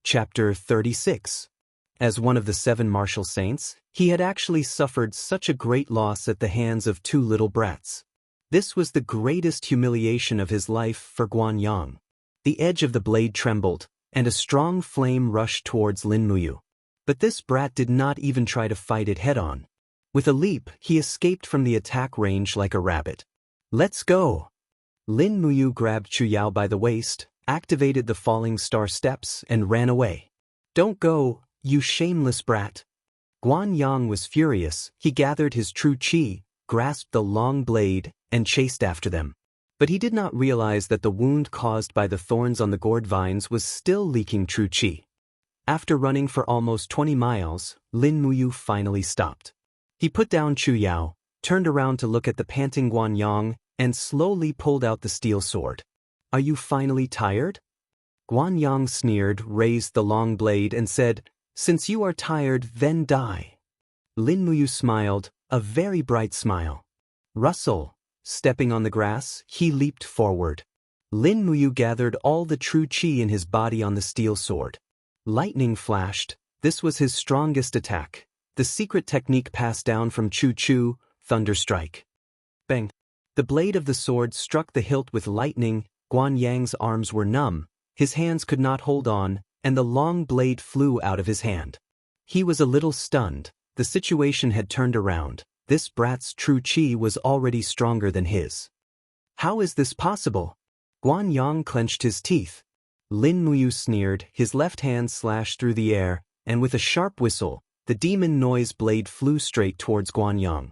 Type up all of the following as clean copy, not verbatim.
Chapter 36. As one of the 7 martial saints, he had actually suffered such a great loss at the hands of 2 little brats. This was the greatest humiliation of his life for Guanyang. The edge of the blade trembled, and a strong flame rushed towards Lin Muyu. But this brat did not even try to fight it head-on. With a leap, he escaped from the attack range like a rabbit. "Let's go!" Lin Muyu grabbed Chu Yao by the waist, activated the falling star steps, and ran away. "Don't go, you shameless brat!" Guanyang was furious. He gathered his true qi, grasped the long blade, and chased after them. But he did not realize that the wound caused by the thorns on the gourd vines was still leaking true qi. After running for almost 20 miles, Lin Muyu finally stopped. He put down Chu Yao, turned around to look at the panting Guanyang, and slowly pulled out the steel sword. "Are you finally tired?" Guanyang sneered, raised the long blade, and said, "Since you are tired, then die." Lin Muyu smiled, a very bright smile. "Rustle!" Stepping on the grass, he leaped forward. Lin Muyu gathered all the true qi in his body on the steel sword. Lightning flashed. This was his strongest attack, the secret technique passed down from Chu Chu, Thunder Strike. Bang! The blade of the sword struck the hilt with lightning. Guanyang's arms were numb, his hands could not hold on, and the long blade flew out of his hand. He was a little stunned. The situation had turned around. This brat's true qi was already stronger than his. How is this possible? Guanyang clenched his teeth. Lin Muyu sneered, his left hand slashed through the air, and with a sharp whistle, the demon noise blade flew straight towards Guanyang.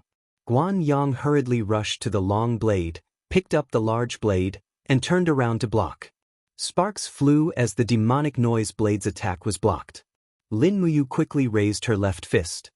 Guanyang hurriedly rushed to the long blade, picked up the large blade, and turned around to block. Sparks flew as the demonic noise blade's attack was blocked. Lin Muyu quickly raised her left fist.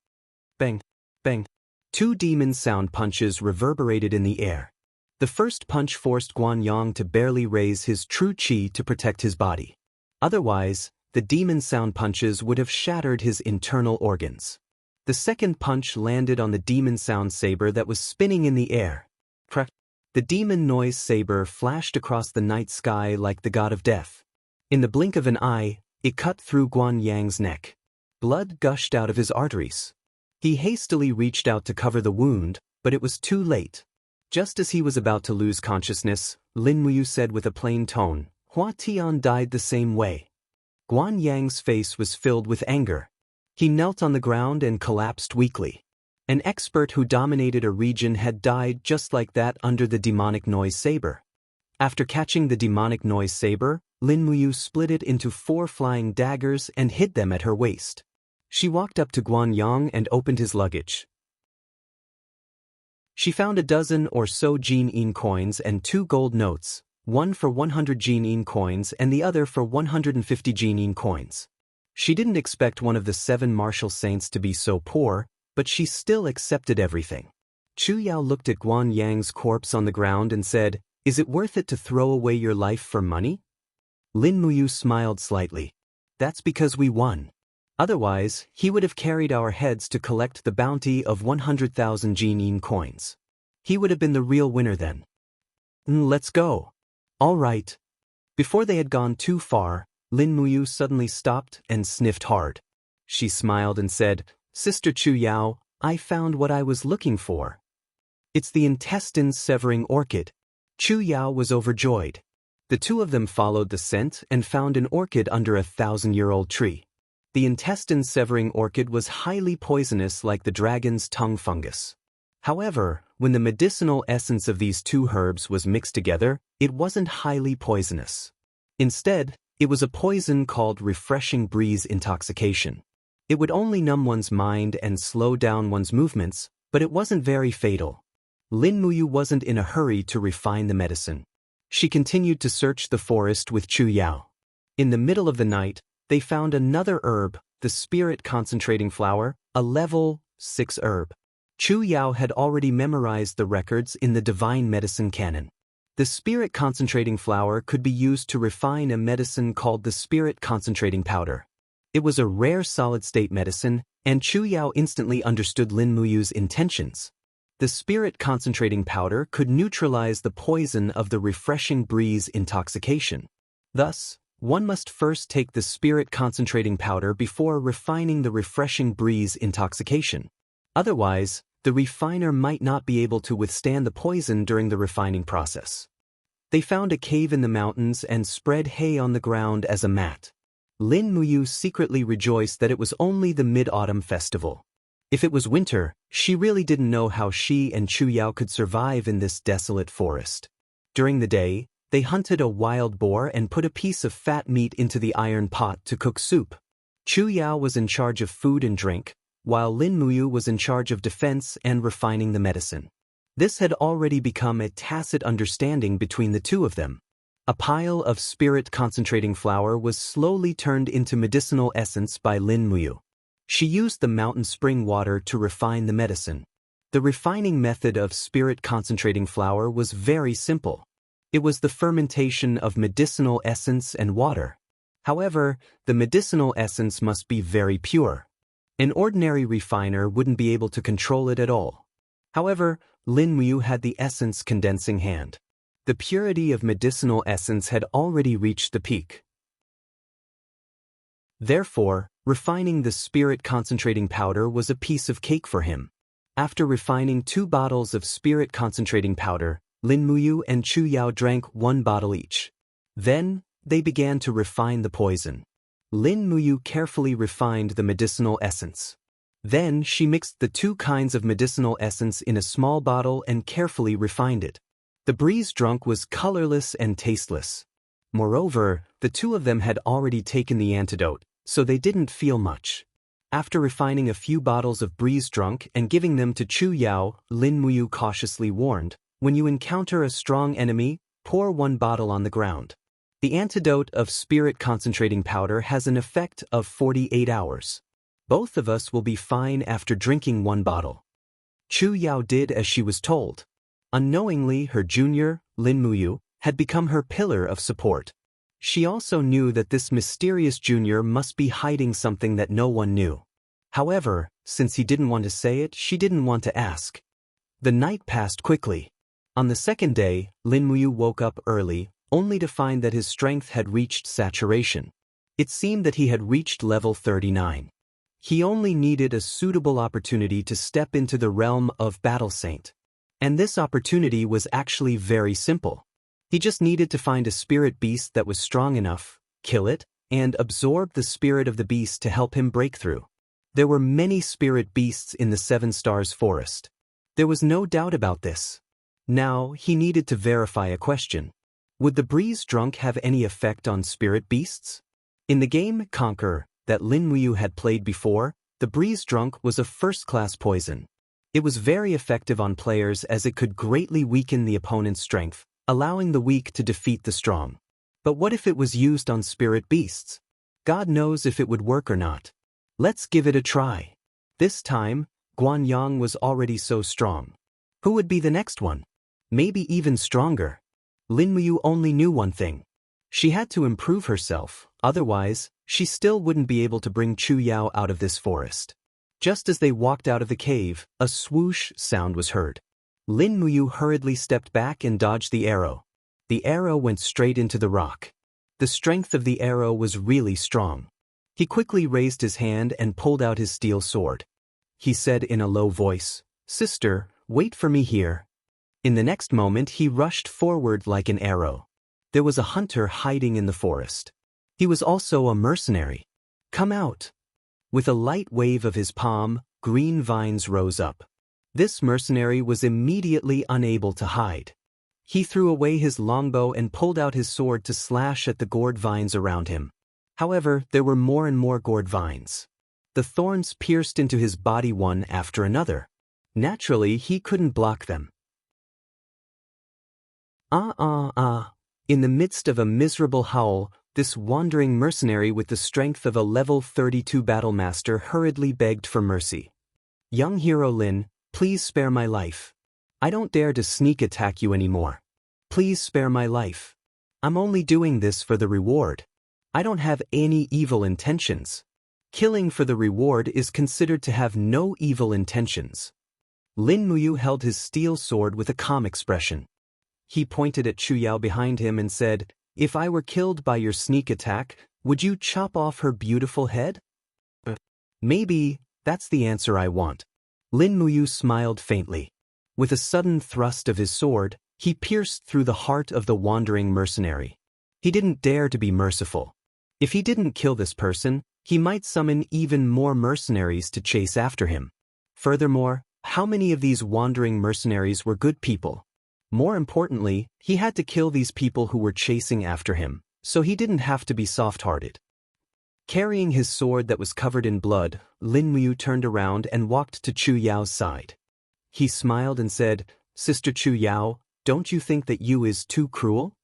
Bang! Bang! 2 demon sound punches reverberated in the air. The first punch forced Guanyang to barely raise his true qi to protect his body. Otherwise, the demon sound punches would have shattered his internal organs. The second punch landed on the demon sound saber that was spinning in the air. Crack! The demon noise saber flashed across the night sky like the god of death. In the blink of an eye, it cut through Guanyang's neck. Blood gushed out of his arteries. He hastily reached out to cover the wound, but it was too late. Just as he was about to lose consciousness, Lin Muyu said with a plain tone, "Hua Tian died the same way." Guanyang's face was filled with anger. He knelt on the ground and collapsed weakly. An expert who dominated a region had died just like that under the demonic noise saber. After catching the demonic noise saber, Lin Muyu split it into 4 flying daggers and hid them at her waist. She walked up to Guanyang and opened his luggage. She found a dozen or so Jin-in coins and 2 gold notes, one for 100 Jin-in coins and the other for 150 Jin-in coins. She didn't expect one of the 7 martial saints to be so poor, but she still accepted everything. Chu Yao looked at Guanyang's corpse on the ground and said, "Is it worth it to throw away your life for money?" Lin Muyu smiled slightly. "That's because we won. Otherwise, he would have carried our heads to collect the bounty of 100,000 Jin-in coins. He would have been the real winner then." "Let's go." "All right." Before they had gone too far, Lin Muyu suddenly stopped and sniffed hard. She smiled and said, "Sister Chu Yao, I found what I was looking for. It's the intestine-severing orchid." Chu Yao was overjoyed. The 2 of them followed the scent and found an orchid under a 1,000-year-old tree. The intestine-severing orchid was highly poisonous like the dragon's tongue fungus. However, when the medicinal essence of these 2 herbs was mixed together, it wasn't highly poisonous. Instead, it was a poison called refreshing breeze intoxication. It would only numb one's mind and slow down one's movements, but it wasn't very fatal. Lin Muyu wasn't in a hurry to refine the medicine. She continued to search the forest with Chu Yao. In the middle of the night, they found another herb, the spirit concentrating flower, a level 6 herb. Chu Yao had already memorized the records in the divine medicine canon. The spirit concentrating flower could be used to refine a medicine called the spirit concentrating powder. It was a rare solid-state medicine, and Chu Yao instantly understood Lin Muyu's intentions. The spirit concentrating powder could neutralize the poison of the refreshing breeze intoxication. Thus, One must first take the spirit concentrating powder before refining the refreshing breeze intoxication. Otherwise, the refiner might not be able to withstand the poison during the refining process. They found a cave in the mountains and spread hay on the ground as a mat. Lin Muyu secretly rejoiced that it was only the mid-autumn festival. If it was winter, she really didn't know how she and Chu Yao could survive in this desolate forest. During the day, they hunted a wild boar and put a piece of fat meat into the iron pot to cook soup. Chu Yao was in charge of food and drink, while Lin Muyu was in charge of defense and refining the medicine. This had already become a tacit understanding between the two of them. A pile of spirit concentrating flour was slowly turned into medicinal essence by Lin Muyu. She used the mountain spring water to refine the medicine. The refining method of spirit concentrating flour was very simple. It was the fermentation of medicinal essence and water. However, the medicinal essence must be very pure. An ordinary refiner wouldn't be able to control it at all. However, Lin Muyu had the essence condensing hand. The purity of medicinal essence had already reached the peak. Therefore, refining the spirit concentrating powder was a piece of cake for him. After refining 2 bottles of spirit concentrating powder, Lin Muyu and Chu Yao drank 1 bottle each. Then, they began to refine the poison. Lin Muyu carefully refined the medicinal essence. Then she mixed the 2 kinds of medicinal essence in a small bottle and carefully refined it. The breeze drunk was colorless and tasteless. Moreover, the 2 of them had already taken the antidote, so they didn't feel much. After refining a few bottles of breeze drunk and giving them to Chu Yao, Lin Muyu cautiously warned, "When you encounter a strong enemy, pour 1 bottle on the ground. The antidote of spirit concentrating powder has an effect of 48 hours. Both of us will be fine after drinking 1 bottle." Chu Yao did as she was told. Unknowingly, her junior, Lin Muyu, had become her pillar of support. She also knew that this mysterious junior must be hiding something that no one knew. However, since he didn't want to say it, she didn't want to ask. The night passed quickly. On the second day, Lin Muyu woke up early, only to find that his strength had reached saturation. It seemed that he had reached level 39. He only needed a suitable opportunity to step into the realm of Battle Saint. And this opportunity was actually very simple. He just needed to find a spirit beast that was strong enough, kill it, and absorb the spirit of the beast to help him break through. There were many spirit beasts in the 7 Stars Forest. There was no doubt about this. Now, he needed to verify a question. Would the breeze drunk have any effect on spirit beasts? In the game Conquer, that Lin Muyu had played before, the breeze drunk was a first-class poison. It was very effective on players as it could greatly weaken the opponent's strength, allowing the weak to defeat the strong. But what if it was used on spirit beasts? God knows if it would work or not. Let's give it a try. This time, Guanyang was already so strong. Who would be the next one? Maybe even stronger. Lin Muyu only knew one thing. She had to improve herself, otherwise, she still wouldn't be able to bring Chu Yao out of this forest. Just as they walked out of the cave, a swoosh sound was heard. Lin Muyu hurriedly stepped back and dodged the arrow. The arrow went straight into the rock. The strength of the arrow was really strong. He quickly raised his hand and pulled out his steel sword. He said in a low voice, "Sister, wait for me here." In the next moment he rushed forward like an arrow. There was a hunter hiding in the forest. He was also a mercenary. "Come out." With a light wave of his palm, green vines rose up. This mercenary was immediately unable to hide. He threw away his longbow and pulled out his sword to slash at the gourd vines around him. However, there were more and more gourd vines. The thorns pierced into his body one after another. Naturally, he couldn't block them. In the midst of a miserable howl, this wandering mercenary with the strength of a level 32 battlemaster hurriedly begged for mercy. "Young hero Lin, please spare my life. I don't dare to sneak attack you anymore. Please spare my life. I'm only doing this for the reward. I don't have any evil intentions." Killing for the reward is considered to have no evil intentions. Lin Muyu held his steel sword with a calm expression. He pointed at Chu Yao behind him and said, If I were killed by your sneak attack, would you chop off her beautiful head? Maybe, that's the answer I want. Lin Muyu smiled faintly. With a sudden thrust of his sword, he pierced through the heart of the wandering mercenary. He didn't dare to be merciful. If he didn't kill this person, he might summon even more mercenaries to chase after him. Furthermore, how many of these wandering mercenaries were good people? More importantly, he had to kill these people who were chasing after him, so he didn't have to be soft-hearted. Carrying his sword that was covered in blood, Lin Muyu turned around and walked to Chu Yao's side. He smiled and said, "Sister Chu Yao, don't you think that you is too cruel?"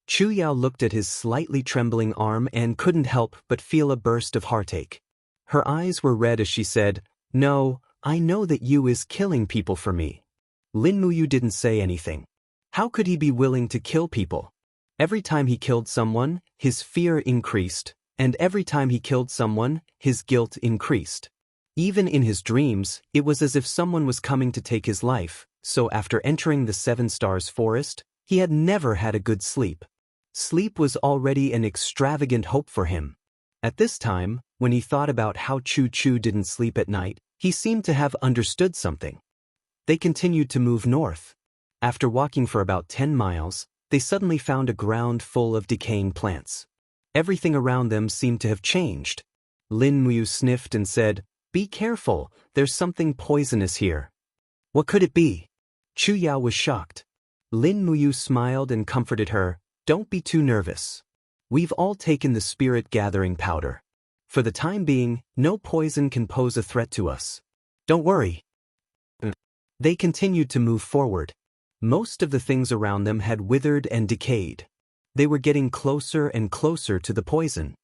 Chu Yao looked at his slightly trembling arm and couldn't help but feel a burst of heartache. Her eyes were red as she said, "No, I know that you is killing people for me." Lin Muyu didn't say anything. How could he be willing to kill people? Every time he killed someone, his fear increased, and every time he killed someone, his guilt increased. Even in his dreams, it was as if someone was coming to take his life, so after entering the Seven Stars Forest, he had never had a good sleep. Sleep was already an extravagant hope for him. At this time, when he thought about how Chu Chu didn't sleep at night, he seemed to have understood something. They continued to move north. After walking for about 10 miles, they suddenly found a ground full of decaying plants. Everything around them seemed to have changed. Lin Muyu sniffed and said, "Be careful, there's something poisonous here." What could it be? Chu Yao was shocked. Lin Muyu smiled and comforted her, "Don't be too nervous. We've all taken the spirit-gathering powder. For the time being, no poison can pose a threat to us. Don't worry." They continued to move forward. Most of the things around them had withered and decayed. They were getting closer and closer to the poison.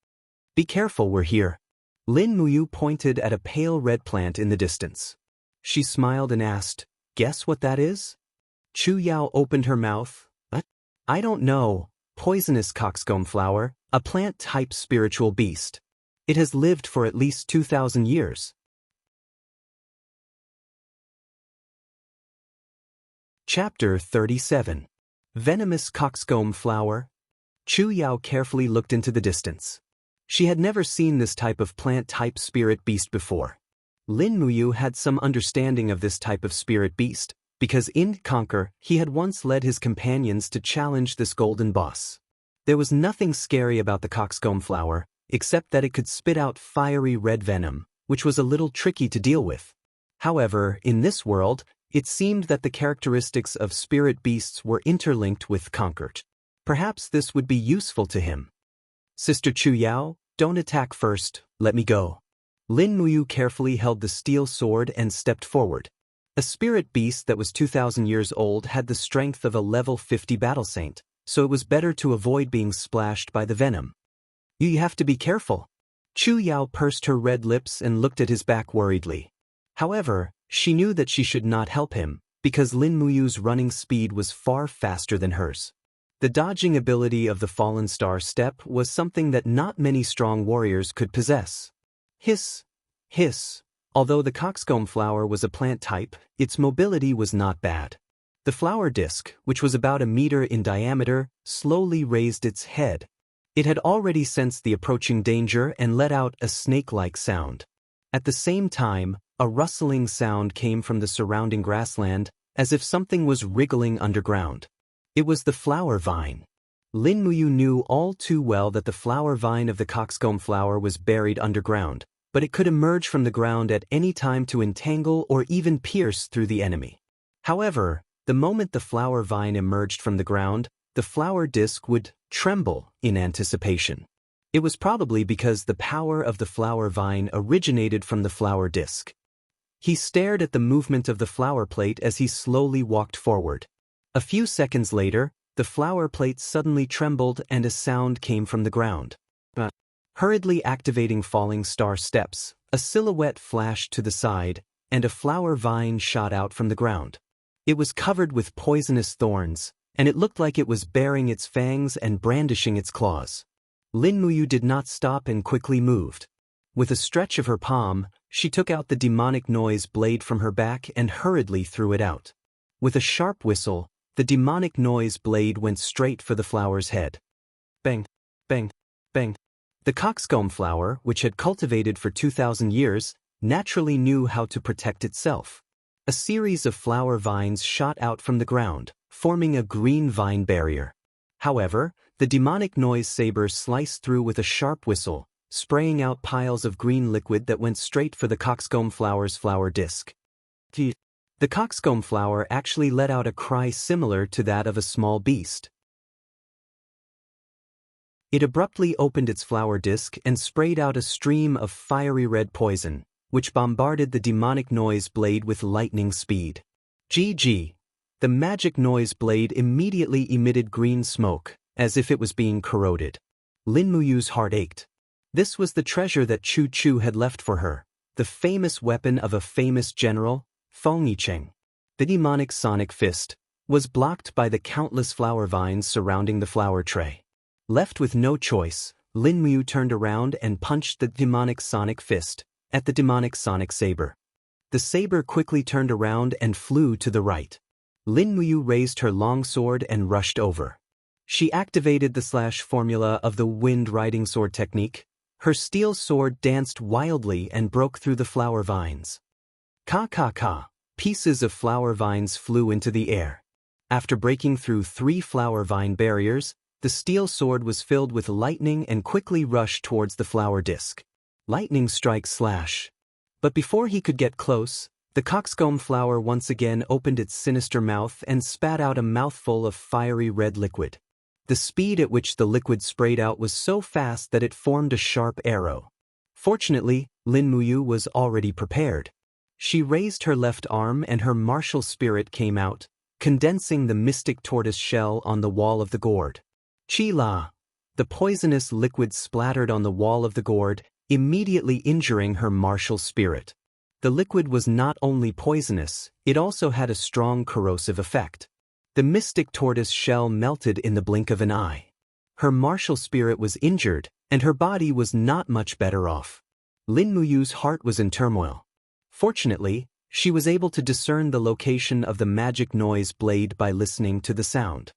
"Be careful, we're here." Lin Muyu pointed at a pale red plant in the distance. She smiled and asked, "Guess what that is?" Chu Yao opened her mouth. "I don't know. Poisonous coxcomb flower, a plant-type spiritual beast. It has lived for at least 2,000 years. Chapter 37. Venomous Coxcomb Flower. Chu Yao carefully looked into the distance. She had never seen this type of plant-type spirit beast before. Lin Muyu had some understanding of this type of spirit beast, because in Conquer he had once led his companions to challenge this golden boss. There was nothing scary about the coxcomb flower, except that it could spit out fiery red venom, which was a little tricky to deal with. However, in this world, it seemed that the characteristics of spirit beasts were interlinked with Conquered. Perhaps this would be useful to him. "Sister Chu Yao, don't attack first, let me go." Lin Muyu carefully held the steel sword and stepped forward. A spirit beast that was 2,000 years old had the strength of a level 50 battle saint, so it was better to avoid being splashed by the venom. "You have to be careful." Chu Yao pursed her red lips and looked at his back worriedly. However, she knew that she should not help him, because Lin Muyu's running speed was far faster than hers. The dodging ability of the Fallen Star Step was something that not many strong warriors could possess. Hiss, hiss. Although the coxcomb flower was a plant type, its mobility was not bad. The flower disc, which was about a meter in diameter, slowly raised its head. It had already sensed the approaching danger and let out a snake-like sound. At the same time, a rustling sound came from the surrounding grassland, as if something was wriggling underground. It was the flower vine. Lin Muyu knew all too well that the flower vine of the coxcomb flower was buried underground, but it could emerge from the ground at any time to entangle or even pierce through the enemy. However, the moment the flower vine emerged from the ground, the flower disc would tremble in anticipation. It was probably because the power of the flower vine originated from the flower disc. He stared at the movement of the flower plate as he slowly walked forward. A few seconds later, the flower plate suddenly trembled and a sound came from the ground. Hurriedly activating falling star steps, a silhouette flashed to the side, and a flower vine shot out from the ground. It was covered with poisonous thorns, and it looked like it was baring its fangs and brandishing its claws. Lin Muyu did not stop and quickly moved. With a stretch of her palm, she took out the demonic noise blade from her back and hurriedly threw it out. With a sharp whistle, the demonic noise blade went straight for the flower's head. bang, bang, bang. The coxcomb flower, which had cultivated for 2,000 years, naturally knew how to protect itself. A series of flower vines shot out from the ground, forming a green vine barrier. However, the demonic noise saber sliced through with a sharp whistle, spraying out piles of green liquid that went straight for the coxcomb flower's flower disc. The coxcomb flower actually let out a cry similar to that of a small beast. It abruptly opened its flower disc and sprayed out a stream of fiery red poison, which bombarded the demonic noise blade with lightning speed. GG. The magic noise blade immediately emitted green smoke, as if it was being corroded. Lin Muyu's heart ached. This was the treasure that Chu Chu had left for her, the famous weapon of a famous general, Feng Yicheng. The demonic sonic fist was blocked by the countless flower vines surrounding the flower tray. Left with no choice, Lin Muyu turned around and punched the demonic sonic fist at the demonic sonic saber. The saber quickly turned around and flew to the right. Lin Muyu raised her long sword and rushed over. She activated the slash formula of the wind riding sword technique. Her steel sword danced wildly and broke through the flower vines. Ka. Pieces of flower vines flew into the air. After breaking through 3 flower vine barriers, the steel sword was filled with lightning and quickly rushed towards the flower disc. Lightning strike slash. But before he could get close, the coxcomb flower once again opened its sinister mouth and spat out a mouthful of fiery red liquid. The speed at which the liquid sprayed out was so fast that it formed a sharp arrow. Fortunately, Lin Muyu was already prepared. She raised her left arm and her martial spirit came out, condensing the mystic tortoise shell on the wall of the gourd. Chi-la! The poisonous liquid splattered on the wall of the gourd, immediately injuring her martial spirit. The liquid was not only poisonous, it also had a strong corrosive effect. The mystic tortoise shell melted in the blink of an eye. Her martial spirit was injured, and her body was not much better off. Lin Muyu's heart was in turmoil. Fortunately, she was able to discern the location of the magic noise blade by listening to the sound.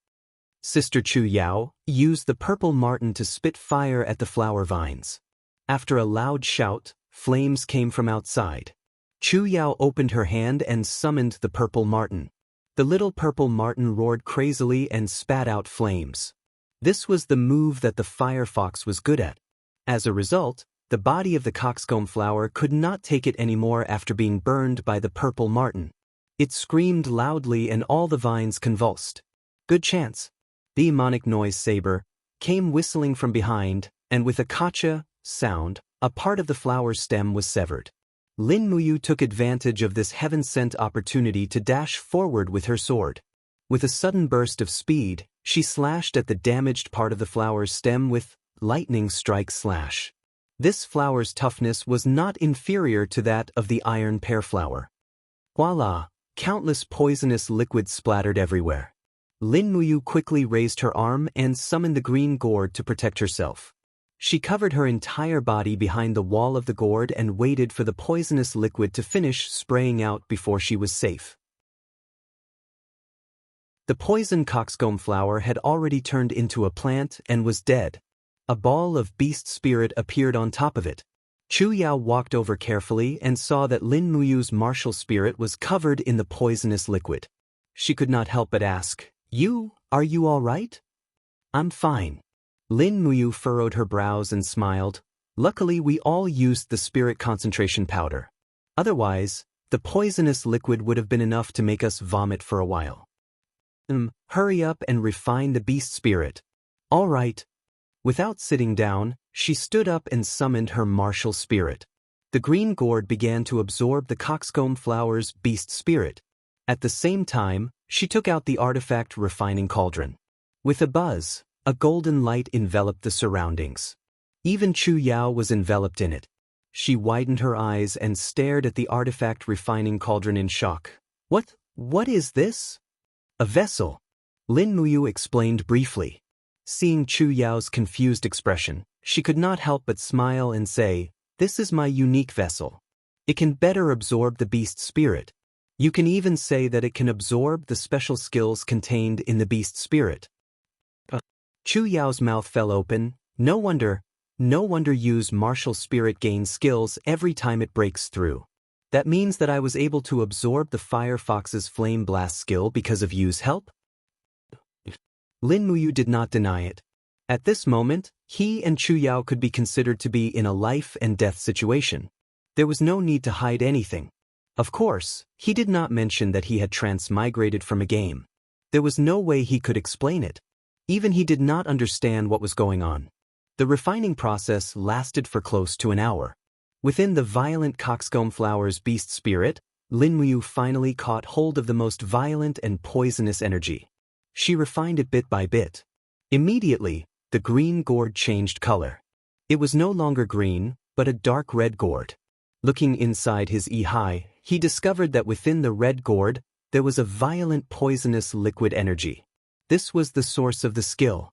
Sister Chu Yao used the purple marten to spit fire at the flower vines. After a loud shout, flames came from outside. Chu Yao opened her hand and summoned the purple marten. The little purple marten roared crazily and spat out flames. This was the move that the firefox was good at. As a result, the body of the coxcomb flower could not take it anymore after being burned by the purple marten. It screamed loudly and all the vines convulsed. Good chance. The demonic noise saber came whistling from behind, and with a kacha sound, a part of the flower's stem was severed. Lin Muyu took advantage of this heaven-sent opportunity to dash forward with her sword. With a sudden burst of speed, she slashed at the damaged part of the flower's stem with lightning strike slash. This flower's toughness was not inferior to that of the iron pear flower. Voila! Countless poisonous liquids splattered everywhere. Lin Muyu quickly raised her arm and summoned the green gourd to protect herself. She covered her entire body behind the wall of the gourd and waited for the poisonous liquid to finish spraying out before she was safe. The poison coxcomb flower had already turned into a plant and was dead. A ball of beast spirit appeared on top of it. Chu Yao walked over carefully and saw that Lin Muyu's martial spirit was covered in the poisonous liquid. She could not help but ask, Are you all right? I'm fine. Lin Muyu furrowed her brows and smiled. Luckily we all used the spirit concentration powder. Otherwise, the poisonous liquid would have been enough to make us vomit for a while. Hurry up and refine the beast spirit. All right. Without sitting down, she stood up and summoned her martial spirit. The green gourd began to absorb the coxcomb flower's beast spirit. At the same time, she took out the artifact refining cauldron. With a buzz, a golden light enveloped the surroundings. Even Chu Yao was enveloped in it. She widened her eyes and stared at the artifact refining cauldron in shock. What is this? A vessel. Lin Muyu explained briefly. Seeing Chu Yao's confused expression, she could not help but smile and say, This is my unique vessel. It can better absorb the beast spirit. You can even say that it can absorb the special skills contained in the beast spirit. Chu Yao's mouth fell open. No wonder Yu's martial spirit gains skills every time it breaks through. That means that I was able to absorb the Fire Fox's Flame Blast skill because of Yu's help? Lin Muyu did not deny it. At this moment, he and Chu Yao could be considered to be in a life-and-death situation. There was no need to hide anything. Of course, he did not mention that he had transmigrated from a game. There was no way he could explain it. Even he did not understand what was going on. The refining process lasted for close to an hour. Within the violent coxcomb flower's beast spirit, Lin Muyu finally caught hold of the most violent and poisonous energy. She refined it bit by bit. Immediately, the green gourd changed color. It was no longer green, but a dark red gourd. Looking inside his Yi, he discovered that within the red gourd, there was a violent poisonous liquid energy. This was the source of the skill.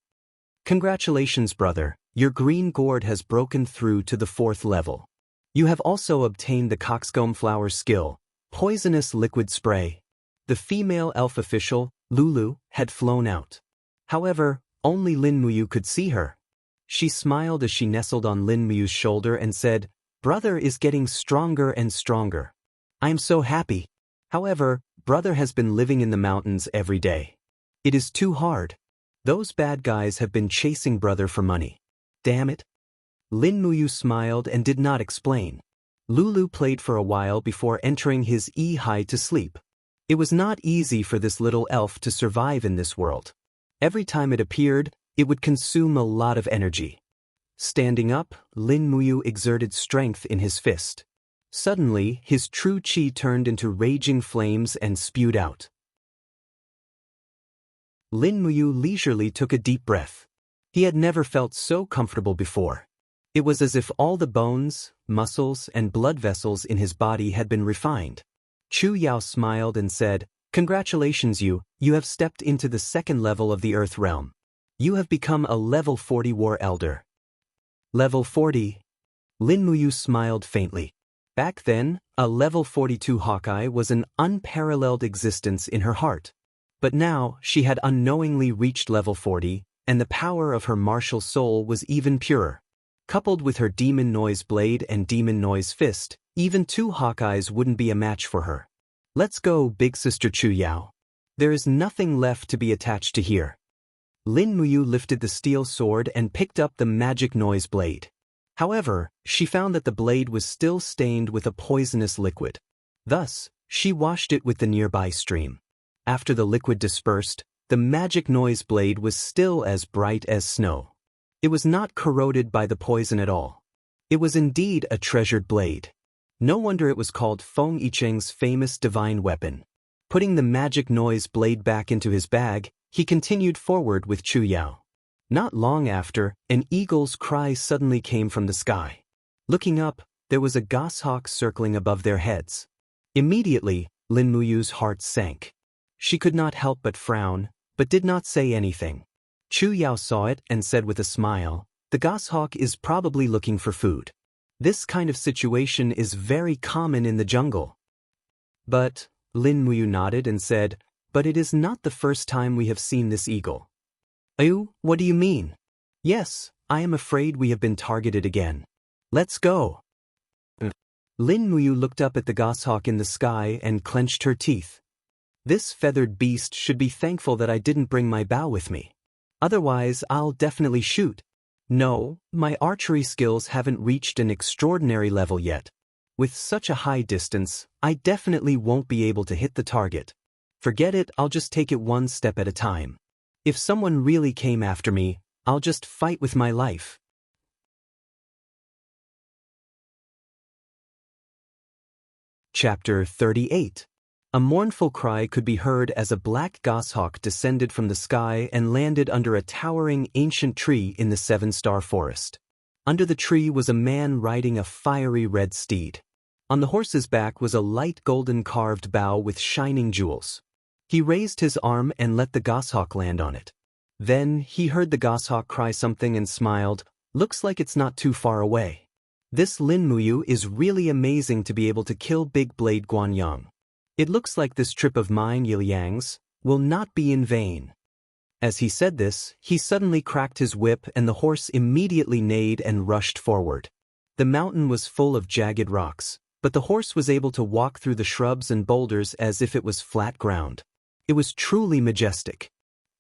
Congratulations, brother, your green gourd has broken through to the 4th level. You have also obtained the coxcomb flower skill, Poisonous Liquid Spray. The female elf official, Lulu, had flown out. However, only Lin Muyu could see her. She smiled as she nestled on Lin Muyu's shoulder and said, "Brother is getting stronger and stronger. I am so happy. However, brother has been living in the mountains every day. It is too hard. Those bad guys have been chasing brother for money. Damn it." Lin Muyu smiled and did not explain. Lulu played for a while before entering his Yi to sleep. It was not easy for this little elf to survive in this world. Every time it appeared, it would consume a lot of energy. Standing up, Lin Muyu exerted strength in his fist. Suddenly, his true qi turned into raging flames and spewed out. Lin Muyu leisurely took a deep breath. He had never felt so comfortable before. It was as if all the bones, muscles, and blood vessels in his body had been refined. Chu Yao smiled and said, "Congratulations, you have stepped into the 2nd level of the Earth Realm. You have become a level 40 War Elder." Level 40? Lin Muyu smiled faintly. Back then, a level 42 Hawkeye was an unparalleled existence in her heart. But now, she had unknowingly reached level 40, and the power of her martial soul was even purer. Coupled with her Demon Noise Blade and Demon Noise Fist, even 2 Hawkeyes wouldn't be a match for her. "Let's go, big sister Chu Yao. There is nothing left to be attached to here." Lin Muyu lifted the steel sword and picked up the magic noise blade. However, she found that the blade was still stained with a poisonous liquid. Thus, she washed it with the nearby stream. After the liquid dispersed, the magic noise blade was still as bright as snow. It was not corroded by the poison at all. It was indeed a treasured blade. No wonder it was called Feng Yicheng's famous divine weapon. Putting the magic noise blade back into his bag, he continued forward with Chu Yao. Not long after, an eagle's cry suddenly came from the sky. Looking up, there was a goshawk circling above their heads. Immediately, Lin Muyu's heart sank. She could not help but frown, but did not say anything. Chu Yao saw it and said with a smile, "The goshawk is probably looking for food. This kind of situation is very common in the jungle." "But," Lin Muyu nodded and said, "but it is not the first time we have seen this eagle." "Oh, what do you mean?" "Yes, I am afraid we have been targeted again. Let's go." Lin Muyu looked up at the goshawk in the sky and clenched her teeth. This feathered beast should be thankful that I didn't bring my bow with me. Otherwise, I'll definitely shoot. No, my archery skills haven't reached an extraordinary level yet. With such a high distance, I definitely won't be able to hit the target. Forget it, I'll just take it one step at a time. If someone really came after me, I'll just fight with my life. Chapter 38. A mournful cry could be heard as a black goshawk descended from the sky and landed under a towering ancient tree in the 7-star forest. Under the tree was a man riding a fiery red steed. On the horse's back was a light golden carved bow with shining jewels. He raised his arm and let the goshawk land on it. Then he heard the goshawk cry something and smiled. "Looks like it's not too far away. This Lin Muyu is really amazing to be able to kill Big Blade Guanyang. It looks like this trip of mine, Yil Yang's, will not be in vain." As he said this, he suddenly cracked his whip and the horse immediately neighed and rushed forward. The mountain was full of jagged rocks, but the horse was able to walk through the shrubs and boulders as if it was flat ground. It was truly majestic.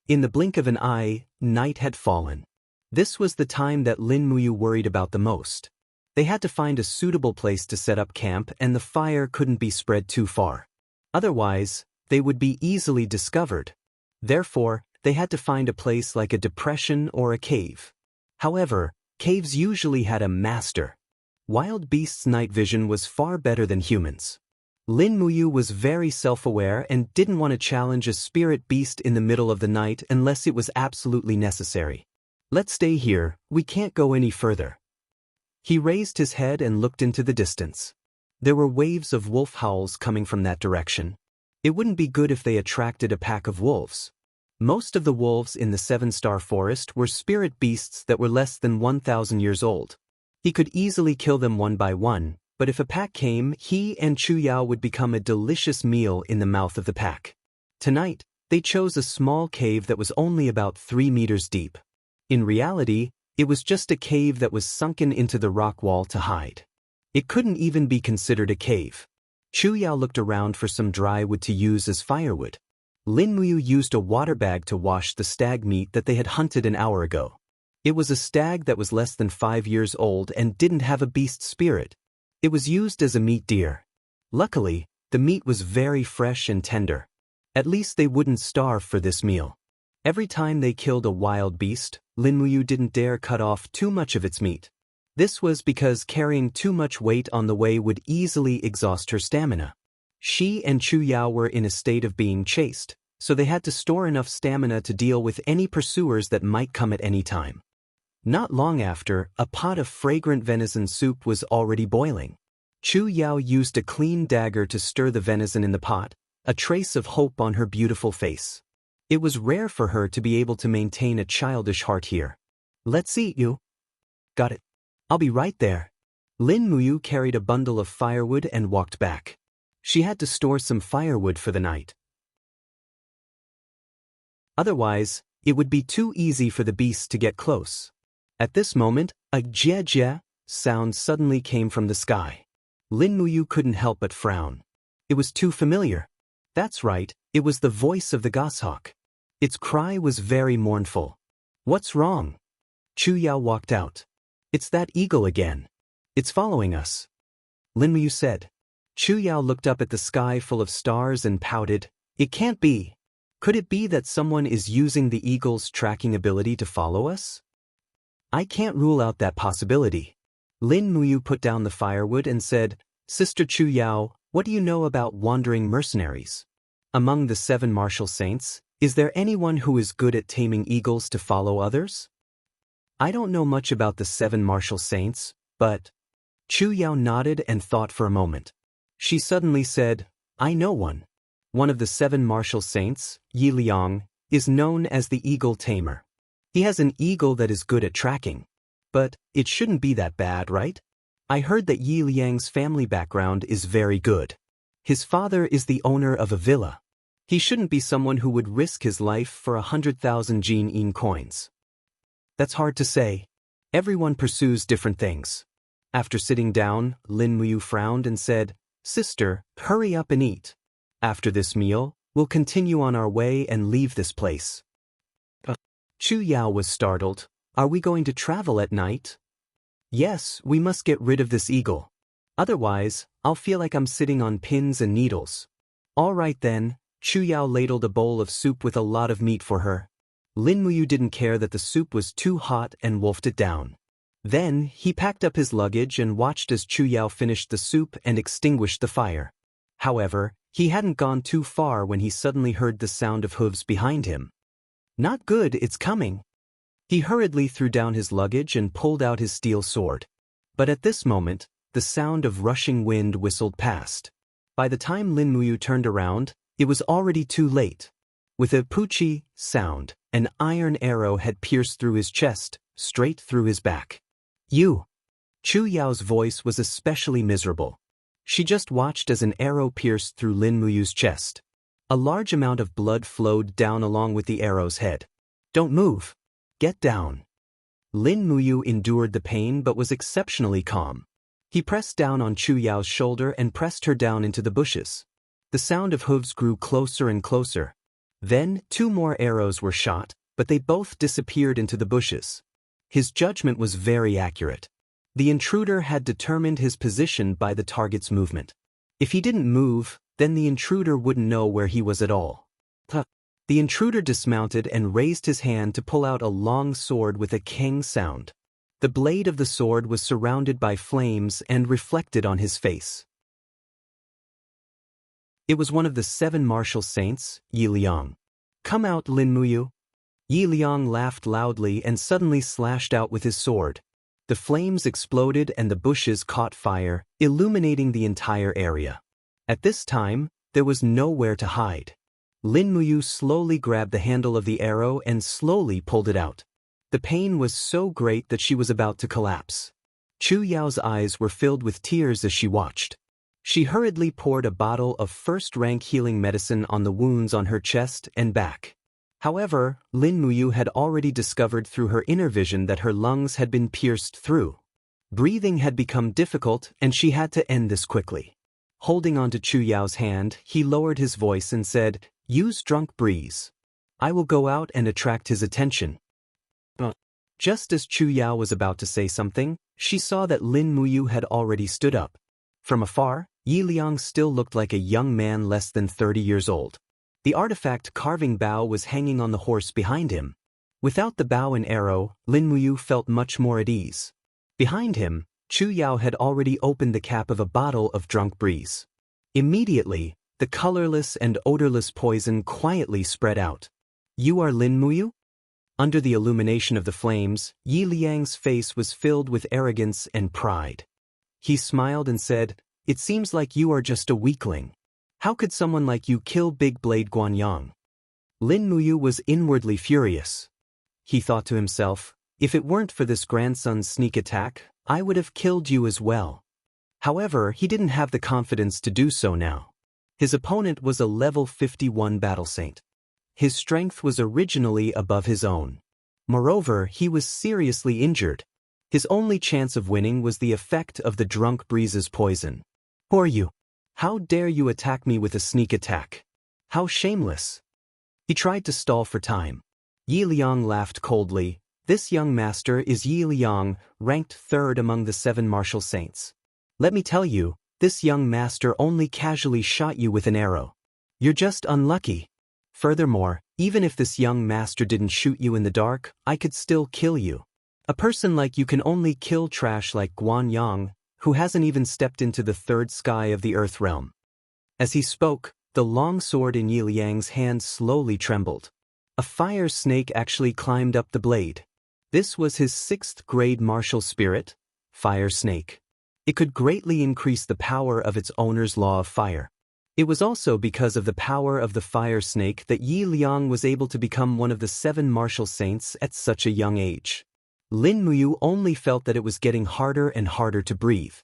In the blink of an eye, night had fallen. This was the time that Lin Muyu worried about the most. They had to find a suitable place to set up camp and the fire couldn't be spread too far. Otherwise, they would be easily discovered. Therefore, they had to find a place like a depression or a cave. However, caves usually had a master. Wild beasts' night vision was far better than humans. Lin Muyu was very self-aware and didn't want to challenge a spirit beast in the middle of the night unless it was absolutely necessary. Let's stay here, we can't go any further. He raised his head and looked into the distance. There were waves of wolf howls coming from that direction. It wouldn't be good if they attracted a pack of wolves. Most of the wolves in the Seven-Star Forest were spirit beasts that were less than 1,000 years old. He could easily kill them one by one, but if a pack came, he and Chu Yao would become a delicious meal in the mouth of the pack. Tonight, they chose a small cave that was only about 3 meters deep. In reality, it was just a cave that was sunken into the rock wall to hide. It couldn't even be considered a cave. Chu Yao looked around for some dry wood to use as firewood. Lin Muyu used a water bag to wash the stag meat that they had hunted an hour ago. It was a stag that was less than 5 years old and didn't have a beast spirit. It was used as a meat deer. Luckily, the meat was very fresh and tender. At least they wouldn't starve for this meal. Every time they killed a wild beast, Lin Muyu didn't dare cut off too much of its meat. This was because carrying too much weight on the way would easily exhaust her stamina. She and Chu Yao were in a state of being chased, so they had to store enough stamina to deal with any pursuers that might come at any time. Not long after, a pot of fragrant venison soup was already boiling. Chu Yao used a clean dagger to stir the venison in the pot, a trace of hope on her beautiful face. It was rare for her to be able to maintain a childish heart here. Let's eat you. Got it. I'll be right there. Lin Muyu carried a bundle of firewood and walked back. She had to store some firewood for the night. Otherwise, it would be too easy for the beasts to get close. At this moment, a jia-jia sound suddenly came from the sky. Lin Muyu couldn't help but frown. It was too familiar. That's right, it was the voice of the goshawk. Its cry was very mournful. What's wrong? Chu Yao walked out. It's that eagle again. It's following us. Lin Muyu said. Chu Yao looked up at the sky full of stars and pouted. It can't be. Could it be that someone is using the eagle's tracking ability to follow us? I can't rule out that possibility. Lin Muyu put down the firewood and said, Sister Chu Yao, what do you know about wandering mercenaries? Among the 7 martial saints, is there anyone who is good at taming eagles to follow others? I don't know much about the 7 martial saints, but... Chu Yao nodded and thought for a moment. She suddenly said, I know one. One of the 7 martial saints, Yi Liang, is known as the eagle tamer. He has an eagle that is good at tracking. But it shouldn't be that bad, right? I heard that Yi Liang's family background is very good. His father is the owner of a villa. He shouldn't be someone who would risk his life for 100,000 Jin coins. That's hard to say. Everyone pursues different things. After sitting down, Lin Muyu frowned and said, Sister, hurry up and eat. After this meal, we'll continue on our way and leave this place. Chu Yao was startled. Are we going to travel at night? Yes, we must get rid of this eagle. Otherwise, I'll feel like I'm sitting on pins and needles. All right then, Chu Yao ladled a bowl of soup with a lot of meat for her. Lin Muyu didn't care that the soup was too hot and wolfed it down. Then, he packed up his luggage and watched as Chu Yao finished the soup and extinguished the fire. However, he hadn't gone too far when he suddenly heard the sound of hooves behind him. Not good, it's coming. He hurriedly threw down his luggage and pulled out his steel sword. But at this moment, the sound of rushing wind whistled past. By the time Lin Muyu turned around, it was already too late. With a poochie sound, an iron arrow had pierced through his chest, straight through his back. You! Chu Yao's voice was especially miserable. She just watched as an arrow pierced through Lin Muyu's chest. A large amount of blood flowed down along with the arrow's head. Don't move. Get down. Lin Muyu endured the pain but was exceptionally calm. He pressed down on Chu Yao's shoulder and pressed her down into the bushes. The sound of hooves grew closer and closer. Then 2 more arrows were shot, but they both disappeared into the bushes. His judgment was very accurate. The intruder had determined his position by the target's movement. If he didn't move, then the intruder wouldn't know where he was at all. The intruder dismounted and raised his hand to pull out a long sword with a keng sound. The blade of the sword was surrounded by flames and reflected on his face. It was one of the 7 martial saints, Yi Liang. Come out, Lin Muyu. Yi Liang laughed loudly and suddenly slashed out with his sword. The flames exploded and the bushes caught fire, illuminating the entire area. At this time, there was nowhere to hide. Lin Muyu slowly grabbed the handle of the arrow and slowly pulled it out. The pain was so great that she was about to collapse. Chu Yao's eyes were filled with tears as she watched. She hurriedly poured a bottle of first-rank healing medicine on the wounds on her chest and back. However, Lin Muyu had already discovered through her inner vision that her lungs had been pierced through. Breathing had become difficult and she had to end this quickly. Holding onto Chu Yao's hand, he lowered his voice and said, "Use drunk breeze. I will go out and attract his attention." Just as Chu Yao was about to say something, she saw that Lin Muyu had already stood up. From afar, Yi Liang still looked like a young man less than 30 years old. The artifact carving bow was hanging on the horse behind him. Without the bow and arrow, Lin Muyu felt much more at ease. Behind him, Chu Yao had already opened the cap of a bottle of drunk breeze. Immediately, the colorless and odorless poison quietly spread out. "You are Lin Muyu?" Under the illumination of the flames, Yi Liang's face was filled with arrogance and pride. He smiled and said, "It seems like you are just a weakling. How could someone like you kill Big Blade Guanyang?" Lin Muyu was inwardly furious. He thought to himself, "If it weren't for this grandson's sneak attack, I would have killed you as well." However, he didn't have the confidence to do so now. His opponent was a level 51 battle saint. His strength was originally above his own. Moreover, he was seriously injured. His only chance of winning was the effect of the drunk breeze's poison. "Who are you? How dare you attack me with a sneak attack? How shameless!" He tried to stall for time. Yi Liang laughed coldly. "This young master is Yi Liang, ranked 3rd among the 7 martial saints. Let me tell you, this young master only casually shot you with an arrow. You're just unlucky. Furthermore, even if this young master didn't shoot you in the dark, I could still kill you. A person like you can only kill trash like Guanyang, who hasn't even stepped into the 3rd sky of the Earth realm." As he spoke, the long sword in Yi Liang's hand slowly trembled. A fire snake actually climbed up the blade. This was his 6th grade martial spirit, Fire Snake. It could greatly increase the power of its owner's law of fire. It was also because of the power of the fire snake that Yi Liang was able to become one of the 7 martial saints at such a young age. Lin Muyu only felt that it was getting harder and harder to breathe.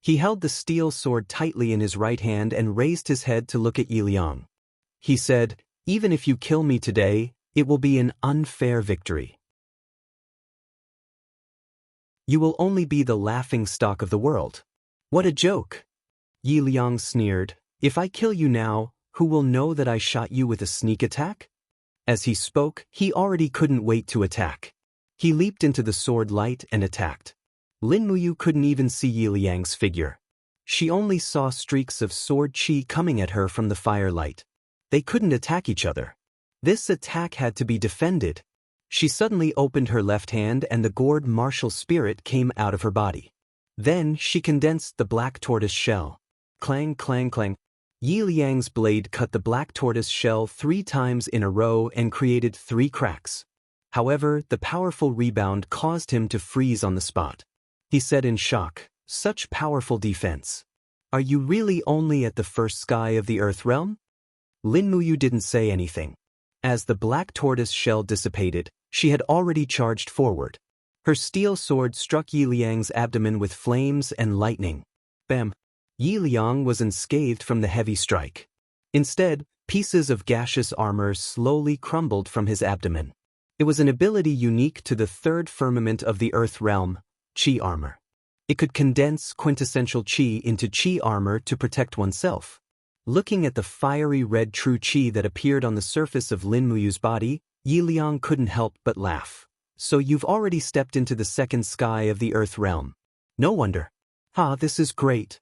He held the steel sword tightly in his right hand and raised his head to look at Yi Liang. He said, "Even if you kill me today, it will be an unfair victory. You will only be the laughingstock of the world." "What a joke!" Yi Liang sneered. "If I kill you now, who will know that I shot you with a sneak attack?" As he spoke, he already couldn't wait to attack. He leaped into the sword light and attacked. Lin Muyu couldn't even see Yi Liang's figure. She only saw streaks of sword chi coming at her from the firelight. They couldn't attack each other. This attack had to be defended. She suddenly opened her left hand and the gourd martial spirit came out of her body. Then she condensed the black tortoise shell. Clang, clang, clang. Yi Liang's blade cut the black tortoise shell 3 times in a row and created 3 cracks. However, the powerful rebound caused him to freeze on the spot. He said in shock, "Such powerful defense. Are you really only at the 1st sky of the Earth realm?" Lin Muyu didn't say anything. As the black tortoise shell dissipated, she had already charged forward. Her steel sword struck Yi Liang's abdomen with flames and lightning. Bam! Yi Liang was unscathed from the heavy strike. Instead, pieces of gaseous armor slowly crumbled from his abdomen. It was an ability unique to the third firmament of the Earth realm, Qi armor. It could condense quintessential Qi into Qi armor to protect oneself. Looking at the fiery red true Qi that appeared on the surface of Lin Muyu's body, Yi Liang couldn't help but laugh. So you've already stepped into the second sky of the Earth realm. No wonder. This is great.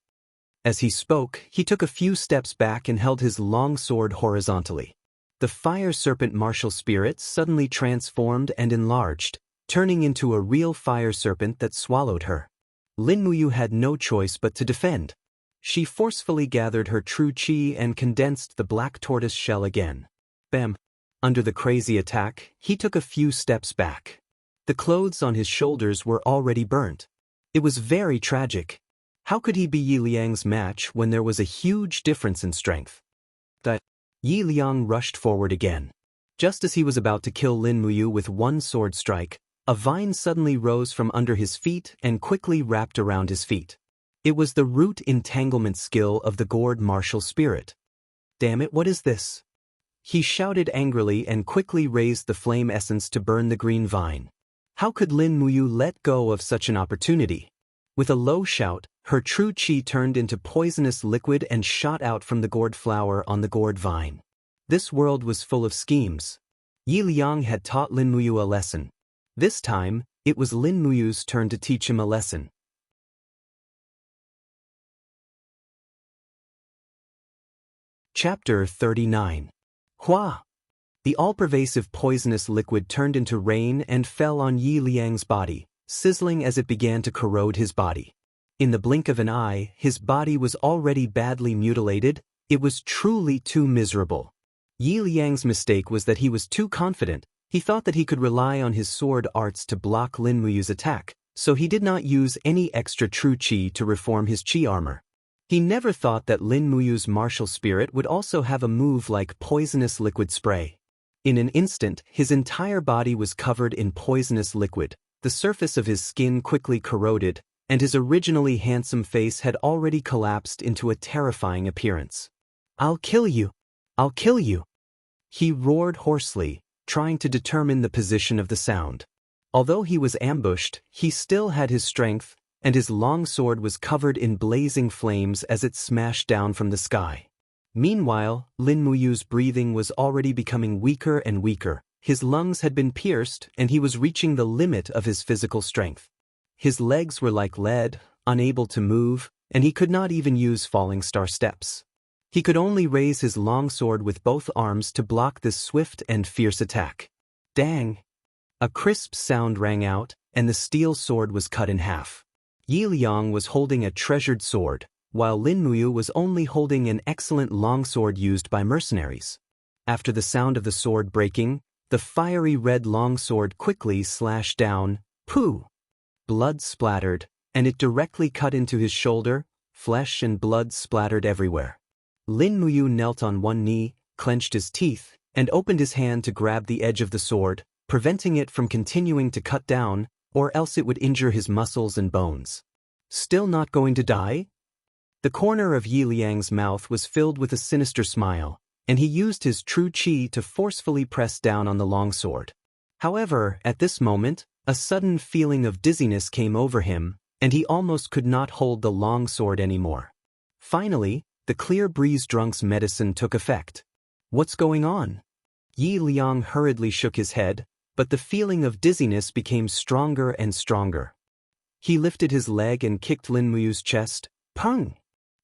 As he spoke, he took a few steps back and held his long sword horizontally. The fire serpent martial spirit suddenly transformed and enlarged, turning into a real fire serpent that swallowed her. Lin Muyu had no choice but to defend. She forcefully gathered her true Qi and condensed the black tortoise shell again. Bam! Under the crazy attack, he took a few steps back. The clothes on his shoulders were already burnt. It was very tragic. How could he be Yi Liang's match when there was a huge difference in strength? Yi Liang rushed forward again. Just as he was about to kill Lin Muyu with one sword strike, a vine suddenly rose from under his feet and quickly wrapped around his feet. It was the root entanglement skill of the gourd martial spirit. Damn it, what is this? He shouted angrily and quickly raised the flame essence to burn the green vine. How could Lin Muyu let go of such an opportunity? With a low shout, her true Qi turned into poisonous liquid and shot out from the gourd flower on the gourd vine. This world was full of schemes. Yi Liang had taught Lin Muyu a lesson. This time, it was Lin Muyu's turn to teach him a lesson. Chapter 39. Hua! The all-pervasive poisonous liquid turned into rain and fell on Yi Liang's body, sizzling as it began to corrode his body. In the blink of an eye, his body was already badly mutilated. It was truly too miserable. Yi Liang's mistake was that he was too confident. He thought that he could rely on his sword arts to block Lin Muyu's attack, so he did not use any extra true Qi to reform his Qi armor. He never thought that Lin Muyu's martial spirit would also have a move like poisonous liquid spray. In an instant, his entire body was covered in poisonous liquid. The surface of his skin quickly corroded, and his originally handsome face had already collapsed into a terrifying appearance. "I'll kill you! I'll kill you!" He roared hoarsely, trying to determine the position of the sound. Although he was ambushed, he still had his strength, and his long sword was covered in blazing flames as it smashed down from the sky. Meanwhile, Lin Muyu's breathing was already becoming weaker and weaker. His lungs had been pierced, and he was reaching the limit of his physical strength. His legs were like lead, unable to move, and he could not even use falling star steps. He could only raise his long sword with both arms to block this swift and fierce attack. Dang! A crisp sound rang out, and the steel sword was cut in half. Yi Liang was holding a treasured sword, while Lin Muyu was only holding an excellent longsword used by mercenaries. After the sound of the sword breaking, the fiery red longsword quickly slashed down. Pooh! Blood splattered, and it directly cut into his shoulder. Flesh and blood splattered everywhere. Lin Muyu knelt on one knee, clenched his teeth, and opened his hand to grab the edge of the sword, preventing it from continuing to cut down, or else it would injure his muscles and bones. Still not going to die? The corner of Yi Liang's mouth was filled with a sinister smile, and he used his true Qi to forcefully press down on the longsword. However, at this moment, a sudden feeling of dizziness came over him, and he almost could not hold the long sword anymore. Finally, the clear breeze drunk's medicine took effect. What's going on? Yi Liang hurriedly shook his head, but the feeling of dizziness became stronger and stronger. He lifted his leg and kicked Lin Muyu's chest. Pung!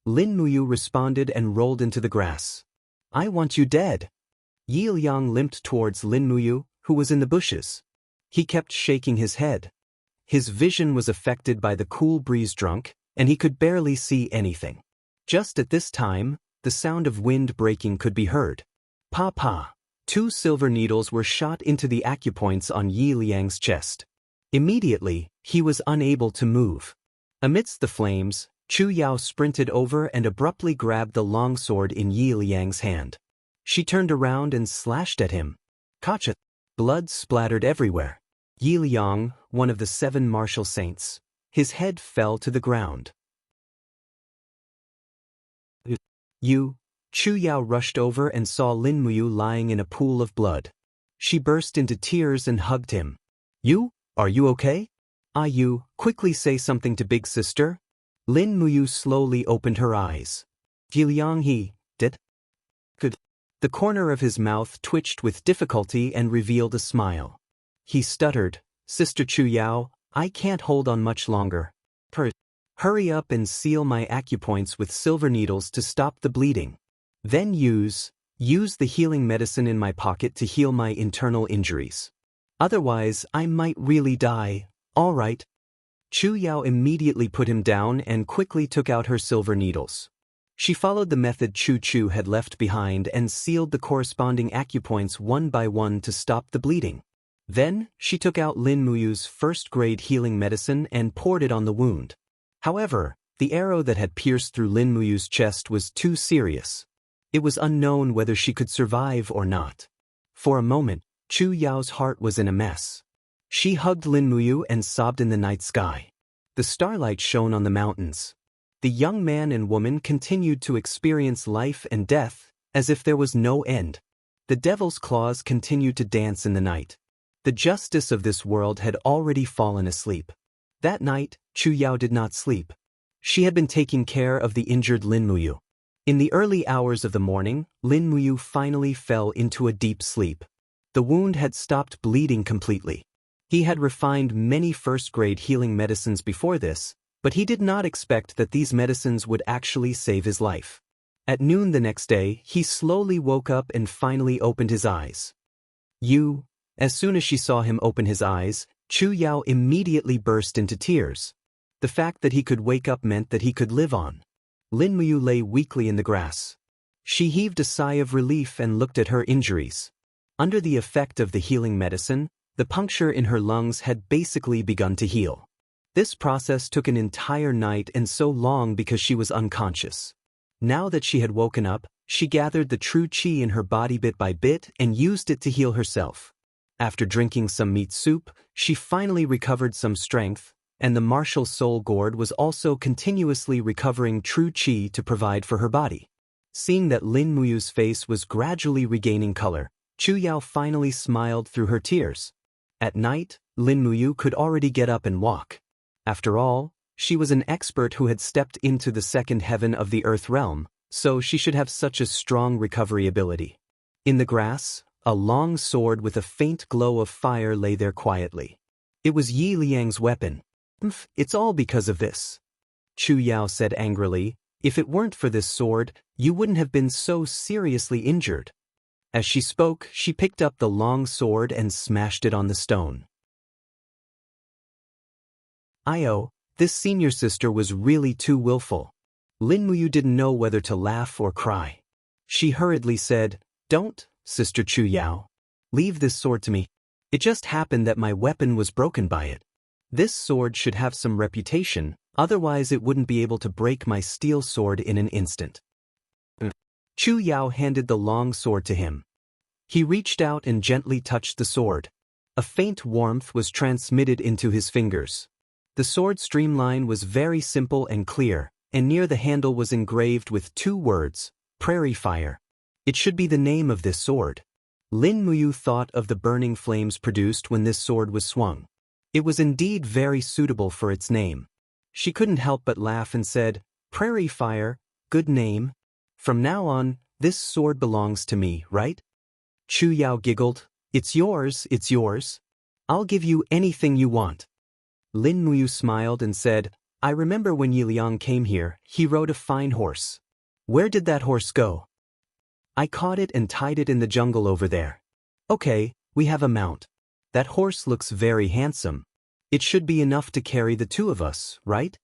Lin Muyu responded and rolled into the grass. "I want you dead." Yi Liang limped towards Lin Muyu, who was in the bushes. He kept shaking his head. His vision was affected by the cool breeze drunk, and he could barely see anything. Just at this time, the sound of wind breaking could be heard. Pa! 2 silver needles were shot into the acupoints on Yi Liang's chest. Immediately, he was unable to move. Amidst the flames, Chu Yao sprinted over and abruptly grabbed the longsword in Yi Liang's hand. She turned around and slashed at him. Kacha! Blood splattered everywhere. Yi Liang, one of the 7 martial saints. His head fell to the ground. Chu Yao rushed over and saw Lin Muyu lying in a pool of blood. She burst into tears and hugged him. Are you okay? You, quickly say something to big sister. Lin Muyu slowly opened her eyes. Liang he, did? Good. The corner of his mouth twitched with difficulty and revealed a smile. He stuttered, Sister Chu Yao, I can't hold on much longer. Hurry up and seal my acupoints with silver needles to stop the bleeding. Then use the healing medicine in my pocket to heal my internal injuries. Otherwise, I might really die. All right. Chu Yao immediately put him down and quickly took out her silver needles. She followed the method Chu Chu had left behind and sealed the corresponding acupoints one by one to stop the bleeding. Then, she took out Lin Muyu's first-grade healing medicine and poured it on the wound. However, the arrow that had pierced through Lin Muyu's chest was too serious. It was unknown whether she could survive or not. For a moment, Chu Yao's heart was in a mess. She hugged Lin Muyu and sobbed in the night sky. The starlight shone on the mountains. The young man and woman continued to experience life and death, as if there was no end. The devil's claws continued to dance in the night. The justice of this world had already fallen asleep. That night, Chu Yao did not sleep. She had been taking care of the injured Lin Muyu. In the early hours of the morning, Lin Muyu finally fell into a deep sleep. The wound had stopped bleeding completely. He had refined many first-grade healing medicines before this, but he did not expect that these medicines would actually save his life. At noon the next day, he slowly woke up and finally opened his eyes. As soon as she saw him open his eyes, Chu Yao immediately burst into tears. The fact that he could wake up meant that he could live on. Lin Muyu lay weakly in the grass. She heaved a sigh of relief and looked at her injuries. Under the effect of the healing medicine, the puncture in her lungs had basically begun to heal. This process took an entire night and so long because she was unconscious. Now that she had woken up, she gathered the true qi in her body bit by bit and used it to heal herself. After drinking some meat soup, she finally recovered some strength, and the martial soul gourd was also continuously recovering true qi to provide for her body. Seeing that Lin Muyu's face was gradually regaining color, Chu Yao finally smiled through her tears. At night, Lin Muyu could already get up and walk. After all, she was an expert who had stepped into the second heaven of the earth realm, so she should have such a strong recovery ability. In the grass, a long sword with a faint glow of fire lay there quietly. It was Yi Liang's weapon. It's all because of this. Chu Yao said angrily, if it weren't for this sword, you wouldn't have been so seriously injured. As she spoke, she picked up the long sword and smashed it on the stone. This senior sister was really too willful. Lin Muyu didn't know whether to laugh or cry. She hurriedly said, Don't, Sister Chu Yao. Leave this sword to me. It just happened that my weapon was broken by it. This sword should have some reputation, otherwise it wouldn't be able to break my steel sword in an instant. Chu Yao handed the long sword to him. He reached out and gently touched the sword. A faint warmth was transmitted into his fingers. The sword streamline was very simple and clear, and near the handle was engraved with 2 words, Prairie Fire. It should be the name of this sword. Lin Muyu thought of the burning flames produced when this sword was swung. It was indeed very suitable for its name. She couldn't help but laugh and said, Prairie Fire, good name. From now on, this sword belongs to me, right? Chu Yao giggled, It's yours, it's yours. I'll give you anything you want. Lin Muyu smiled and said, I remember when Yi Liang came here, he rode a fine horse. Where did that horse go? I caught it and tied it in the jungle over there. Okay, we have a mount. That horse looks very handsome. It should be enough to carry the 2 of us, right?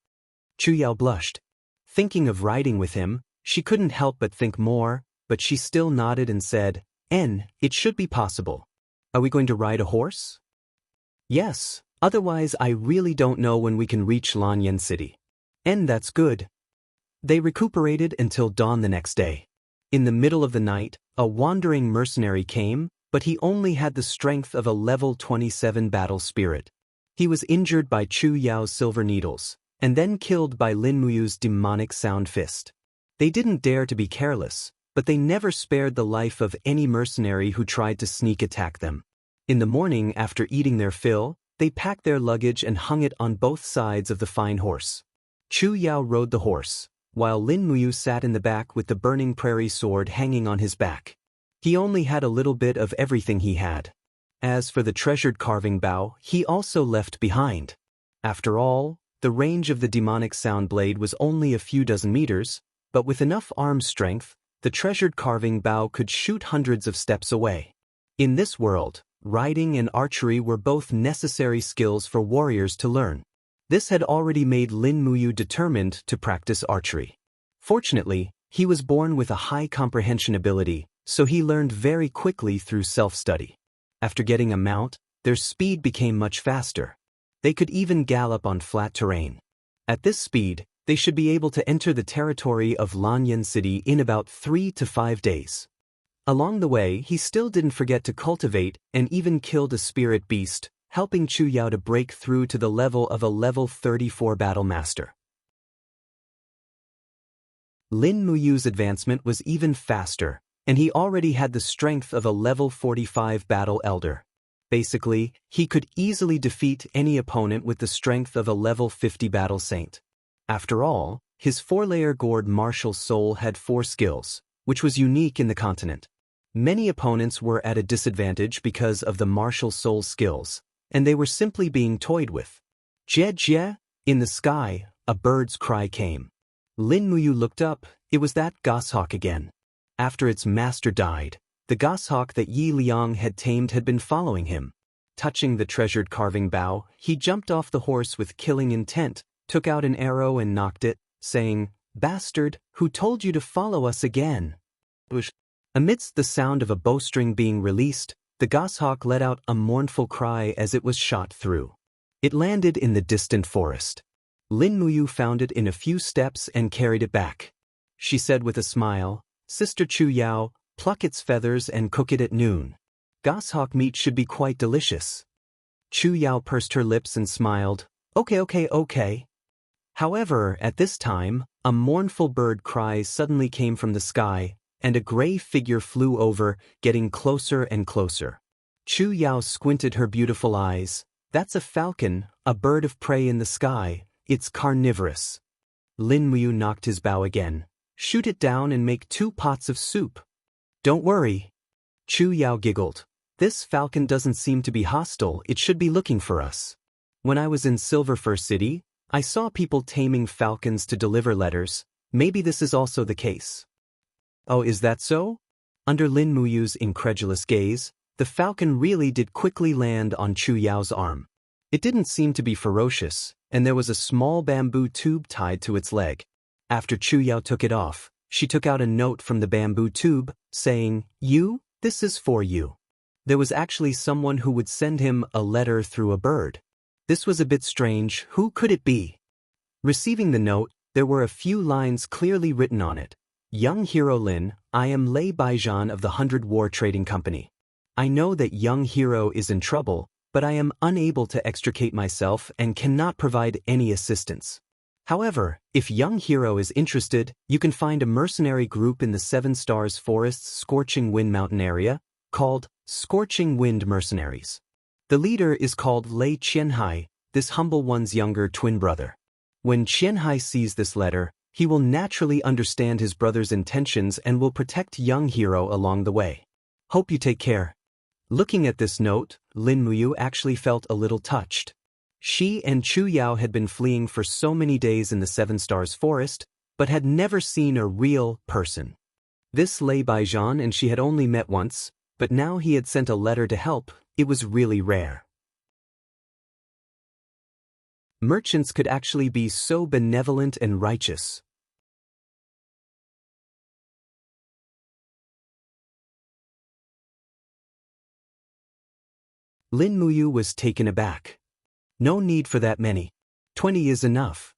Chu Yao blushed. Thinking of riding with him, she couldn't help but think more, but she still nodded and said, it should be possible. Are we going to ride a horse? Yes, otherwise I really don't know when we can reach Lanyan City. That's good. They recuperated until dawn the next day. In the middle of the night, a wandering mercenary came, but he only had the strength of a level 27 battle spirit. He was injured by Chu Yao's silver needles, and then killed by Lin Muyu's demonic sound fist. They didn't dare to be careless, but they never spared the life of any mercenary who tried to sneak attack them. In the morning, after eating their fill, they packed their luggage and hung it on both sides of the fine horse. Chu Yao rode the horse, while Lin Muyu sat in the back with the burning prairie sword hanging on his back. He only had a little bit of everything he had. As for the treasured carving bow, he also left behind. After all, the range of the demonic sound blade was only a few dozen meters, but with enough arm strength, the treasured carving bow could shoot hundreds of steps away. In this world, riding and archery were both necessary skills for warriors to learn. This had already made Lin Muyu determined to practice archery. Fortunately, he was born with a high comprehension ability, so he learned very quickly through self-study. After getting a mount, their speed became much faster. They could even gallop on flat terrain. At this speed, they should be able to enter the territory of Lanyan City in about 3 to 5 days. Along the way, he still didn't forget to cultivate and even killed a spirit beast, helping Chu Yao to break through to the level of a level 34 battle master. Lin Muyu's advancement was even faster, and he already had the strength of a level 45 battle elder. Basically, he could easily defeat any opponent with the strength of a level 50 battle saint. After all, his 4-layer gourd martial soul had 4 skills, which was unique in the continent. Many opponents were at a disadvantage because of the martial soul skills, and they were simply being toyed with. Jie Jie, in the sky, a bird's cry came. Lin Muyu looked up. It was that goshawk again. After its master died, the goshawk that Yi Liang had tamed had been following him. Touching the treasured carving bow, he jumped off the horse with killing intent, took out an arrow and knocked it, saying, "Bastard, who told you to follow us again?" Amidst the sound of a bowstring being released, the goshawk let out a mournful cry as it was shot through. It landed in the distant forest. Lin Muyu found it in a few steps and carried it back. She said with a smile, "Sister Chu Yao, pluck its feathers and cook it at noon. Goshawk meat should be quite delicious." Chu Yao pursed her lips and smiled, Okay. However, at this time, a mournful bird cry suddenly came from the sky, and a gray figure flew over, getting closer and closer. Chu Yao squinted her beautiful eyes. "That's a falcon, a bird of prey in the sky. It's carnivorous." Lin Muyu knocked his bow again. "Shoot it down and make 2 pots of soup." "Don't worry." Chu Yao giggled. "This falcon doesn't seem to be hostile. It should be looking for us. When I was in Silver Fir City, I saw people taming falcons to deliver letters. Maybe this is also the case." "Oh, is that so?" Under Lin Muyu's incredulous gaze, the falcon really did quickly land on Chu Yao's arm. It didn't seem to be ferocious, and there was a small bamboo tube tied to its leg. After Chu Yao took it off, she took out a note from the bamboo tube, saying, This is for you." There was actually someone who would send him a letter through a bird. This was a bit strange. Who could it be? Receiving the note, there were a few lines clearly written on it. "Young Hero Lin, I am Lei Baijian of the 100 War Trading Company. I know that young hero is in trouble, but I am unable to extricate myself and cannot provide any assistance. However, if young hero is interested, you can find a mercenary group in the 7 Stars Forest's Scorching Wind Mountain area, called Scorching Wind Mercenaries. The leader is called Lei Qianhai, this humble one's younger twin brother. When Qianhai sees this letter, he will naturally understand his brother's intentions and will protect young hero along the way. Hope you take care." Looking at this note, Lin Muyu actually felt a little touched. She and Chu Yao had been fleeing for so many days in the 7 Stars Forest, but had never seen a real person. This Lei Baijian and she had only met once, but now he had sent a letter to help. It was really rare. Merchants could actually be so benevolent and righteous. Lin Muyu was taken aback. "No need for that many. 20 is enough."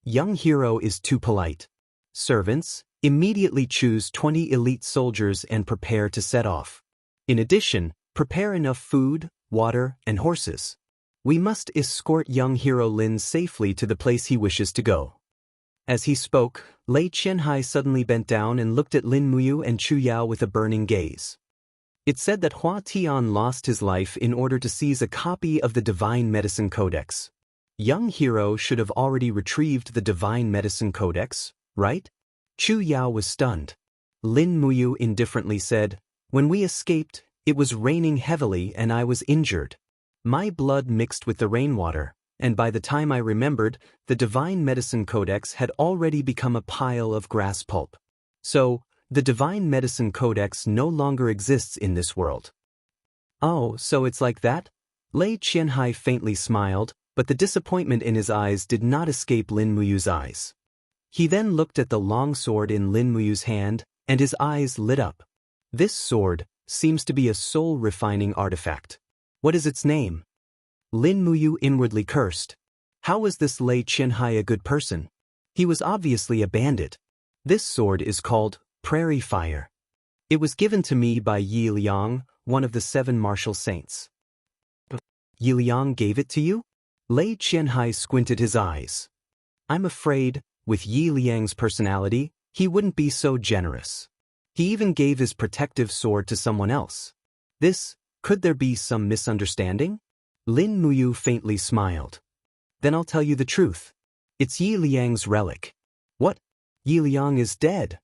Young hero is too polite. "Servants, immediately choose 20 elite soldiers and prepare to set off. In addition, prepare enough food, water, and horses. We must escort young hero Lin safely to the place he wishes to go." As he spoke, Lei Qianhai suddenly bent down and looked at Lin Muyu and Chu Yao with a burning gaze. It said that Hua Tian lost his life in order to seize a copy of the Divine Medicine Codex. Young hero should have already retrieved the Divine Medicine Codex, right? Chu Yao was stunned. Lin Muyu indifferently said, "When we escaped, it was raining heavily and I was injured. My blood mixed with the rainwater, and by the time I remembered, the Divine Medicine Codex had already become a pile of grass pulp. So, the Divine Medicine Codex no longer exists in this world." "Oh, so it's like that?" Lei Qianhai faintly smiled, but the disappointment in his eyes did not escape Lin Muyu's eyes. He then looked at the long sword in Lin Muyu's hand, and his eyes lit up. "This sword seems to be a soul-refining artifact. What is its name?" Lin Muyu inwardly cursed. How was this Lei Qianhai a good person? He was obviously a bandit. "This sword is called Prairie Fire. It was given to me by Yi Liang, one of the 7 martial saints." "Yi Liang gave it to you?" Lei Qianhai squinted his eyes. "I'm afraid, with Yi Liang's personality, he wouldn't be so generous. He even gave his protective sword to someone else. Could there be some misunderstanding?" Lin Muyu faintly smiled. "Then I'll tell you the truth. It's Yi Liang's relic." "What? Yi Liang is dead?"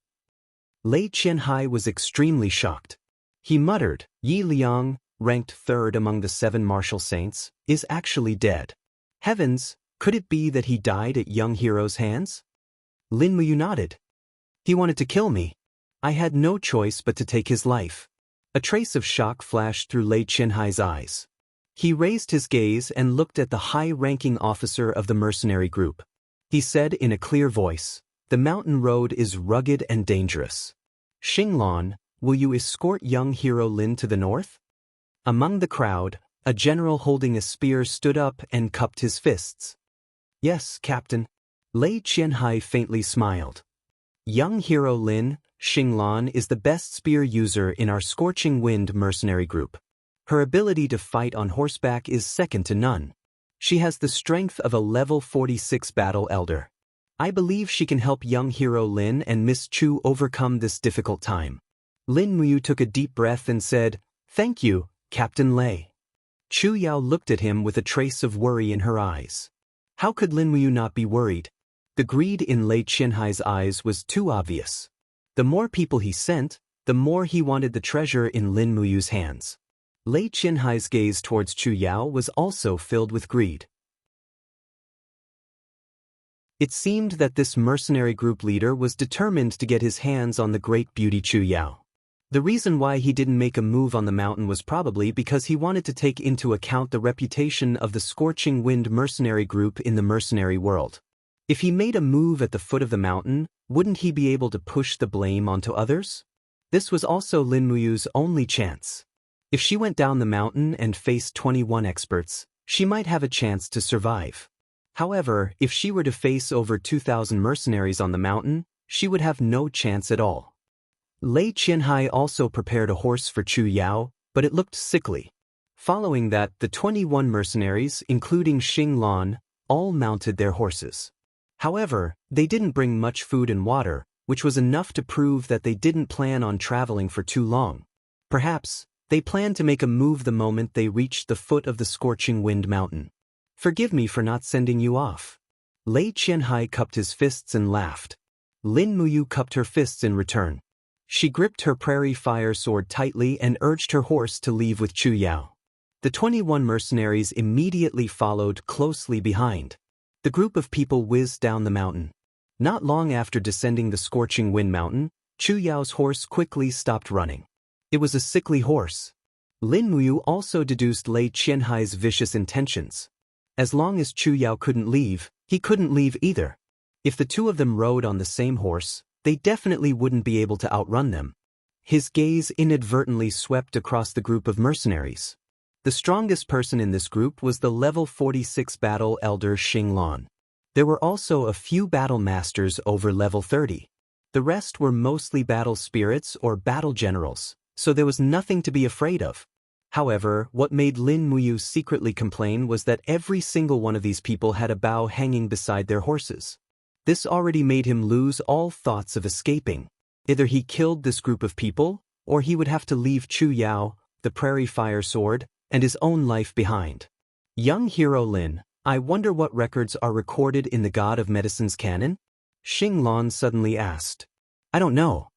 Lei Qianhai was extremely shocked. He muttered, "Yi Liang, ranked 3rd among the 7 martial saints, is actually dead. Heavens, could it be that he died at young hero's hands?" Lin Muyu nodded. "He wanted to kill me. I had no choice but to take his life." A trace of shock flashed through Lei Qianhai's eyes. He raised his gaze and looked at the high-ranking officer of the mercenary group. He said in a clear voice, "The mountain road is rugged and dangerous. Xinglan, will you escort young hero Lin to the north?" Among the crowd, a general holding a spear stood up and cupped his fists. "Yes, Captain." Lei Qianhai faintly smiled. "Young hero Lin, Xinglan is the best spear user in our Scorching Wind mercenary group. Her ability to fight on horseback is second to none. She has the strength of a level 46 battle elder. I believe she can help young hero Lin and Miss Chu overcome this difficult time." Lin Muyu took a deep breath and said, "Thank you, Captain Lei." Chu Yao looked at him with a trace of worry in her eyes. How could Lin Muyu not be worried? The greed in Lei Qianhai's eyes was too obvious. The more people he sent, the more he wanted the treasure in Lin Muyu's hands. Lei Qianhai's gaze towards Chu Yao was also filled with greed. It seemed that this mercenary group leader was determined to get his hands on the great beauty Chu Yao. The reason why he didn't make a move on the mountain was probably because he wanted to take into account the reputation of the Scorching Wind mercenary group in the mercenary world. If he made a move at the foot of the mountain, wouldn't he be able to push the blame onto others? This was also Lin Muyu's only chance. If she went down the mountain and faced 21 experts, she might have a chance to survive. However, if she were to face over 2,000 mercenaries on the mountain, she would have no chance at all. Lei Qianhai also prepared a horse for Chu Yao, but it looked sickly. Following that, the 21 mercenaries, including Xinglan, all mounted their horses. However, they didn't bring much food and water, which was enough to prove that they didn't plan on traveling for too long. Perhaps, they planned to make a move the moment they reached the foot of the Scorching Wind mountain. "Forgive me for not sending you off." Lei Qianhai cupped his fists and laughed. Lin Muyu cupped her fists in return. She gripped her prairie fire sword tightly and urged her horse to leave with Chu Yao. The 21 mercenaries immediately followed closely behind. The group of people whizzed down the mountain. Not long after descending the Scorching Wind mountain, Chu Yao's horse quickly stopped running. It was a sickly horse. Lin Muyu also deduced Lei Qianhai's vicious intentions. As long as Chu Yao couldn't leave, he couldn't leave either. If the two of them rode on the same horse, they definitely wouldn't be able to outrun them. His gaze inadvertently swept across the group of mercenaries. The strongest person in this group was the level 46 battle elder Xinglan. There were also a few battle masters over level 30. The rest were mostly battle spirits or battle generals, so there was nothing to be afraid of. However, what made Lin Muyu secretly complain was that every single one of these people had a bow hanging beside their horses. This already made him lose all thoughts of escaping. Either he killed this group of people, or he would have to leave Chu Yao, the prairie fire sword, and his own life behind. Young hero Lin, I wonder what records are recorded in the God of Medicine's canon? Xing Lan suddenly asked. I don't know.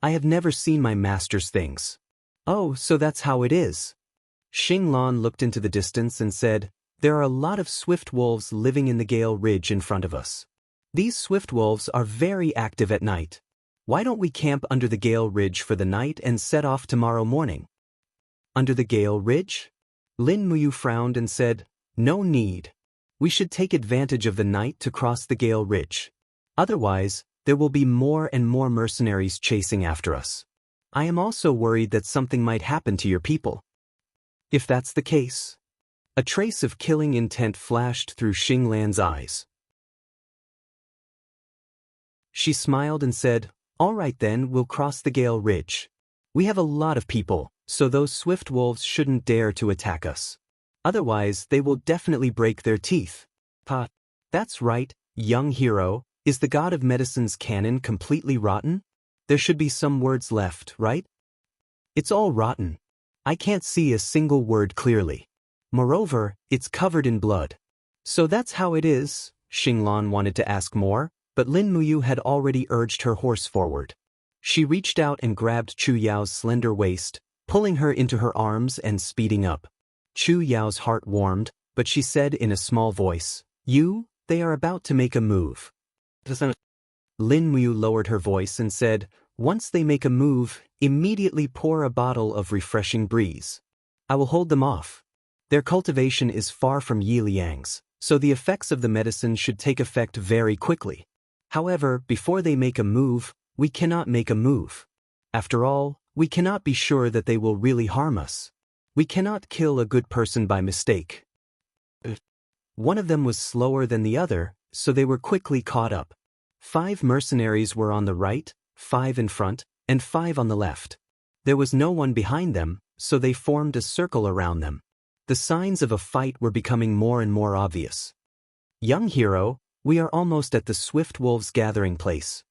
I have never seen my master's things. Oh, so that's how it is. Xing Lan looked into the distance and said, there are a lot of swift wolves living in the Gale Ridge in front of us. These swift wolves are very active at night. Why don't we camp under the Gale Ridge for the night and set off tomorrow morning? Under the Gale Ridge? Lin Muyu frowned and said, no need. We should take advantage of the night to cross the Gale Ridge. Otherwise, there will be more and more mercenaries chasing after us. I am also worried that something might happen to your people. If that's the case. A trace of killing intent flashed through Xing Lan's eyes. She smiled and said, all right then, we'll cross the Gale Ridge. We have a lot of people, so those swift wolves shouldn't dare to attack us. Otherwise, they will definitely break their teeth. That's right, young hero. Is the God of Medicine's canon completely rotten? There should be some words left, right? It's all rotten. I can't see a single word clearly. Moreover, it's covered in blood. So that's how it is? Xing Lan wanted to ask more, but Lin Muyu had already urged her horse forward. She reached out and grabbed Chu Yao's slender waist, pulling her into her arms and speeding up. Chu Yao's heart warmed, but she said in a small voice, they are about to make a move. Lin Muyu lowered her voice and said, once they make a move, immediately pour a bottle of refreshing breeze. I will hold them off. Their cultivation is far from Yi Liang's, so the effects of the medicine should take effect very quickly. However, before they make a move, we cannot make a move. After all, we cannot be sure that they will really harm us. We cannot kill a good person by mistake. One of them was slower than the other, so they were quickly caught up. 5 mercenaries were on the right, 5 in front, and 5 on the left. There was no one behind them, so they formed a circle around them. The signs of a fight were becoming more and more obvious. Young hero, we are almost at the Swift Wolves gathering place.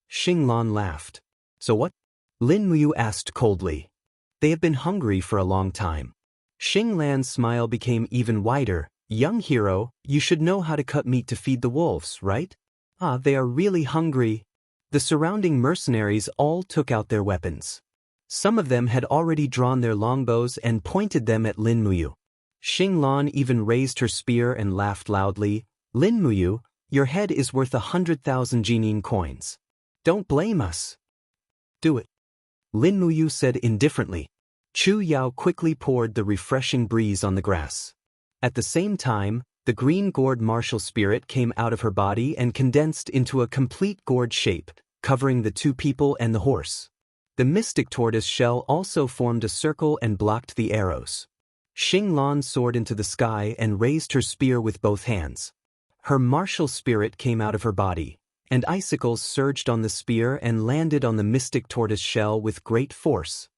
Xing Lan laughed. So what? Lin Muyu asked coldly. They have been hungry for a long time. Xing Lan's smile became even wider. Young hero, you should know how to cut meat to feed the wolves, right? They are really hungry. The surrounding mercenaries all took out their weapons. Some of them had already drawn their longbows and pointed them at Lin Muyu. Xing Lan even raised her spear and laughed loudly. Lin Muyu, your head is worth 100,000 Jinin coins. Don't blame us. Do it. Lin Muyu said indifferently. Chu Yao quickly poured the refreshing breeze on the grass. At the same time, the green gourd martial spirit came out of her body and condensed into a complete gourd shape, covering the 2 people and the horse. The mystic tortoise shell also formed a circle and blocked the arrows. Xing Lan soared into the sky and raised her spear with both hands. Her martial spirit came out of her body, and icicles surged on the spear and landed on the mystic tortoise shell with great force.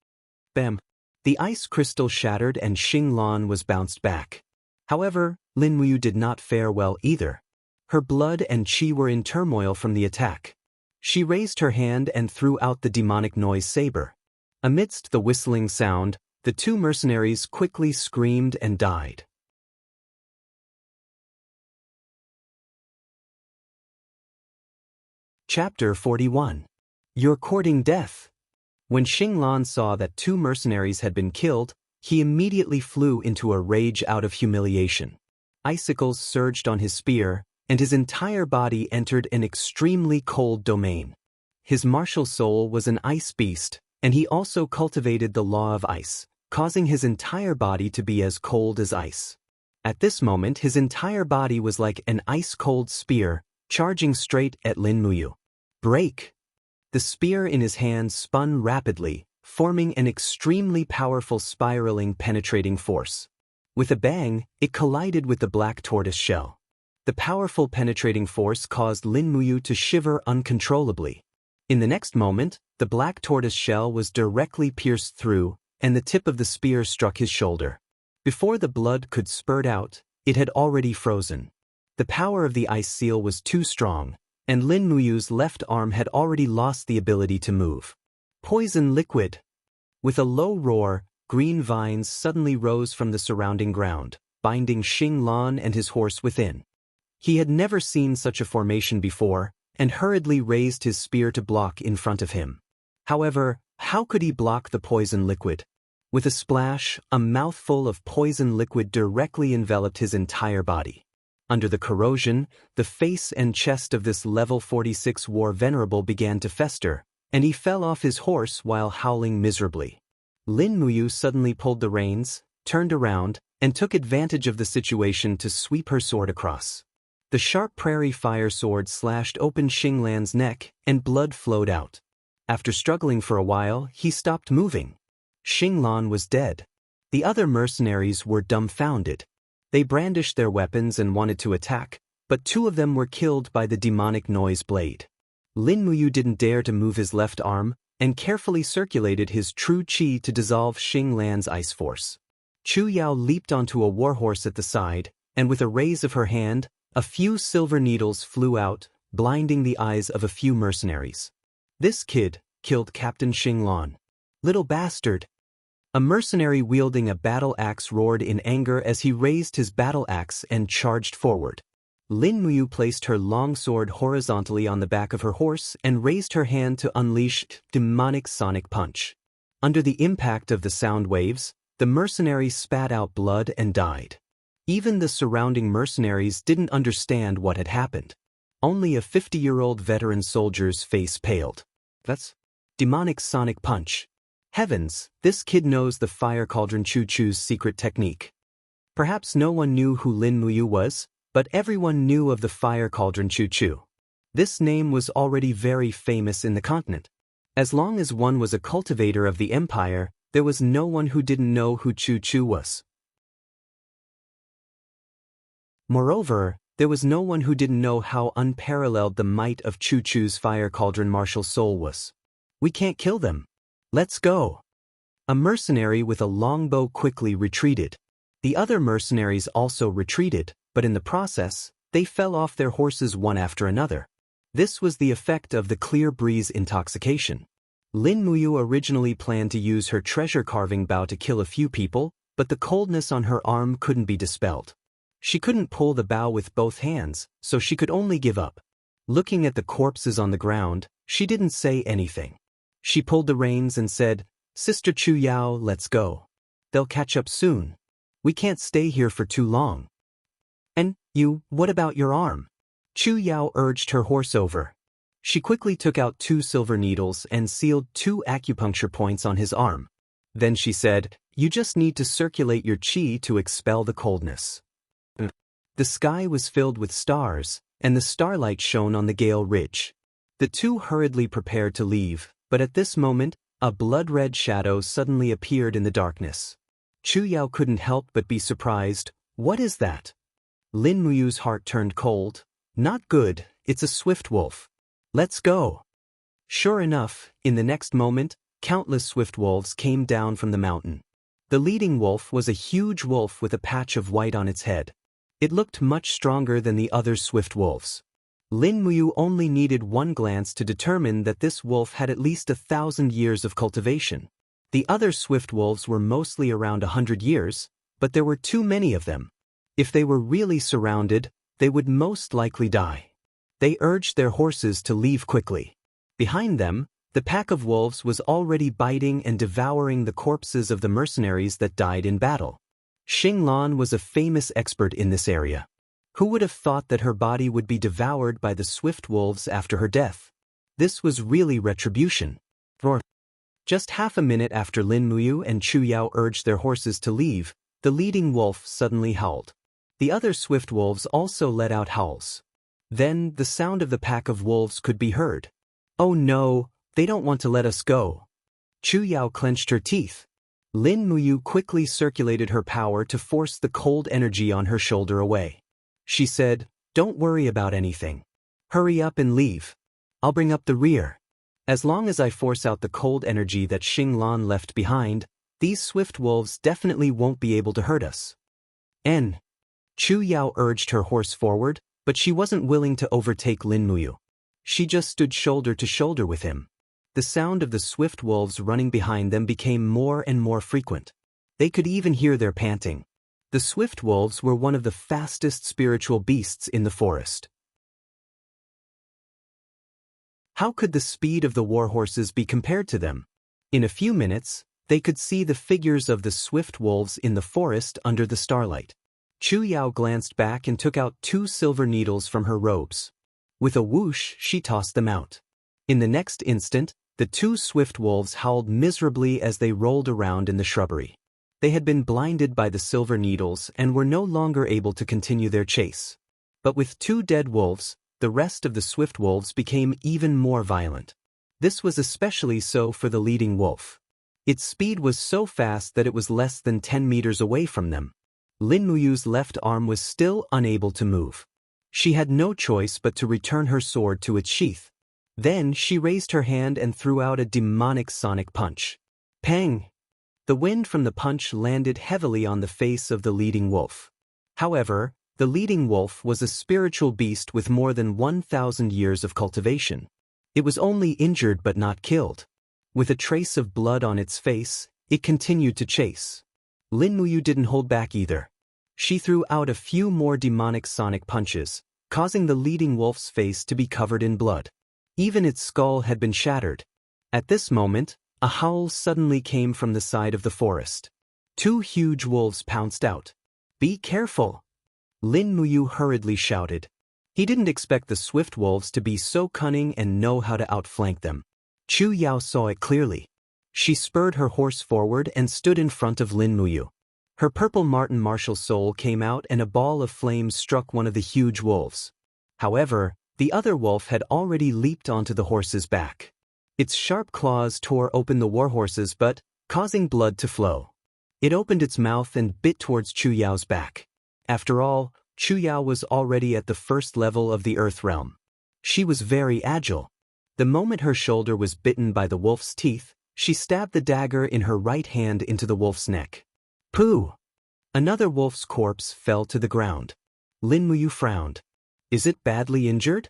Bam! The ice crystal shattered and Xing Lan was bounced back. However, Lin Muyu did not fare well either. Her blood and qi were in turmoil from the attack. She raised her hand and threw out the demonic noise saber. Amidst the whistling sound, the 2 mercenaries quickly screamed and died. Chapter 41. You're courting death. When Xing Lan saw that 2 mercenaries had been killed, he immediately flew into a rage out of humiliation. Icicles surged on his spear, and his entire body entered an extremely cold domain. His martial soul was an ice beast, and he also cultivated the law of ice, causing his entire body to be as cold as ice. At this moment, his entire body was like an ice-cold spear, charging straight at Lin Muyu. Break! The spear in his hand spun rapidly, forming an extremely powerful spiraling penetrating force. With a bang, it collided with the black tortoise shell. The powerful penetrating force caused Lin Muyu to shiver uncontrollably. In the next moment, the black tortoise shell was directly pierced through, and the tip of the spear struck his shoulder. Before the blood could spurt out, it had already frozen. The power of the ice seal was too strong, and Lin Muyu's left arm had already lost the ability to move. Poison liquid! With a low roar, green vines suddenly rose from the surrounding ground, binding Xing Lan and his horse within. He had never seen such a formation before, and hurriedly raised his spear to block in front of him. However, how could he block the poison liquid? With a splash, a mouthful of poison liquid directly enveloped his entire body. Under the corrosion, the face and chest of this level 46 war venerable began to fester, and he fell off his horse while howling miserably. Lin Muyu suddenly pulled the reins, turned around, and took advantage of the situation to sweep her sword across. The sharp prairie fire sword slashed open Xing Lan's neck, and blood flowed out. After struggling for a while, he stopped moving. Xing Lan was dead. The other mercenaries were dumbfounded. They brandished their weapons and wanted to attack, but two of them were killed by the demonic noise blade. Lin Muyu didn't dare to move his left arm, and carefully circulated his true qi to dissolve Xing Lan's ice force. Chu Yao leaped onto a warhorse at the side, and with a raise of her hand, a few silver needles flew out, blinding the eyes of a few mercenaries. This kid killed Captain Xing Lan. Little bastard! A mercenary wielding a battle axe roared in anger as he raised his battle axe and charged forward. Lin Muyu placed her long sword horizontally on the back of her horse and raised her hand to unleash demonic sonic punch. Under the impact of the sound waves, the mercenary spat out blood and died. Even the surrounding mercenaries didn't understand what had happened. Only a 50-year-old veteran soldier's face paled. That's demonic sonic punch. Heavens, this kid knows the fire cauldron Chu-Chu's secret technique. Perhaps no one knew who Lin Muyu was, but everyone knew of the fire cauldron Chu-Chu. This name was already very famous in the continent. As long as one was a cultivator of the empire, there was no one who didn't know who Chu-Chu was. Moreover, there was no one who didn't know how unparalleled the might of Chu-Chu's fire cauldron martial soul was. We can't kill them. Let's go. A mercenary with a longbow quickly retreated. The other mercenaries also retreated, but in the process, they fell off their horses one after another. This was the effect of the clear breeze intoxication. Lin Muyu originally planned to use her treasure-carving bow to kill a few people, but the coldness on her arm couldn't be dispelled. She couldn't pull the bow with both hands, so she could only give up. Looking at the corpses on the ground, she didn't say anything. She pulled the reins and said, "Sister Chu Yao, let's go. They'll catch up soon. We can't stay here for too long." "And you, what about your arm?" Chu Yao urged her horse over. She quickly took out 2 silver needles and sealed 2 acupuncture points on his arm. Then she said, "You just need to circulate your qi to expel the coldness." The sky was filled with stars, and the starlight shone on the Gale Ridge. The two hurriedly prepared to leave, but at this moment, a blood-red shadow suddenly appeared in the darkness. Chu Yao couldn't help but be surprised. "What is that?" Lin Muyu's heart turned cold. "Not good, it's a swift wolf. Let's go." Sure enough, in the next moment, countless swift wolves came down from the mountain. The leading wolf was a huge wolf with a patch of white on its head. It looked much stronger than the other swift wolves. Lin Muyu only needed one glance to determine that this wolf had at least 1,000 years of cultivation. The other swift wolves were mostly around 100 years, but there were too many of them. If they were really surrounded, they would most likely die. They urged their horses to leave quickly. Behind them, the pack of wolves was already biting and devouring the corpses of the mercenaries that died in battle. Xing Lan was a famous expert in this area. Who would have thought that her body would be devoured by the swift wolves after her death? This was really retribution. For just half a minute after Lin Muyu and Chu Yao urged their horses to leave, the leading wolf suddenly howled. The other swift wolves also let out howls. Then the sound of the pack of wolves could be heard. "Oh no, they don't want to let us go." Chu Yao clenched her teeth. Lin Muyu quickly circulated her power to force the cold energy on her shoulder away. She said, "Don't worry about anything. Hurry up and leave. I'll bring up the rear. As long as I force out the cold energy that Xing Lan left behind, these swift wolves definitely won't be able to hurt us." Chu Yao urged her horse forward, but she wasn't willing to overtake Lin Muyu. She just stood shoulder to shoulder with him. The sound of the swift wolves running behind them became more and more frequent. They could even hear their panting. The swift wolves were one of the fastest spiritual beasts in the forest. How could the speed of the warhorses be compared to them? In a few minutes, they could see the figures of the swift wolves in the forest under the starlight. Chu Yao glanced back and took out 2 silver needles from her robes. With a whoosh, she tossed them out. In the next instant, the 2 swift wolves howled miserably as they rolled around in the shrubbery. They had been blinded by the silver needles and were no longer able to continue their chase. But with 2 dead wolves, the rest of the swift wolves became even more violent. This was especially so for the leading wolf. Its speed was so fast that it was less than 10 meters away from them. Lin Muyu's left arm was still unable to move. She had no choice but to return her sword to its sheath. Then she raised her hand and threw out a demonic sonic punch. Pang! The wind from the punch landed heavily on the face of the leading wolf. However, the leading wolf was a spiritual beast with more than 1,000 years of cultivation. It was only injured but not killed. With a trace of blood on its face, it continued to chase. Lin Muyu didn't hold back either. She threw out a few more demonic sonic punches, causing the leading wolf's face to be covered in blood. Even its skull had been shattered. At this moment, a howl suddenly came from the side of the forest. 2 huge wolves pounced out. "Be careful!" Lin Muyu hurriedly shouted. He didn't expect the swift wolves to be so cunning and know how to outflank them. Chu Yao saw it clearly. She spurred her horse forward and stood in front of Lin Muyu. Her purple marten martial soul came out and a ball of flames struck one of the huge wolves. However, the other wolf had already leaped onto the horse's back. Its sharp claws tore open the warhorse's butt, causing blood to flow. It opened its mouth and bit towards Chu Yao's back. After all, Chu Yao was already at the first level of the Earth realm. She was very agile. The moment her shoulder was bitten by the wolf's teeth, she stabbed the dagger in her right hand into the wolf's neck. Pooh! Another wolf's corpse fell to the ground. Lin Muyu frowned. Is it badly injured?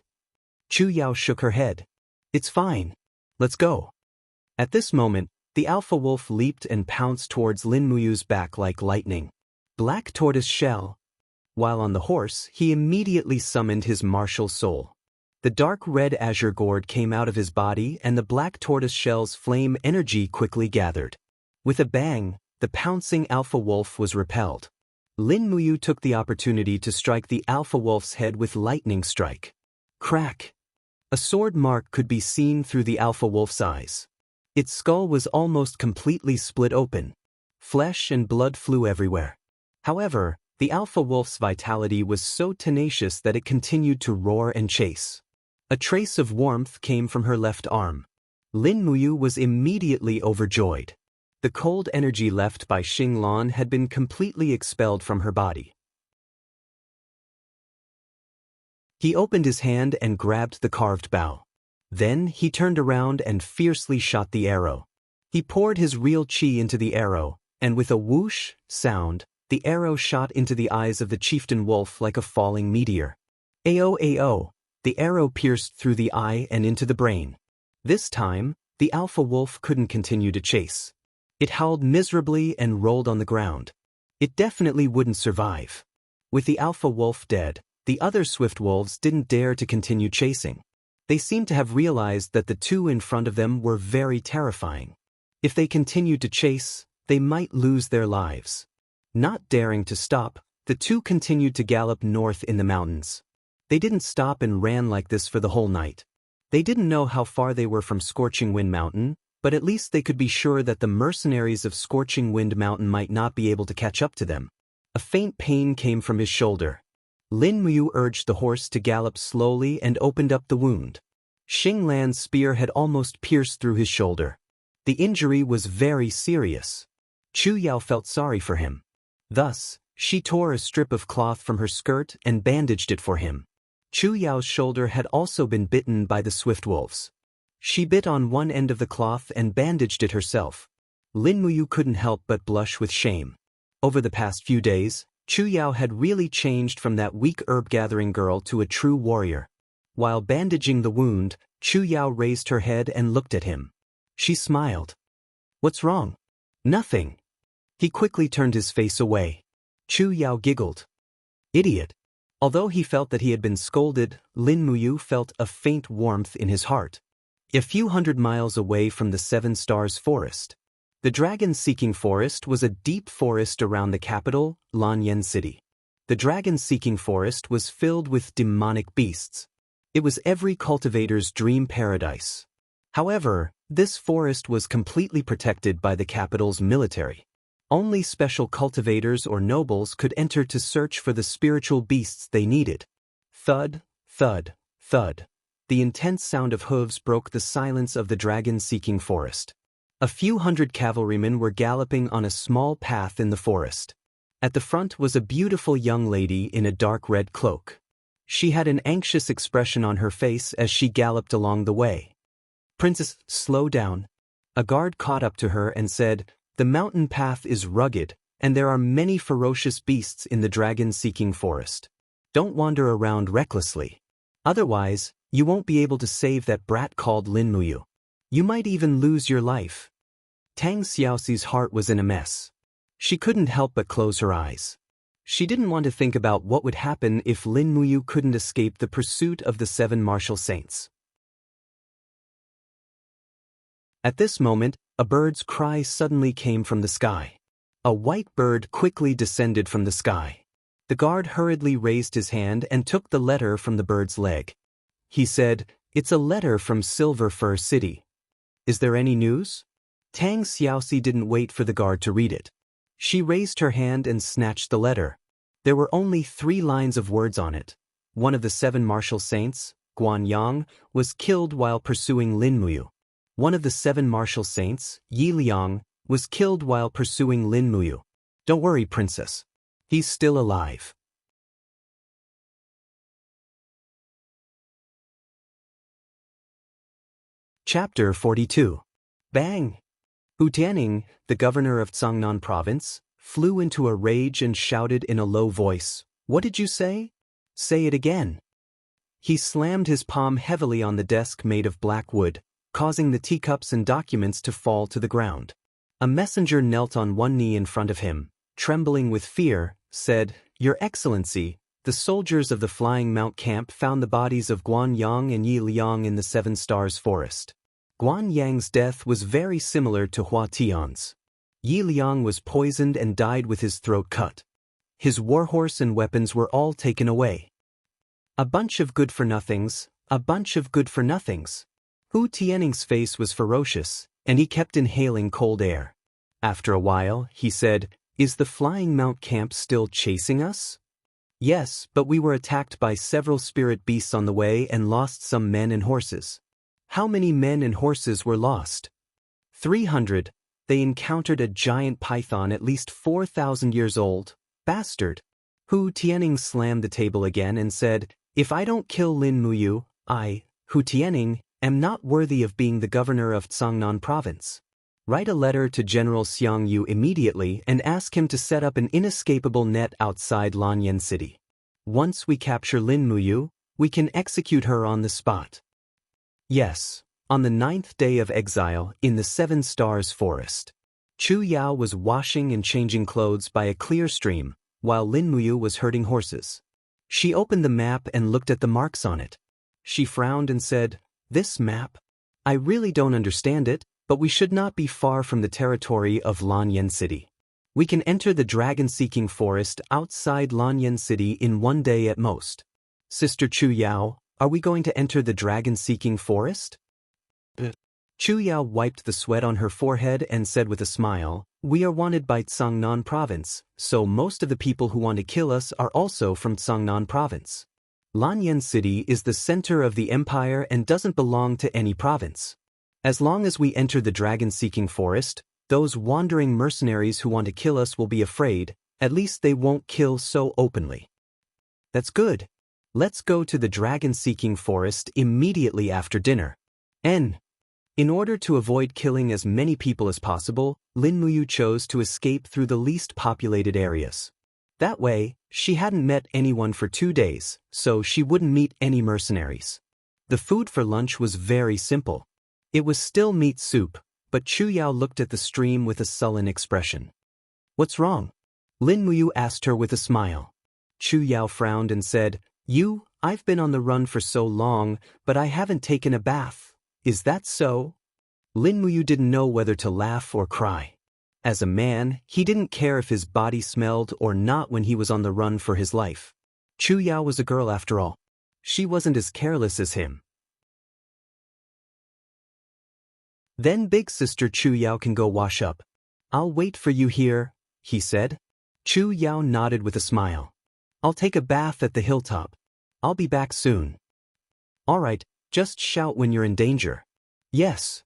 Chu Yao shook her head. It's fine. Let's go. At this moment, the alpha wolf leaped and pounced towards Lin Muyu's back like lightning. Black tortoise shell. While on the horse, he immediately summoned his martial soul. The dark red azure gourd came out of his body and the black tortoise shell's flame energy quickly gathered. With a bang, the pouncing alpha wolf was repelled. Lin Muyu took the opportunity to strike the alpha wolf's head with lightning strike. Crack! A sword mark could be seen through the alpha wolf's eyes. Its skull was almost completely split open. Flesh and blood flew everywhere. However, the alpha wolf's vitality was so tenacious that it continued to roar and chase. A trace of warmth came from her left arm. Lin Muyu was immediately overjoyed. The cold energy left by Xing Lan had been completely expelled from her body. He opened his hand and grabbed the carved bow. Then he turned around and fiercely shot the arrow. He poured his real qi into the arrow, and with a whoosh sound, the arrow shot into the eyes of the chieftain wolf like a falling meteor. Ao ao! The arrow pierced through the eye and into the brain. This time, the alpha wolf couldn't continue to chase. It howled miserably and rolled on the ground. It definitely wouldn't survive. With the alpha wolf dead, the other swift wolves didn't dare to continue chasing. They seemed to have realized that the 2 in front of them were very terrifying. If they continued to chase, they might lose their lives. Not daring to stop, the 2 continued to gallop north in the mountains. They didn't stop and ran like this for the whole night. They didn't know how far they were from Scorching Wind Mountain, but at least they could be sure that the mercenaries of Scorching Wind Mountain might not be able to catch up to them. A faint pain came from his shoulder. Lin Muyu urged the horse to gallop slowly and opened up the wound. Xing Lan's spear had almost pierced through his shoulder. The injury was very serious. Chu Yao felt sorry for him. Thus, she tore a strip of cloth from her skirt and bandaged it for him. Chu Yao's shoulder had also been bitten by the swift wolves. She bit on one end of the cloth and bandaged it herself. Lin Muyu couldn't help but blush with shame. Over the past few days, Chu Yao had really changed from that weak herb-gathering girl to a true warrior. While bandaging the wound, Chu Yao raised her head and looked at him. She smiled. "What's wrong?" "Nothing." He quickly turned his face away. Chu Yao giggled. "Idiot." Although he felt that he had been scolded, Lin Muyu felt a faint warmth in his heart. A few hundred miles away from the Seven Stars Forest, the dragon-seeking forest was a deep forest around the capital, Lanyan City. The dragon-seeking forest was filled with demonic beasts. It was every cultivator's dream paradise. However, this forest was completely protected by the capital's military. Only special cultivators or nobles could enter to search for the spiritual beasts they needed. Thud, thud, thud. The intense sound of hooves broke the silence of the dragon-seeking forest. A few hundred cavalrymen were galloping on a small path in the forest. At the front was a beautiful young lady in a dark red cloak. She had an anxious expression on her face as she galloped along the way. "Princess, slow down." A guard caught up to her and said, "The mountain path is rugged, and there are many ferocious beasts in the dragon-seeking forest. Don't wander around recklessly. Otherwise, you won't be able to save that brat called Lin Muyu. You might even lose your life." Tang Xiaoxi's heart was in a mess. She couldn't help but close her eyes. She didn't want to think about what would happen if Lin Muyu couldn't escape the pursuit of the seven martial saints. At this moment, a bird's cry suddenly came from the sky. A white bird quickly descended from the sky. The guard hurriedly raised his hand and took the letter from the bird's leg. He said, "It's a letter from Silver Fir City. Is there any news?" Tang Xiaoxi didn't wait for the guard to read it. She raised her hand and snatched the letter. There were only 3 lines of words on it. One of the 7 martial saints, Guan Yang, was killed while pursuing Lin Muyu. One of the 7 martial saints, Yi Liang, was killed while pursuing Lin Muyu. Don't worry, princess. He's still alive. Chapter 42. Bang! Hu Tianning, the governor of Cangnan province, flew into a rage and shouted in a low voice, "What did you say? Say it again." He slammed his palm heavily on the desk made of black wood, causing the teacups and documents to fall to the ground. A messenger knelt on one knee in front of him, trembling with fear, said, "Your Excellency, the soldiers of the Flying Mount camp found the bodies of Guan Yang and Yi Liang in the Seven Stars Forest. Guan Yang's death was very similar to Hua Tian's. Yi Liang was poisoned and died with his throat cut. His warhorse and weapons were all taken away. A bunch of good-for-nothings, a bunch of good-for-nothings." Hu Tianning's face was ferocious, and he kept inhaling cold air. After a while, he said, "Is the Flying Mount camp still chasing us?" "Yes, but we were attacked by several spirit beasts on the way and lost some men and horses." "How many men and horses were lost?" 300. They encountered a giant python at least 4,000 years old. Bastard. Hu Tianning slammed the table again and said, "If I don't kill Lin Muyu, I, Hu Tianning, am not worthy of being the governor of Cangnan province. Write a letter to General Xiang Yu immediately and ask him to set up an inescapable net outside Lanyan City. Once we capture Lin Muyu, we can execute her on the spot." Yes, on the 9th day of exile in the Seven Stars Forest, Chu Yao was washing and changing clothes by a clear stream, while Lin Muyu was herding horses. She opened the map and looked at the marks on it. She frowned and said, "This map? I really don't understand it, but we should not be far from the territory of Lanyan City. We can enter the dragon-seeking forest outside Lanyan City in 1 day at most. Sister Chu Yao, are we going to enter the dragon-seeking forest?" Chu Yao wiped the sweat on her forehead and said with a smile, "We are wanted by Cangnan province, so most of the people who want to kill us are also from Cangnan province. Lanyan City is the center of the empire and doesn't belong to any province. As long as we enter the dragon-seeking forest, those wandering mercenaries who want to kill us will be afraid, at least they won't kill so openly." "That's good. Let's go to the dragon-seeking forest immediately after dinner." In order to avoid killing as many people as possible, Lin Muyu chose to escape through the least populated areas. That way, she hadn't met anyone for 2 days, so she wouldn't meet any mercenaries. The food for lunch was very simple. It was still meat soup, but Chu Yao looked at the stream with a sullen expression. "What's wrong?" Lin Muyu asked her with a smile. Chu Yao frowned and said, I've been on the run for so long, but I haven't taken a bath. Is that so?" Lin Muyu didn't know whether to laugh or cry. As a man, he didn't care if his body smelled or not when he was on the run for his life. Chu Yao was a girl after all. She wasn't as careless as him. "Then big sister Chu Yao can go wash up. I'll wait for you here," he said. Chu Yao nodded with a smile. "I'll take a bath at the hilltop. I'll be back soon." "All right, just shout when you're in danger." "Yes."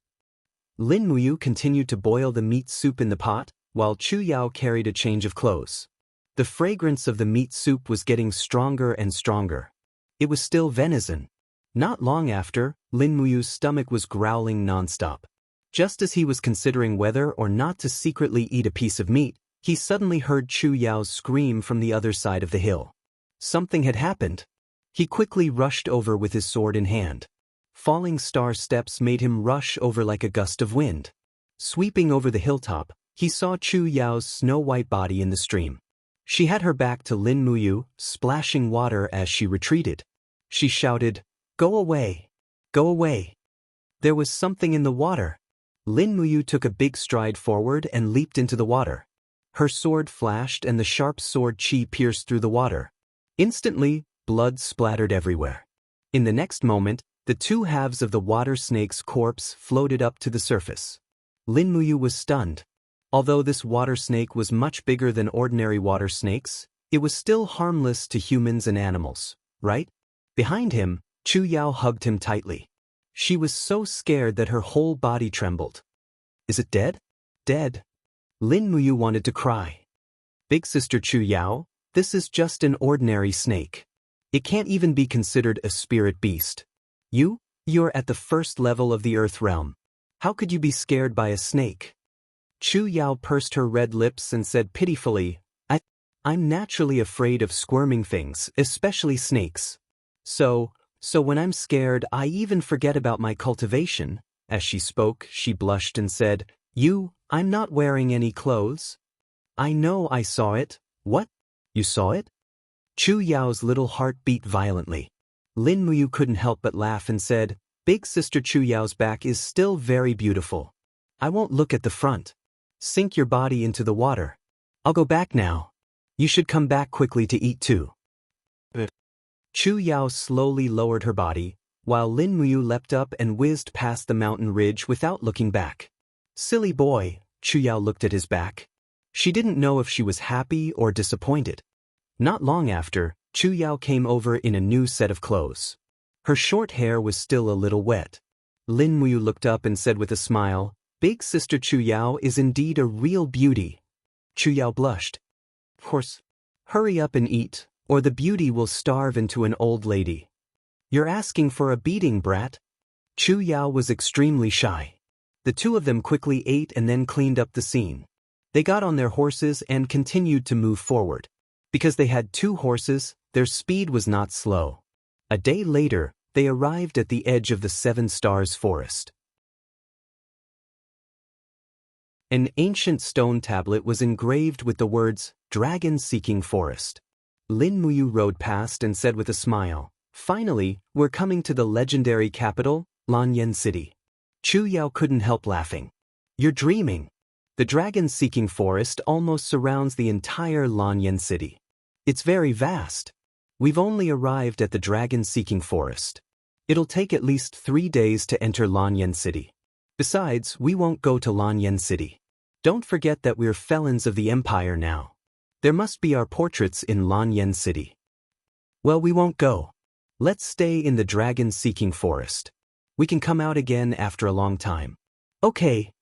Lin Muyu continued to boil the meat soup in the pot, while Chu Yao carried a change of clothes. The fragrance of the meat soup was getting stronger and stronger. It was still venison. Not long after, Lin Muyu's stomach was growling nonstop. Just as he was considering whether or not to secretly eat a piece of meat, he suddenly heard Chu Yao's scream from the other side of the hill. Something had happened. He quickly rushed over with his sword in hand. Falling star steps made him rush over like a gust of wind. Sweeping over the hilltop, he saw Chu Yao's snow-white body in the stream. She had her back to Lin Muyu, splashing water as she retreated. She shouted, "Go away! Go away!" There was something in the water. Lin Muyu took a big stride forward and leaped into the water. Her sword flashed and the sharp sword chi pierced through the water. Instantly, blood splattered everywhere. In the next moment, the two halves of the water snake's corpse floated up to the surface. Lin Muyu was stunned. Although this water snake was much bigger than ordinary water snakes, it was still harmless to humans and animals, right? Behind him, Chu Yao hugged him tightly. She was so scared that her whole body trembled. "Is it dead?" "Dead." Lin Muyu wanted to cry. "Big sister Chu Yao, this is just an ordinary snake. It can't even be considered a spirit beast. You're at the first level of the earth realm. How could you be scared by a snake?" Chu Yao pursed her red lips and said pitifully, I'm naturally afraid of squirming things, especially snakes. So when I'm scared, I even forget about my cultivation." As she spoke, she blushed and said, I'm not wearing any clothes." "I know I saw it." "What? You saw it?" Chu Yao's little heart beat violently. Lin Muyu couldn't help but laugh and said, "Big sister Chu Yao's back is still very beautiful. I won't look at the front. Sink your body into the water. I'll go back now. You should come back quickly to eat too." Chu Yao slowly lowered her body, while Lin Muyu leapt up and whizzed past the mountain ridge without looking back. "Silly boy," Chu Yao looked at his back. She didn't know if she was happy or disappointed. Not long after, Chu Yao came over in a new set of clothes. Her short hair was still a little wet. Lin Muyu looked up and said with a smile, "Big sister Chu Yao is indeed a real beauty." Chu Yao blushed. "Of course. Hurry up and eat, or the beauty will starve into an old lady." "You're asking for a beating, brat." Chu Yao was extremely shy. The two of them quickly ate and then cleaned up the scene. They got on their horses and continued to move forward. Because they had 2 horses, their speed was not slow. A day later, they arrived at the edge of the 7 Stars forest. An ancient stone tablet was engraved with the words, "Dragon-Seeking Forest." Lin Muyu rode past and said with a smile, "Finally, we're coming to the legendary capital, Lanyan City." Chu Yao couldn't help laughing. "You're dreaming. The dragon-seeking forest almost surrounds the entire Lanyan City. It's very vast. We've only arrived at the dragon-seeking forest. It'll take at least 3 days to enter Lanyan City. Besides, we won't go to Lanyan City. Don't forget that we're felons of the empire now. There must be our portraits in Lanyan City." "Well, we won't go. Let's stay in the dragon-seeking forest. We can come out again after a long time." "Okay."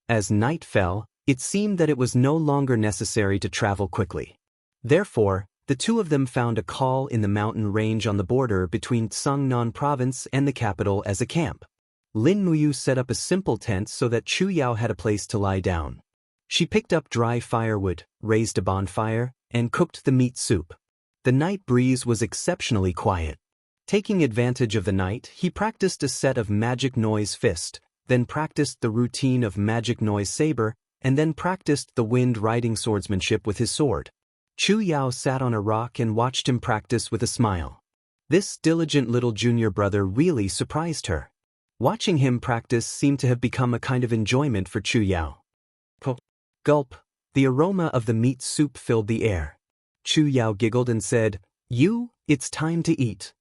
As night fell, it seemed that it was no longer necessary to travel quickly. Therefore, the two of them found a call in the mountain range on the border between Sangnan province and the capital as a camp. Lin Muyu set up a simple tent so that Chu Yao had a place to lie down. She picked up dry firewood, raised a bonfire, and cooked the meat soup. The night breeze was exceptionally quiet. Taking advantage of the night, he practiced a set of magic noise fist, then practiced the routine of magic noise saber, and then practiced the wind riding swordsmanship with his sword. Chu Yao sat on a rock and watched him practice with a smile. This diligent little junior brother really surprised her. Watching him practice seemed to have become a kind of enjoyment for Chu Yao. Gulp. The aroma of the meat soup filled the air. Chu Yao giggled and said, It's time to eat.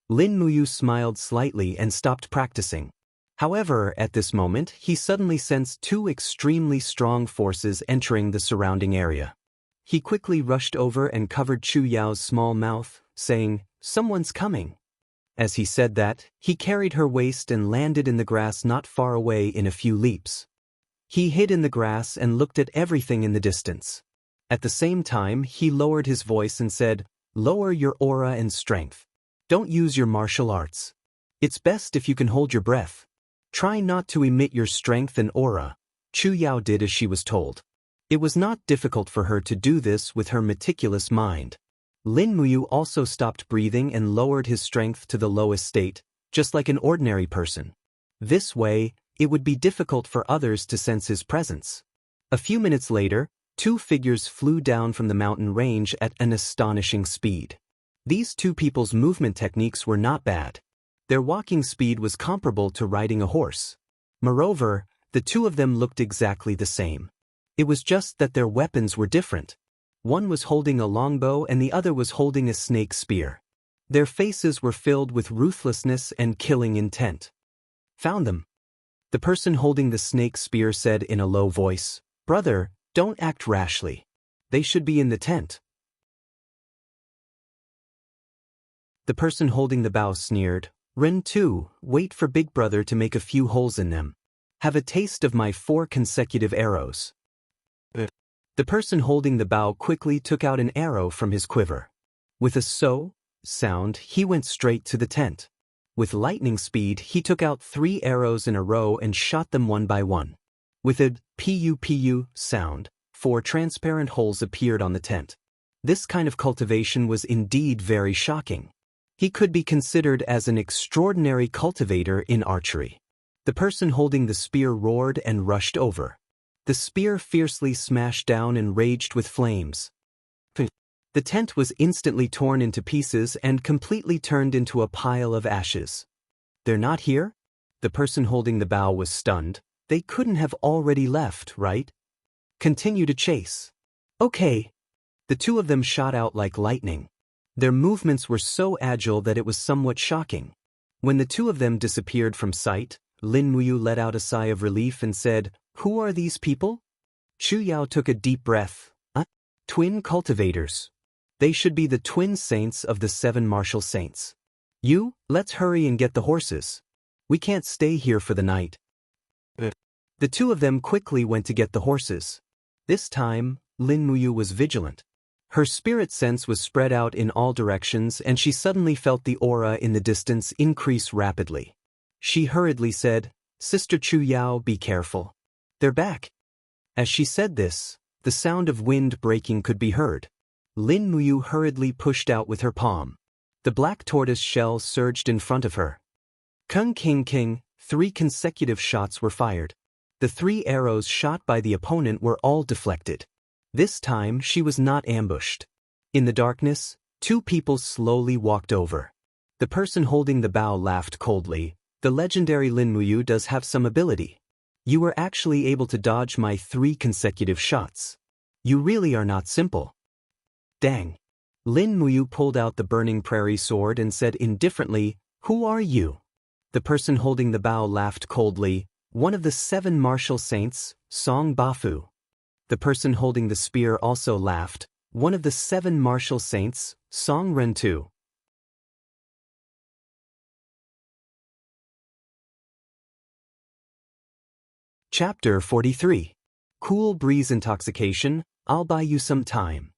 Lin Muyu smiled slightly and stopped practicing. However, at this moment, he suddenly sensed two extremely strong forces entering the surrounding area. He quickly rushed over and covered Chu Yao's small mouth, saying, "Someone's coming." As he said that, he carried her waist and landed in the grass not far away in a few leaps. He hid in the grass and looked at everything in the distance. At the same time, he lowered his voice and said, "Lower your aura and strength. Don't use your martial arts. It's best if you can hold your breath. Try not to emit your strength and aura." Chu Yao did as she was told. It was not difficult for her to do this with her meticulous mind. Lin Muyu also stopped breathing and lowered his strength to the lowest state, just like an ordinary person. This way, it would be difficult for others to sense his presence. A few minutes later, two figures flew down from the mountain range at an astonishing speed. These two people's movement techniques were not bad. Their walking speed was comparable to riding a horse. Moreover, the two of them looked exactly the same. It was just that their weapons were different. One was holding a longbow and the other was holding a snake spear. Their faces were filled with ruthlessness and killing intent. "Found them." The person holding the snake spear said in a low voice, "Brother, don't act rashly. They should be in the tent." The person holding the bow sneered, "Ren too, wait for Big Brother to make a few holes in them. Have a taste of my 4 consecutive arrows." The person holding the bow quickly took out an arrow from his quiver. With a "so" sound, he went straight to the tent. With lightning speed, he took out 3 arrows in a row and shot them one by one. With a "pu-pu" sound, 4 transparent holes appeared on the tent. This kind of cultivation was indeed very shocking. He could be considered as an extraordinary cultivator in archery. The person holding the spear roared and rushed over. The spear fiercely smashed down and raged with flames. The tent was instantly torn into pieces and completely turned into a pile of ashes. "They're not here?" The person holding the bow was stunned. "They couldn't have already left, right? Continue to chase." "Okay." The two of them shot out like lightning. Their movements were so agile that it was somewhat shocking. When the two of them disappeared from sight, Lin Muyu let out a sigh of relief and said, "Who are these people?" Chu Yao took a deep breath. Twin cultivators. They should be the twin saints of the 7 martial saints. Let's hurry and get the horses. We can't stay here for the night." The two of them quickly went to get the horses. This time, Lin Muyu was vigilant. Her spirit sense was spread out in all directions and she suddenly felt the aura in the distance increase rapidly. She hurriedly said, "Sister Chu Yao, be careful. They're back." As she said this, the sound of wind breaking could be heard. Lin Muyu hurriedly pushed out with her palm. The black tortoise shell surged in front of her. Kung King King, 3 consecutive shots were fired. The 3 arrows shot by the opponent were all deflected. This time she was not ambushed. In the darkness, 2 people slowly walked over. The person holding the bow laughed coldly. "The legendary Lin Muyu does have some ability. You were actually able to dodge my 3 consecutive shots. You really are not simple." "Dang." Lin Muyu pulled out the burning prairie sword and said indifferently, "Who are you?" The person holding the bow laughed coldly. "One of the 7 martial saints, Song Bafu." The person holding the spear also laughed. "One of the 7 martial saints, Song Rentu." Chapter 43. Cool Breeze Intoxication, I'll Buy You Some Time.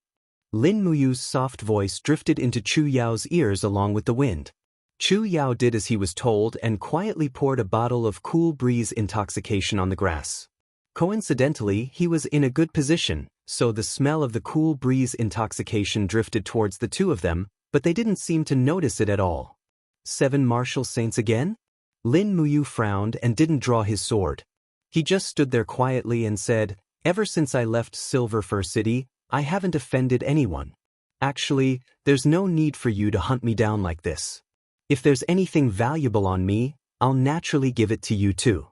Lin Muyu's soft voice drifted into Chu Yao's ears along with the wind. Chu Yao did as he was told and quietly poured a bottle of Cool Breeze Intoxication on the grass. Coincidentally, he was in a good position, so the smell of the Cool Breeze Intoxication drifted towards the two of them, but they didn't seem to notice it at all. 7 martial saints again? Lin Muyu frowned and didn't draw his sword. He just stood there quietly and said, "Ever since I left Silver Fir City, I haven't offended anyone. Actually, there's no need for you to hunt me down like this. If there's anything valuable on me, I'll naturally give it to you too.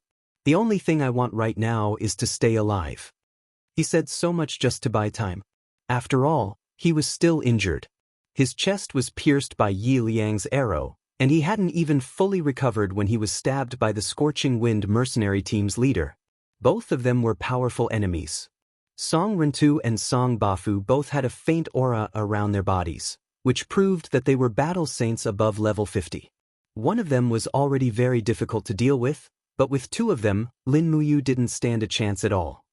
The only thing I want right now is to stay alive." He said so much just to buy time. After all, he was still injured. His chest was pierced by Yi Liang's arrow, and he hadn't even fully recovered when he was stabbed by the Scorching Wind mercenary team's leader. Both of them were powerful enemies. Song Rentu and Song Bafu both had a faint aura around their bodies, which proved that they were battle saints above level 50. One of them was already very difficult to deal with, but with 2 of them, Lin Muyu didn't stand a chance at all.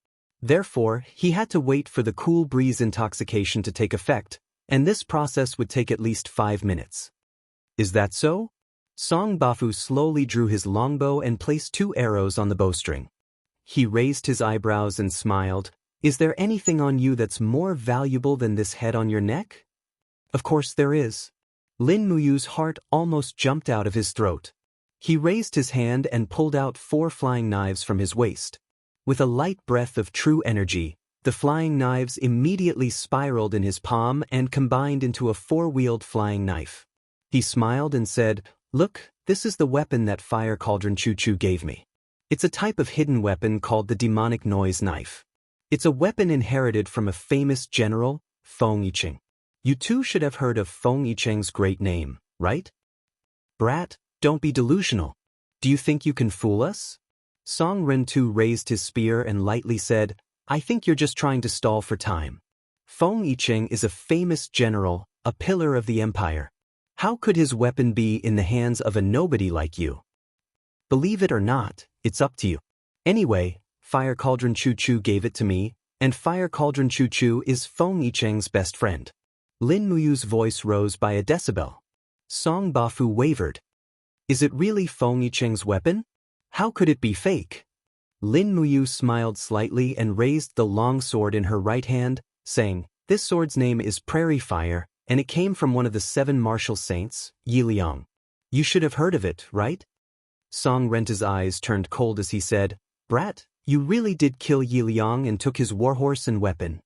Therefore, he had to wait for the cool breeze intoxication to take effect, and this process would take at least 5 minutes. "Is that so?" Song Bafu slowly drew his longbow and placed 2 arrows on the bowstring. He raised his eyebrows and smiled. "Is there anything on you that's more valuable than this head on your neck?" "Of course there is." Lin Muyu's heart almost jumped out of his throat. He raised his hand and pulled out 4 flying knives from his waist. With a light breath of true energy, the flying knives immediately spiraled in his palm and combined into a 4-wheeled flying knife. He smiled and said, "Look, this is the weapon that Fire Cauldron Chu Chu gave me. It's a type of hidden weapon called the Demonic Noise Knife. It's a weapon inherited from a famous general, Feng Yicheng. You too should have heard of Feng Yicheng's great name, right?" "Brat, don't be delusional. Do you think you can fool us?" Song Rentu raised his spear and lightly said, "I think you're just trying to stall for time. Feng Yicheng is a famous general, a pillar of the empire. How could his weapon be in the hands of a nobody like you? Believe it or not, it's up to you. Anyway, Fire Cauldron Chu Chu gave it to me, and Fire Cauldron Chu Chu is Feng Yicheng's best friend." Lin Muyu's voice rose by a decibel. Song Bafu wavered. "Is it really Feng Yicheng's weapon? How could it be fake?" Lin Muyu smiled slightly and raised the long sword in her right hand, saying, "This sword's name is Prairie Fire, and it came from one of the 7 martial saints, Yi Liang. You should have heard of it, right?" Song Rentu's eyes turned cold as he said, "Brat, you really did kill Yi Liang and took his warhorse and weapon."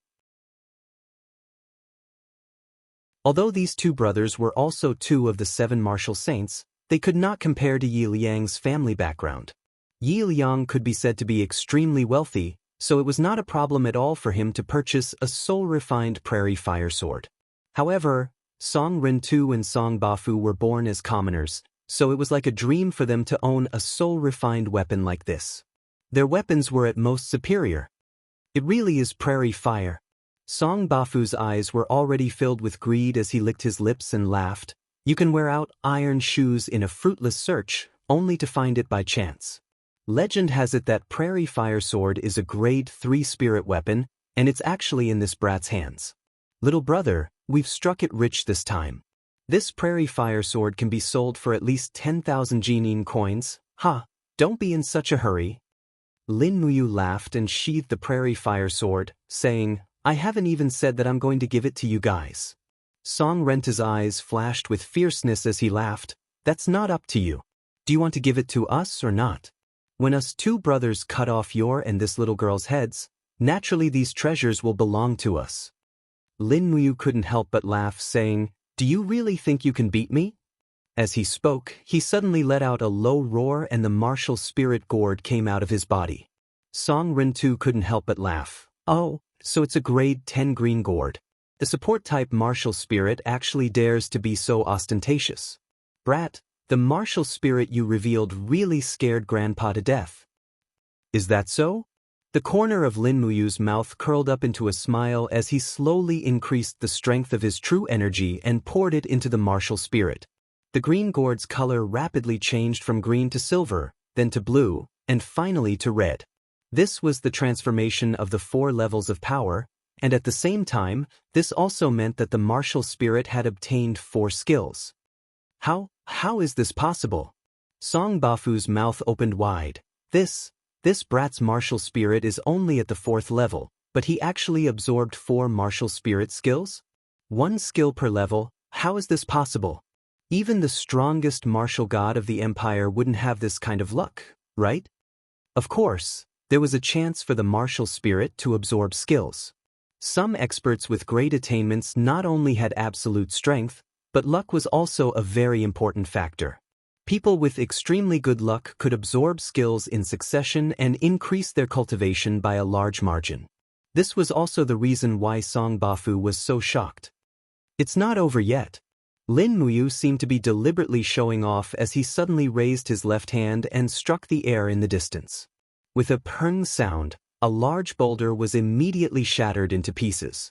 Although these 2 brothers were also 2 of the 7 martial saints, they could not compare to Yi Liang's family background. Yi Liang could be said to be extremely wealthy, so it was not a problem at all for him to purchase a soul-refined Prairie Fire sword. However, Song Rentu and Song Bafu were born as commoners, so it was like a dream for them to own a soul-refined weapon like this. Their weapons were at most superior. "It really is Prairie Fire." Song Bafu's eyes were already filled with greed as he licked his lips and laughed. "You can wear out iron shoes in a fruitless search, only to find it by chance. Legend has it that Prairie Fire Sword is a grade 3 spirit weapon, and it's actually in this brat's hands. Little brother, we've struck it rich this time. This Prairie Fire Sword can be sold for at least 10,000 Jinin coins. Ha, don't be in such a hurry." Lin Muyu laughed and sheathed the Prairie Fire Sword, saying, "I haven't even said that I'm going to give it to you guys." Song Rentu's eyes flashed with fierceness as he laughed. "That's not up to you. Do you want to give it to us or not? When us 2 brothers cut off your and this little girl's heads, naturally these treasures will belong to us." Lin Muyu couldn't help but laugh, saying, "Do you really think you can beat me?" As he spoke, he suddenly let out a low roar and the martial spirit gourd came out of his body. Song Rentu couldn't help but laugh. "Oh, so it's a grade 10 green gourd. The support-type martial spirit actually dares to be so ostentatious. Brat, the martial spirit you revealed really scared Grandpa to death." "Is that so?" The corner of Lin Muyu's mouth curled up into a smile as he slowly increased the strength of his true energy and poured it into the martial spirit. The green gourd's color rapidly changed from green to silver, then to blue, and finally to red. This was the transformation of the 4 levels of power, and at the same time, this also meant that the martial spirit had obtained 4 skills. How is this possible?" Song Bafu's mouth opened wide. This brat's martial spirit is only at the 4th level, but he actually absorbed 4 martial spirit skills? 1 skill per level, How is this possible? Even the strongest martial god of the empire wouldn't have this kind of luck, right? Of course, there was a chance for the martial spirit to absorb skills. Some experts with great attainments not only had absolute strength, but luck was also a very important factor. People with extremely good luck could absorb skills in succession and increase their cultivation by a large margin. This was also the reason why Song Bafu was so shocked. It's not over yet. Lin Muyu seemed to be deliberately showing off as he suddenly raised his left hand and struck the air in the distance. With a peng sound, a large boulder was immediately shattered into pieces.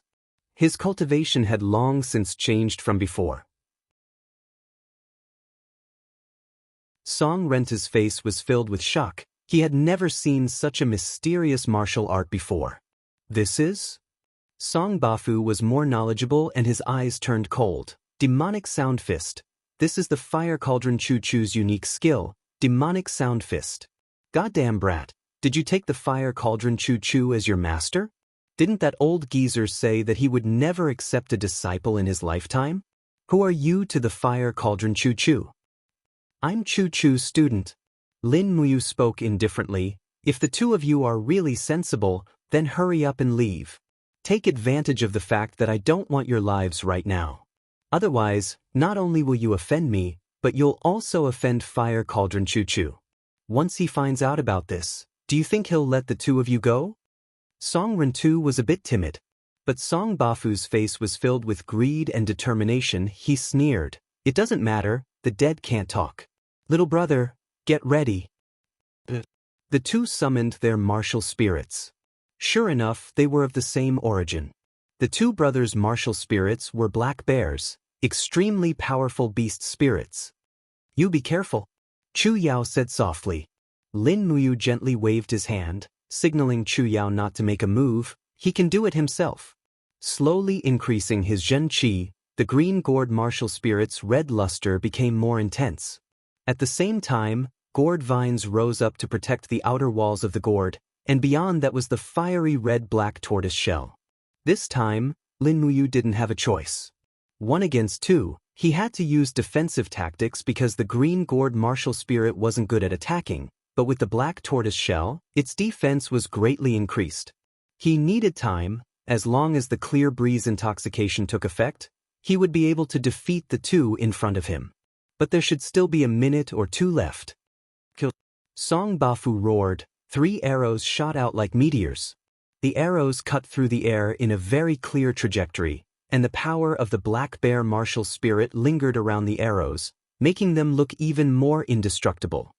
His cultivation had long since changed from before. Song Renta's face was filled with shock. He had never seen such a mysterious martial art before. This is? Song Bafu was more knowledgeable and his eyes turned cold. Demonic Sound Fist. This is the Fire Cauldron Chu Chu's unique skill, Demonic Sound Fist. Goddamn brat, did you take the Fire Cauldron Chu Chu as your master? Didn't that old geezer say that he would never accept a disciple in his lifetime? Who are you to the Fire Cauldron Chu Chu? I'm Chu Chu's student. Lin Muyu spoke indifferently. If the two of you are really sensible, then hurry up and leave. Take advantage of the fact that I don't want your lives right now. Otherwise, not only will you offend me, but you'll also offend Fire Cauldron Chu Chu. Once he finds out about this, do you think he'll let the two of you go? Song Rentu was a bit timid, but Song Bafu's face was filled with greed and determination. He sneered. It doesn't matter, the dead can't talk. Little brother, get ready. The two summoned their martial spirits. Sure enough, they were of the same origin. The two brothers' martial spirits were black bears, extremely powerful beast spirits. You be careful, Chu Yao said softly. Lin Muyu gently waved his hand, signaling Chu Yao not to make a move. He can do it himself. Slowly increasing his Zhen Qi, the green gourd martial spirit's red luster became more intense. At the same time, gourd vines rose up to protect the outer walls of the gourd, and beyond that was the fiery red-black tortoise shell. This time, Lin Muyu didn't have a choice. 1 against 2, he had to use defensive tactics because the green gourd martial spirit wasn't good at attacking, but with the black tortoise shell, its defense was greatly increased. He needed time. As long as the clear breeze intoxication took effect, he would be able to defeat the two in front of him. But there should still be a minute or two left. Kill. Song Bafu roared. 3 arrows shot out like meteors. The arrows cut through the air in a very clear trajectory, and the power of the black bear martial spirit lingered around the arrows, making them look even more indestructible.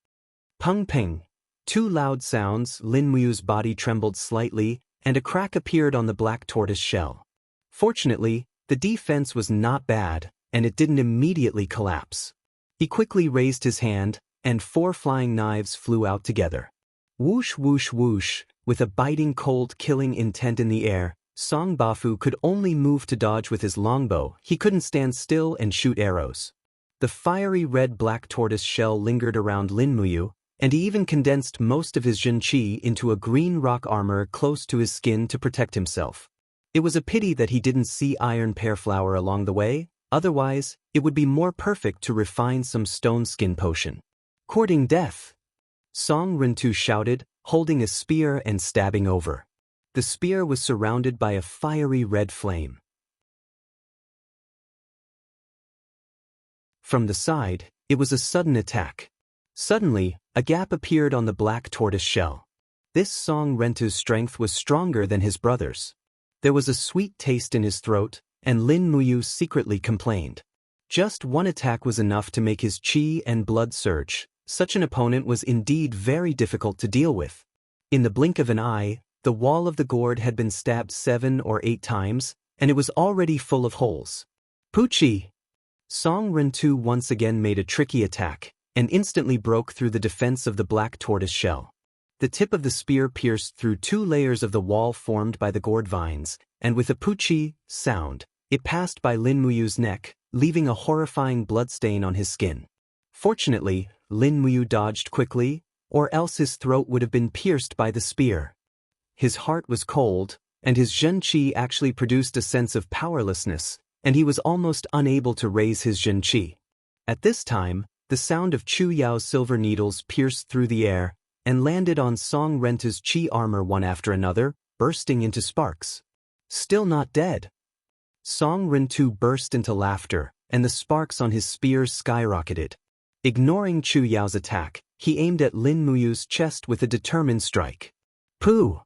Peng peng. 2 loud sounds. Lin Muyu's body trembled slightly, and a crack appeared on the black tortoise shell. Fortunately, the defense was not bad, and it didn't immediately collapse. He quickly raised his hand, and 4 flying knives flew out together. Whoosh whoosh whoosh, with a biting cold killing intent in the air, Song Bafu could only move to dodge with his longbow. He couldn't stand still and shoot arrows. The fiery red-black tortoise shell lingered around Lin Muyu, and he even condensed most of his Zhen Qi into a green rock armor close to his skin to protect himself. It was a pity that he didn't see iron pear flower along the way, otherwise, it would be more perfect to refine some stone skin potion. Courting death. Song Rentu shouted, holding a spear and stabbing over. The spear was surrounded by a fiery red flame. From the side, it was a sudden attack. Suddenly, a gap appeared on the black tortoise shell. This Song Rentu's strength was stronger than his brother's. There was a sweet taste in his throat, and Lin Muyu secretly complained. Just 1 attack was enough to make his qi and blood surge. Such an opponent was indeed very difficult to deal with. In the blink of an eye, the wall of the gourd had been stabbed 7 or 8 times, and it was already full of holes. Poochie! Song Rentu once again made a tricky attack, and instantly broke through the defense of the black tortoise shell. The tip of the spear pierced through 2 layers of the wall formed by the gourd vines, and with a poochie sound, it passed by Lin Muyu's neck, leaving a horrifying bloodstain on his skin. Fortunately, Lin Muyu dodged quickly, or else his throat would have been pierced by the spear. His heart was cold, and his Zhen Qi actually produced a sense of powerlessness, and he was almost unable to raise his Xianxia. At this time, the sound of Chu Yao's silver needles pierced through the air and landed on Song Renta's chi armor one after another, bursting into sparks. Still not dead. Song Rentu burst into laughter, and the sparks on his spears skyrocketed. Ignoring Chu Yao's attack, he aimed at Lin Muyu's chest with a determined strike. Pooh!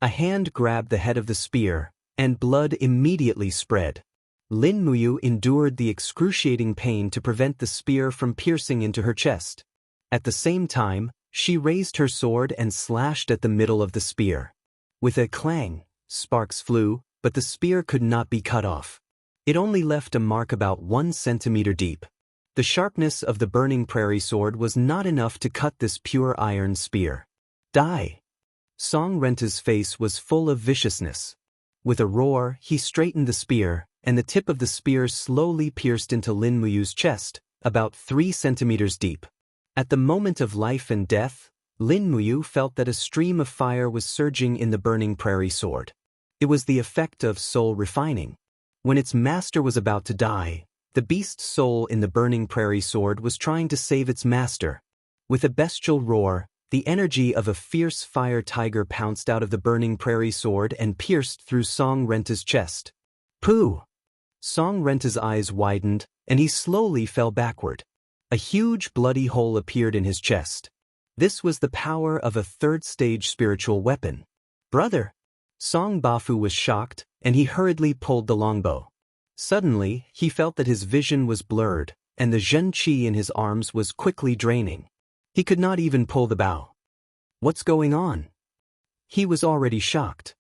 A hand grabbed the head of the spear, and blood immediately spread. Lin Muyu endured the excruciating pain to prevent the spear from piercing into her chest. At the same time, she raised her sword and slashed at the middle of the spear. With a clang, sparks flew, but the spear could not be cut off. It only left a mark about 1 centimeter deep. The sharpness of the burning prairie sword was not enough to cut this pure iron spear. Die! Song Renta's face was full of viciousness. With a roar, he straightened the spear, and the tip of the spear slowly pierced into Lin Muyu's chest, about 3 centimeters deep. At the moment of life and death, Lin Muyu felt that a stream of fire was surging in the burning prairie sword. It was the effect of soul refining. When its master was about to die, the beast's soul in the burning prairie sword was trying to save its master. With a bestial roar, the energy of a fierce fire tiger pounced out of the burning prairie sword and pierced through Song Renta's chest. Pooh! Song Renta's eyes widened, and he slowly fell backward. A huge bloody hole appeared in his chest. This was the power of a third-stage spiritual weapon. Brother! Song Bafu was shocked, and he hurriedly pulled the longbow. Suddenly, he felt that his vision was blurred, and the Zhen Qi in his arms was quickly draining. He could not even pull the bow. What's going on? He was already shocked.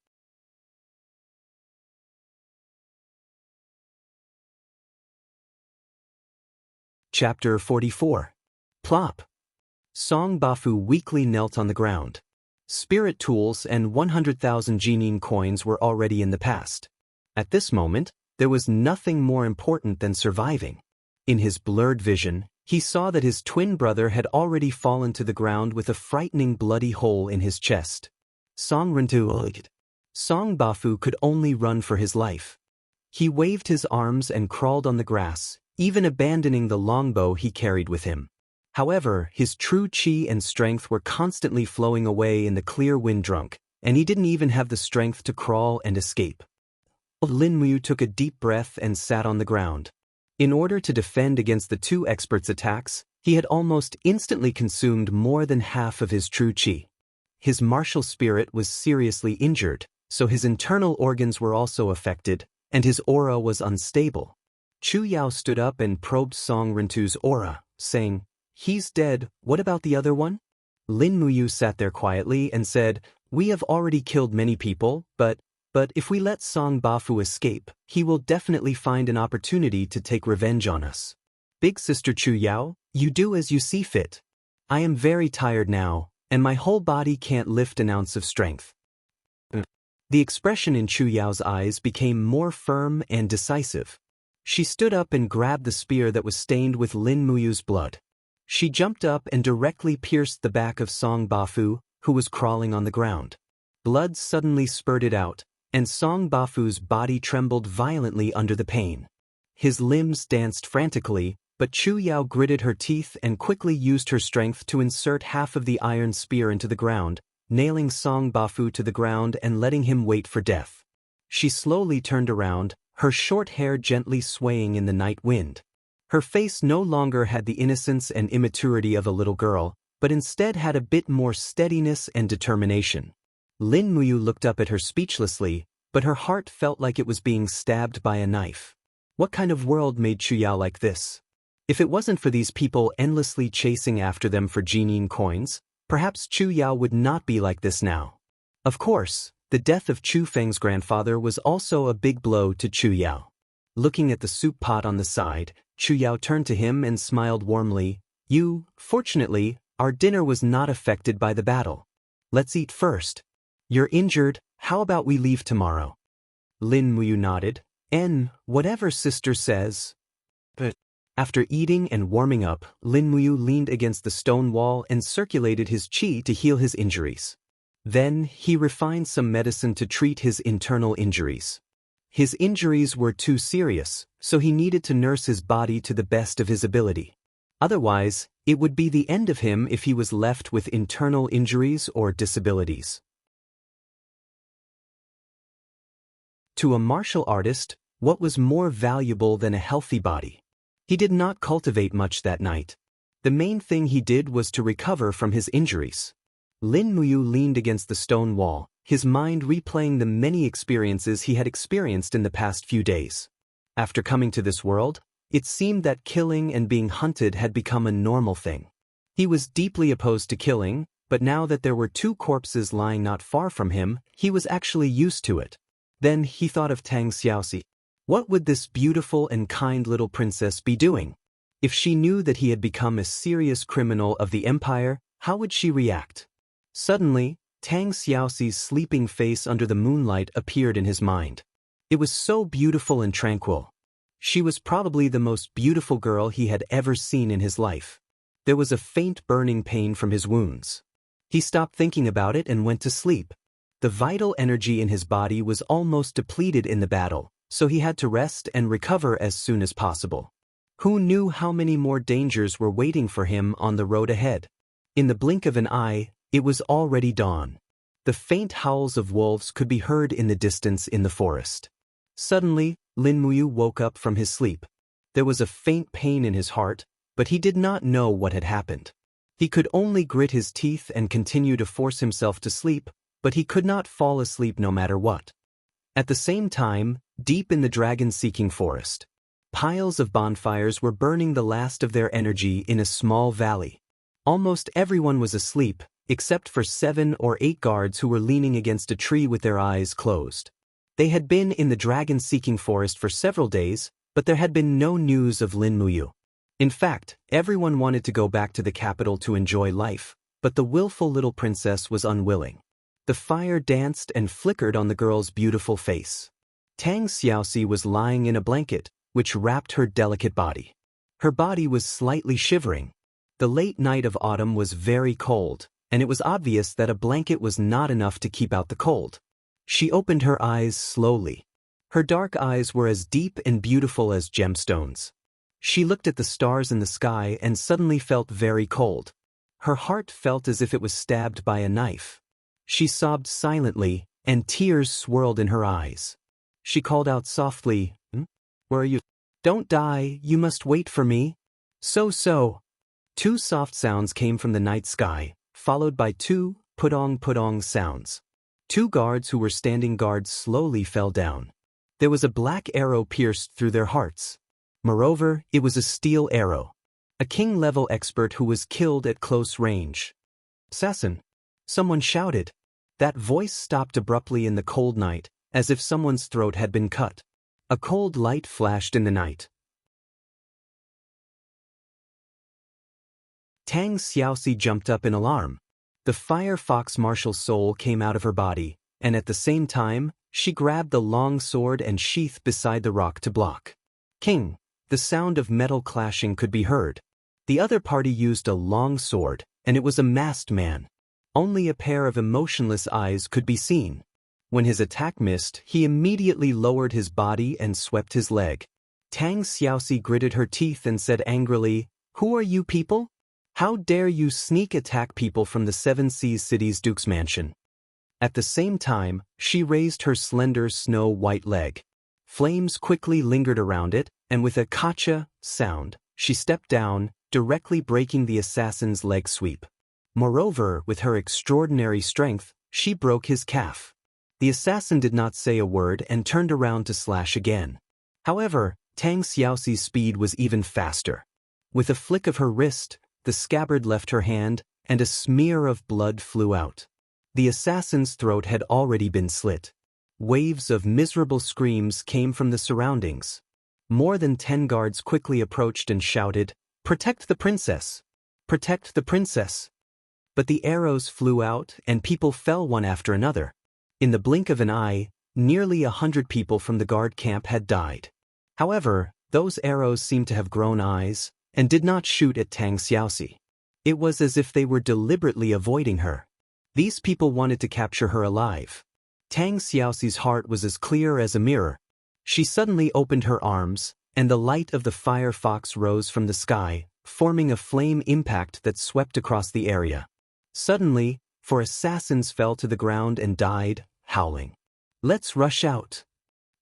Chapter 44. Plop. Song Bafu weakly knelt on the ground. Spirit tools and 100,000 Jinin coins were already in the past. At this moment, there was nothing more important than surviving. In his blurred vision, he saw that his twin brother had already fallen to the ground with a frightening bloody hole in his chest. Song Bafu could only run for his life. He waved his arms and crawled on the grass, even abandoning the longbow he carried with him. However, his true chi and strength were constantly flowing away in the clear wind drunk, and he didn't even have the strength to crawl and escape. Lin Muyu took a deep breath and sat on the ground. In order to defend against the two experts' attacks, he had almost instantly consumed more than half of his true chi. His martial spirit was seriously injured, so his internal organs were also affected, and his aura was unstable. Chu Yao stood up and probed Song Rentu's aura, saying, "He's dead, what about the other one?" Lin Muyu sat there quietly and said, "We have already killed many people, but if we let Song Bafu escape, he will definitely find an opportunity to take revenge on us. Big Sister Chu Yao, you do as you see fit. I am very tired now, and my whole body can't lift an ounce of strength." The expression in Chu Yao's eyes became more firm and decisive. She stood up and grabbed the spear that was stained with Lin Muyu's blood. She jumped up and directly pierced the back of Song Bafu, who was crawling on the ground. Blood suddenly spurted out, and Song Bafu's body trembled violently under the pain. His limbs danced frantically, but Chu Yao gritted her teeth and quickly used her strength to insert half of the iron spear into the ground, nailing Song Bafu to the ground and letting him wait for death. She slowly turned around, her short hair gently swaying in the night wind. Her face no longer had the innocence and immaturity of a little girl, but instead had a bit more steadiness and determination. Lin Muyu looked up at her speechlessly, but her heart felt like it was being stabbed by a knife. What kind of world made Chu Yao like this? If it wasn't for these people endlessly chasing after them for Jinin coins, perhaps Chu Yao would not be like this now. Of course, the death of Chu Feng's grandfather was also a big blow to Chu Yao. Looking at the soup pot on the side, Chu Yao turned to him and smiled warmly. Fortunately, our dinner was not affected by the battle. Let's eat first. You're injured, how about we leave tomorrow?" Lin Muyu nodded. Whatever sister says." But after eating and warming up, Lin Muyu leaned against the stone wall and circulated his qi to heal his injuries. Then, he refined some medicine to treat his internal injuries. His injuries were too serious, so he needed to nurse his body to the best of his ability. Otherwise, it would be the end of him if he was left with internal injuries or disabilities. To a martial artist, what was more valuable than a healthy body? He did not cultivate much that night. The main thing he did was to recover from his injuries. Lin Muyu leaned against the stone wall, his mind replaying the many experiences he had experienced in the past few days. After coming to this world, it seemed that killing and being hunted had become a normal thing. He was deeply opposed to killing, but now that there were 2 corpses lying not far from him, he was actually used to it. Then he thought of Tang Xiaoxi. What would this beautiful and kind little princess be doing? If she knew that he had become a serious criminal of the empire, how would she react? Suddenly, Tang Xiaoxi's sleeping face under the moonlight appeared in his mind. It was so beautiful and tranquil. She was probably the most beautiful girl he had ever seen in his life. There was a faint burning pain from his wounds. He stopped thinking about it and went to sleep. The vital energy in his body was almost depleted in the battle, so he had to rest and recover as soon as possible. Who knew how many more dangers were waiting for him on the road ahead? In the blink of an eye, it was already dawn. The faint howls of wolves could be heard in the distance in the forest. Suddenly, Lin Muyu woke up from his sleep. There was a faint pain in his heart, but he did not know what had happened. He could only grit his teeth and continue to force himself to sleep, but he could not fall asleep no matter what. At the same time, deep in the dragon-seeking forest, piles of bonfires were burning the last of their energy in a small valley. Almost everyone was asleep, except for 7 or 8 guards who were leaning against a tree with their eyes closed. They had been in the dragon-seeking forest for several days, but there had been no news of Lin Muyu. In fact, everyone wanted to go back to the capital to enjoy life, but the willful little princess was unwilling. The fire danced and flickered on the girl's beautiful face. Tang Xiaoxi was lying in a blanket, which wrapped her delicate body. Her body was slightly shivering. The late night of autumn was very cold, and it was obvious that a blanket was not enough to keep out the cold. She opened her eyes slowly. Her dark eyes were as deep and beautiful as gemstones. She looked at the stars in the sky and suddenly felt very cold. Her heart felt as if it was stabbed by a knife. She sobbed silently, and tears swirled in her eyes. She called out softly, "Where are you? Don't die, you must wait for me." So. 2 soft sounds came from the night sky, followed by 2 putong sounds. 2 guards who were standing guard slowly fell down. There was a black arrow pierced through their hearts. Moreover, it was a steel arrow. A king-level expert who was killed at close range. "Assassin!" Someone shouted. That voice stopped abruptly in the cold night, as if someone's throat had been cut. A cold light flashed in the night. Tang Xiaoxi jumped up in alarm. The firefox martial soul came out of her body, and at the same time, she grabbed the long sword and sheath beside the rock to block. "King!" The sound of metal clashing could be heard. The other party used a long sword, and it was a masked man. Only a pair of emotionless eyes could be seen. When his attack missed, he immediately lowered his body and swept his leg. Tang Xiaoxi gritted her teeth and said angrily, "Who are you people? How dare you sneak attack people from the 7 Seas City's Duke's mansion?" At the same time, she raised her slender snow-white leg. Flames quickly lingered around it, and with a "kacha" sound, she stepped down, directly breaking the assassin's leg sweep. Moreover, with her extraordinary strength, she broke his calf. The assassin did not say a word and turned around to slash again. However, Tang Xiaoxi's speed was even faster. With a flick of her wrist, the scabbard left her hand, and a smear of blood flew out. The assassin's throat had already been slit. Waves of miserable screams came from the surroundings. More than 10 guards quickly approached and shouted, "Protect the princess! Protect the princess!" But the arrows flew out and people fell one after another. In the blink of an eye, nearly 100 people from the guard camp had died. However, those arrows seemed to have grown eyes, and did not shoot at Tang Xiaoxi. It was as if they were deliberately avoiding her. These people wanted to capture her alive. Tang Xiaoxi's heart was as clear as a mirror. She suddenly opened her arms, and the light of the fire fox rose from the sky, forming a flame impact that swept across the area. Suddenly, 4 assassins fell to the ground and died, howling. "Let's rush out."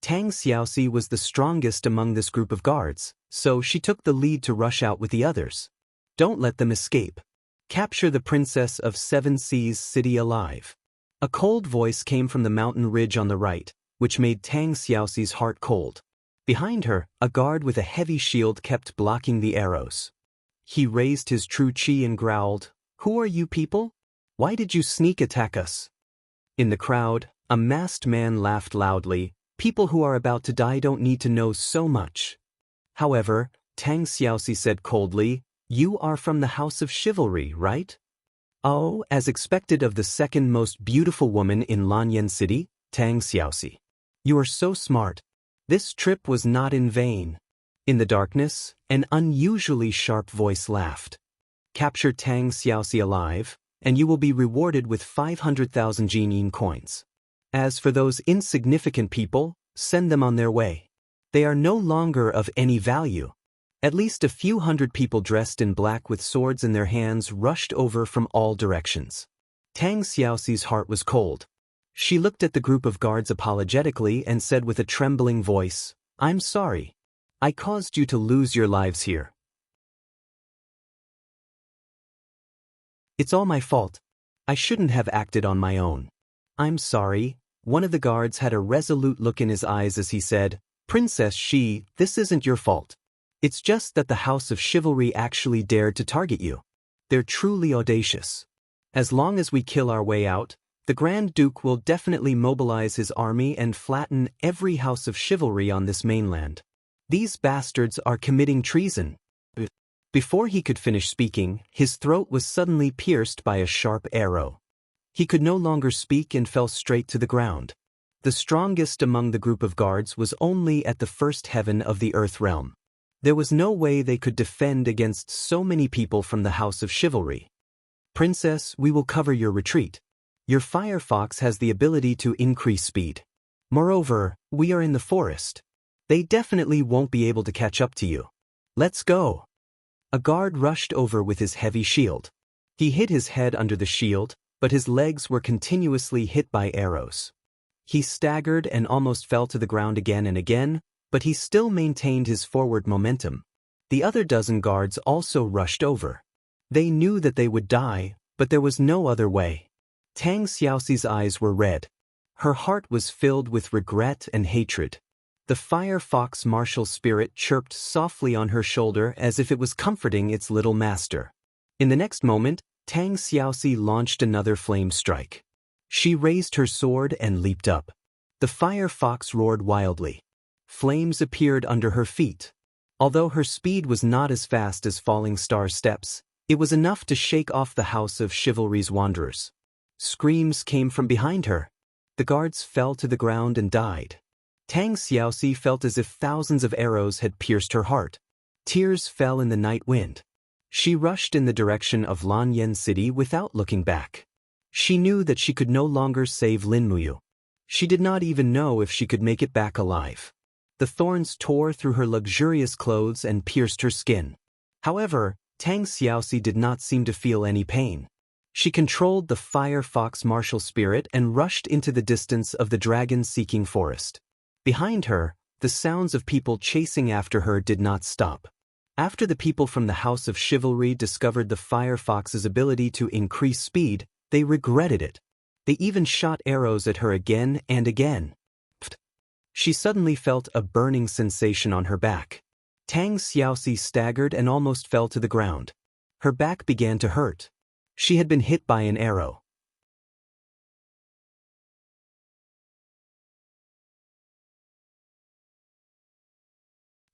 Tang Xiaoxi was the strongest among this group of guards, so she took the lead to rush out with the others. "Don't let them escape. Capture the Princess of Seven Seas City alive." A cold voice came from the mountain ridge on the right, which made Tang Xiaoxi's heart cold. Behind her, a guard with a heavy shield kept blocking the arrows. He raised his true chi and growled, "Who are you people? Why did you sneak attack us?" In the crowd, a masked man laughed loudly. "People who are about to die don't need to know so much." However, Tang Xiaoxi said coldly, "You are from the House of Chivalry, right?" "Oh, as expected of the second most beautiful woman in Lanyan City, Tang Xiaoxi. You are so smart. This trip was not in vain." In the darkness, an unusually sharp voice laughed. "Capture Tang Xiaoxi alive, and you will be rewarded with 500,000 Jinying coins. As for those insignificant people, send them on their way. They are no longer of any value." At least a few hundred people dressed in black with swords in their hands rushed over from all directions. Tang Xiaoxi's heart was cold. She looked at the group of guards apologetically and said with a trembling voice, "I'm sorry. I caused you to lose your lives here. It's all my fault. I shouldn't have acted on my own." "I'm sorry." One of the guards had a resolute look in his eyes as he said, "Princess Shi, this isn't your fault. It's just that the House of Chivalry actually dared to target you. They're truly audacious. As long as we kill our way out, the Grand Duke will definitely mobilize his army and flatten every House of Chivalry on this mainland. These bastards are committing treason." Before he could finish speaking, his throat was suddenly pierced by a sharp arrow. He could no longer speak and fell straight to the ground. The strongest among the group of guards was only at the first heaven of the Earth realm. There was no way they could defend against so many people from the House of Chivalry. "Princess, we will cover your retreat. Your fire fox has the ability to increase speed. Moreover, we are in the forest. They definitely won't be able to catch up to you. Let's go." A guard rushed over with his heavy shield. He hid his head under the shield, but his legs were continuously hit by arrows. He staggered and almost fell to the ground again and again, but he still maintained his forward momentum. The other dozen guards also rushed over. They knew that they would die, but there was no other way. Tang Xiaoxi's eyes were red. Her heart was filled with regret and hatred. The fire fox martial spirit chirped softly on her shoulder as if it was comforting its little master. In the next moment, Tang Xiaoxi launched another flame strike. She raised her sword and leaped up. The fire fox roared wildly. Flames appeared under her feet. Although her speed was not as fast as falling star steps, it was enough to shake off the House of Chivalry's wanderers. Screams came from behind her. The guards fell to the ground and died. Tang Xiaoxi felt as if thousands of arrows had pierced her heart. Tears fell in the night wind. She rushed in the direction of Lanyan City without looking back. She knew that she could no longer save Linmuyu. She did not even know if she could make it back alive. The thorns tore through her luxurious clothes and pierced her skin. However, Tang Xiaoxi did not seem to feel any pain. She controlled the fire fox martial spirit and rushed into the distance of the dragon-seeking forest. Behind her, the sounds of people chasing after her did not stop. After the people from the House of Chivalry discovered the fire fox's ability to increase speed, they regretted it. They even shot arrows at her again and again. She suddenly felt a burning sensation on her back. Tang Xiaoxi staggered and almost fell to the ground. Her back began to hurt. She had been hit by an arrow.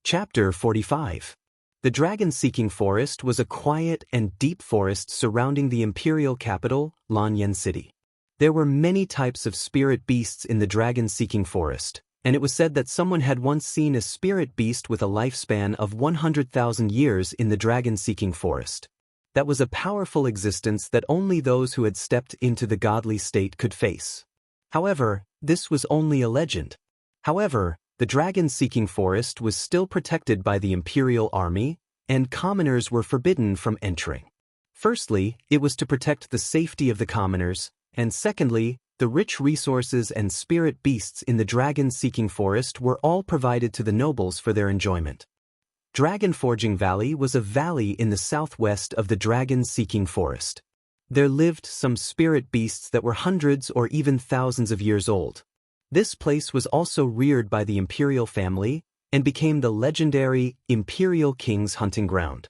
Chapter 45. The dragon-seeking forest was a quiet and deep forest surrounding the imperial capital, Lanyan City. There were many types of spirit beasts in the dragon-seeking forest, and it was said that someone had once seen a spirit beast with a lifespan of 100,000 years in the dragon-seeking forest. That was a powerful existence that only those who had stepped into the godly state could face. However, this was only a legend. However, The dragon-seeking forest was still protected by the imperial army, and commoners were forbidden from entering. Firstly, it was to protect the safety of the commoners, and secondly, the rich resources and spirit beasts in the dragon-seeking forest were all provided to the nobles for their enjoyment. Dragon Forging Valley was a valley in the southwest of the dragon-seeking forest. There lived some spirit beasts that were hundreds or even thousands of years old. This place was also reared by the imperial family and became the legendary Imperial King's hunting ground.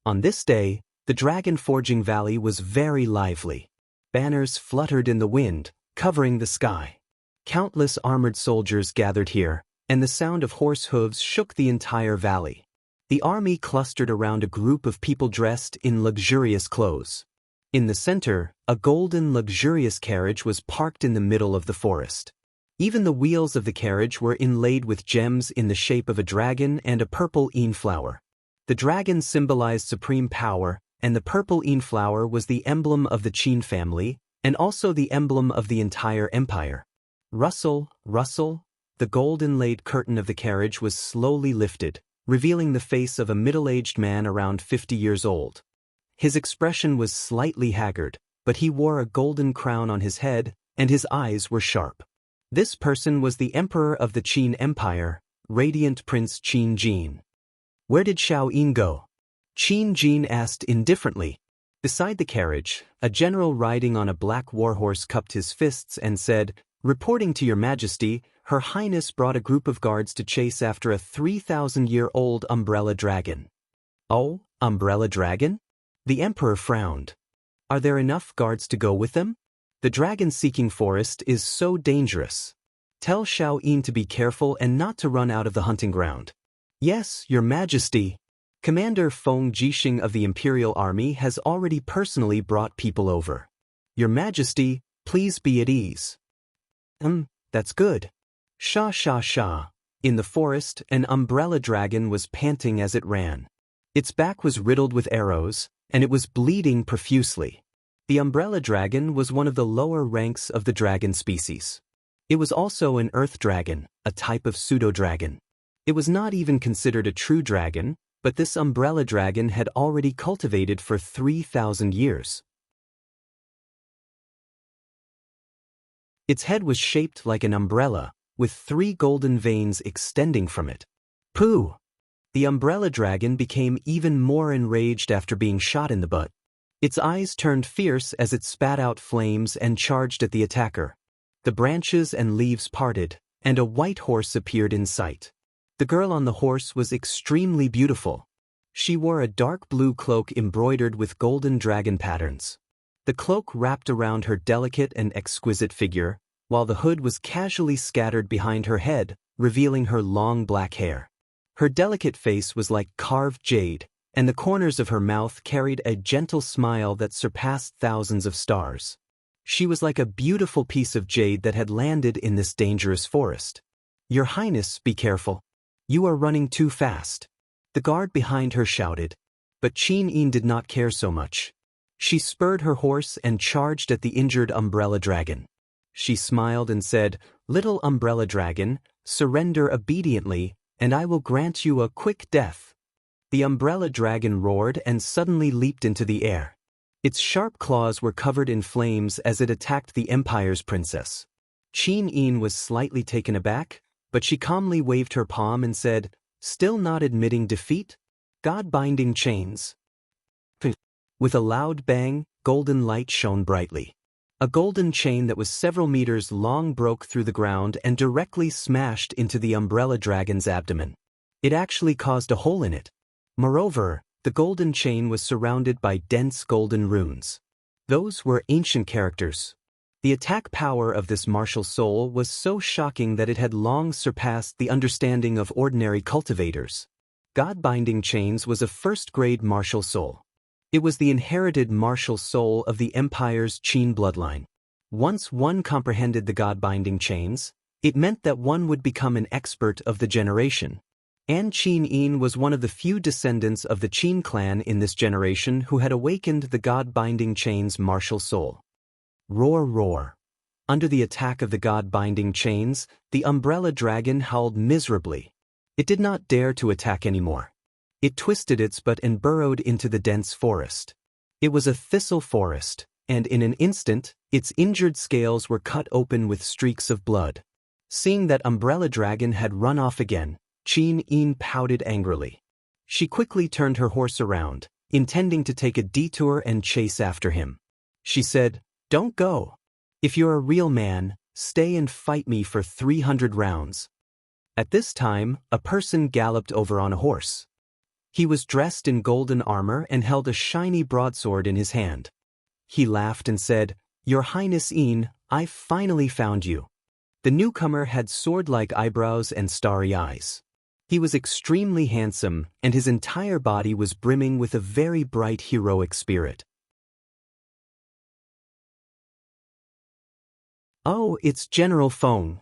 On this day, the Dragon Forging Valley was very lively. Banners fluttered in the wind, covering the sky. Countless armored soldiers gathered here, and the sound of horse hooves shook the entire valley. The army clustered around a group of people dressed in luxurious clothes. In the center, a golden luxurious carriage was parked in the middle of the forest. Even the wheels of the carriage were inlaid with gems in the shape of a dragon and a purple een flower. The dragon symbolized supreme power, and the purple een flower was the emblem of the Qin family, and also the emblem of the entire empire. Rustle, rustle, the gold-inlaid curtain of the carriage was slowly lifted, revealing the face of a middle-aged man around 50 years old. His expression was slightly haggard, but he wore a golden crown on his head, and his eyes were sharp. This person was the emperor of the Qin Empire, Radiant Prince Qin Jin. "Where did Xiao Yin go?" Qin Jin asked indifferently. Beside the carriage, a general riding on a black warhorse cupped his fists and said, "Reporting to your majesty, Her Highness brought a group of guards to chase after a 3,000-year-old umbrella dragon." "Oh, umbrella dragon?" The emperor frowned. "Are there enough guards to go with them? The dragon-seeking forest is so dangerous. Tell Xiao Yin to be careful and not to run out of the hunting ground." "Yes, your majesty." Commander Feng Jixing of the Imperial Army has already personally brought people over. "Your majesty, please be at ease." That's good." Sha sha sha. In the forest, an umbrella dragon was panting as it ran. Its back was riddled with arrows, and it was bleeding profusely. The umbrella dragon was one of the lower ranks of the dragon species. It was also an earth dragon, a type of pseudo-dragon. It was not even considered a true dragon, but this umbrella dragon had already cultivated for 3,000 years. Its head was shaped like an umbrella, with 3 golden veins extending from it. Pooh! The umbrella dragon became even more enraged after being shot in the butt. Its eyes turned fierce as it spat out flames and charged at the attacker. The branches and leaves parted, and a white horse appeared in sight. The girl on the horse was extremely beautiful. She wore a dark blue cloak embroidered with golden dragon patterns. The cloak wrapped around her delicate and exquisite figure, while the hood was casually scattered behind her head, revealing her long black hair. Her delicate face was like carved jade, and the corners of her mouth carried a gentle smile that surpassed thousands of stars. She was like a beautiful piece of jade that had landed in this dangerous forest. "Your Highness, be careful. You are running too fast." The guard behind her shouted. But Qin Yin did not care so much. She spurred her horse and charged at the injured umbrella dragon. She smiled and said, "Little umbrella dragon, surrender obediently, and I will grant you a quick death." The umbrella dragon roared and suddenly leaped into the air. Its sharp claws were covered in flames as it attacked the Empire's princess. Qin Yin was slightly taken aback, but she calmly waved her palm and said, "Still not admitting defeat? God-binding chains." With a loud bang, golden light shone brightly. A golden chain that was several meters long broke through the ground and directly smashed into the umbrella dragon's abdomen. It actually caused a hole in it. Moreover, the golden chain was surrounded by dense golden runes. Those were ancient characters. The attack power of this martial soul was so shocking that it had long surpassed the understanding of ordinary cultivators. God-binding chains was a first-grade martial soul. It was the inherited martial soul of the Empire's Qin bloodline. Once one comprehended the God-binding chains, it meant that one would become an expert of the generation. And Qin Yin was one of the few descendants of the Qin clan in this generation who had awakened the God-binding chains martial soul. Roar, roar. Under the attack of the god-binding chains, the umbrella dragon howled miserably. It did not dare to attack anymore. It twisted its butt and burrowed into the dense forest. It was a thistle forest, and in an instant, its injured scales were cut open with streaks of blood. Seeing that umbrella dragon had run off again, Xianxia pouted angrily. She quickly turned her horse around, intending to take a detour and chase after him. She said, "Don't go. If you're a real man, stay and fight me for 300 rounds." At this time, a person galloped over on a horse. He was dressed in golden armor and held a shiny broadsword in his hand. He laughed and said, "Your Highness Yin, I finally found you." The newcomer had sword-like eyebrows and starry eyes. He was extremely handsome, and his entire body was brimming with a very bright heroic spirit. "Oh, it's General Feng."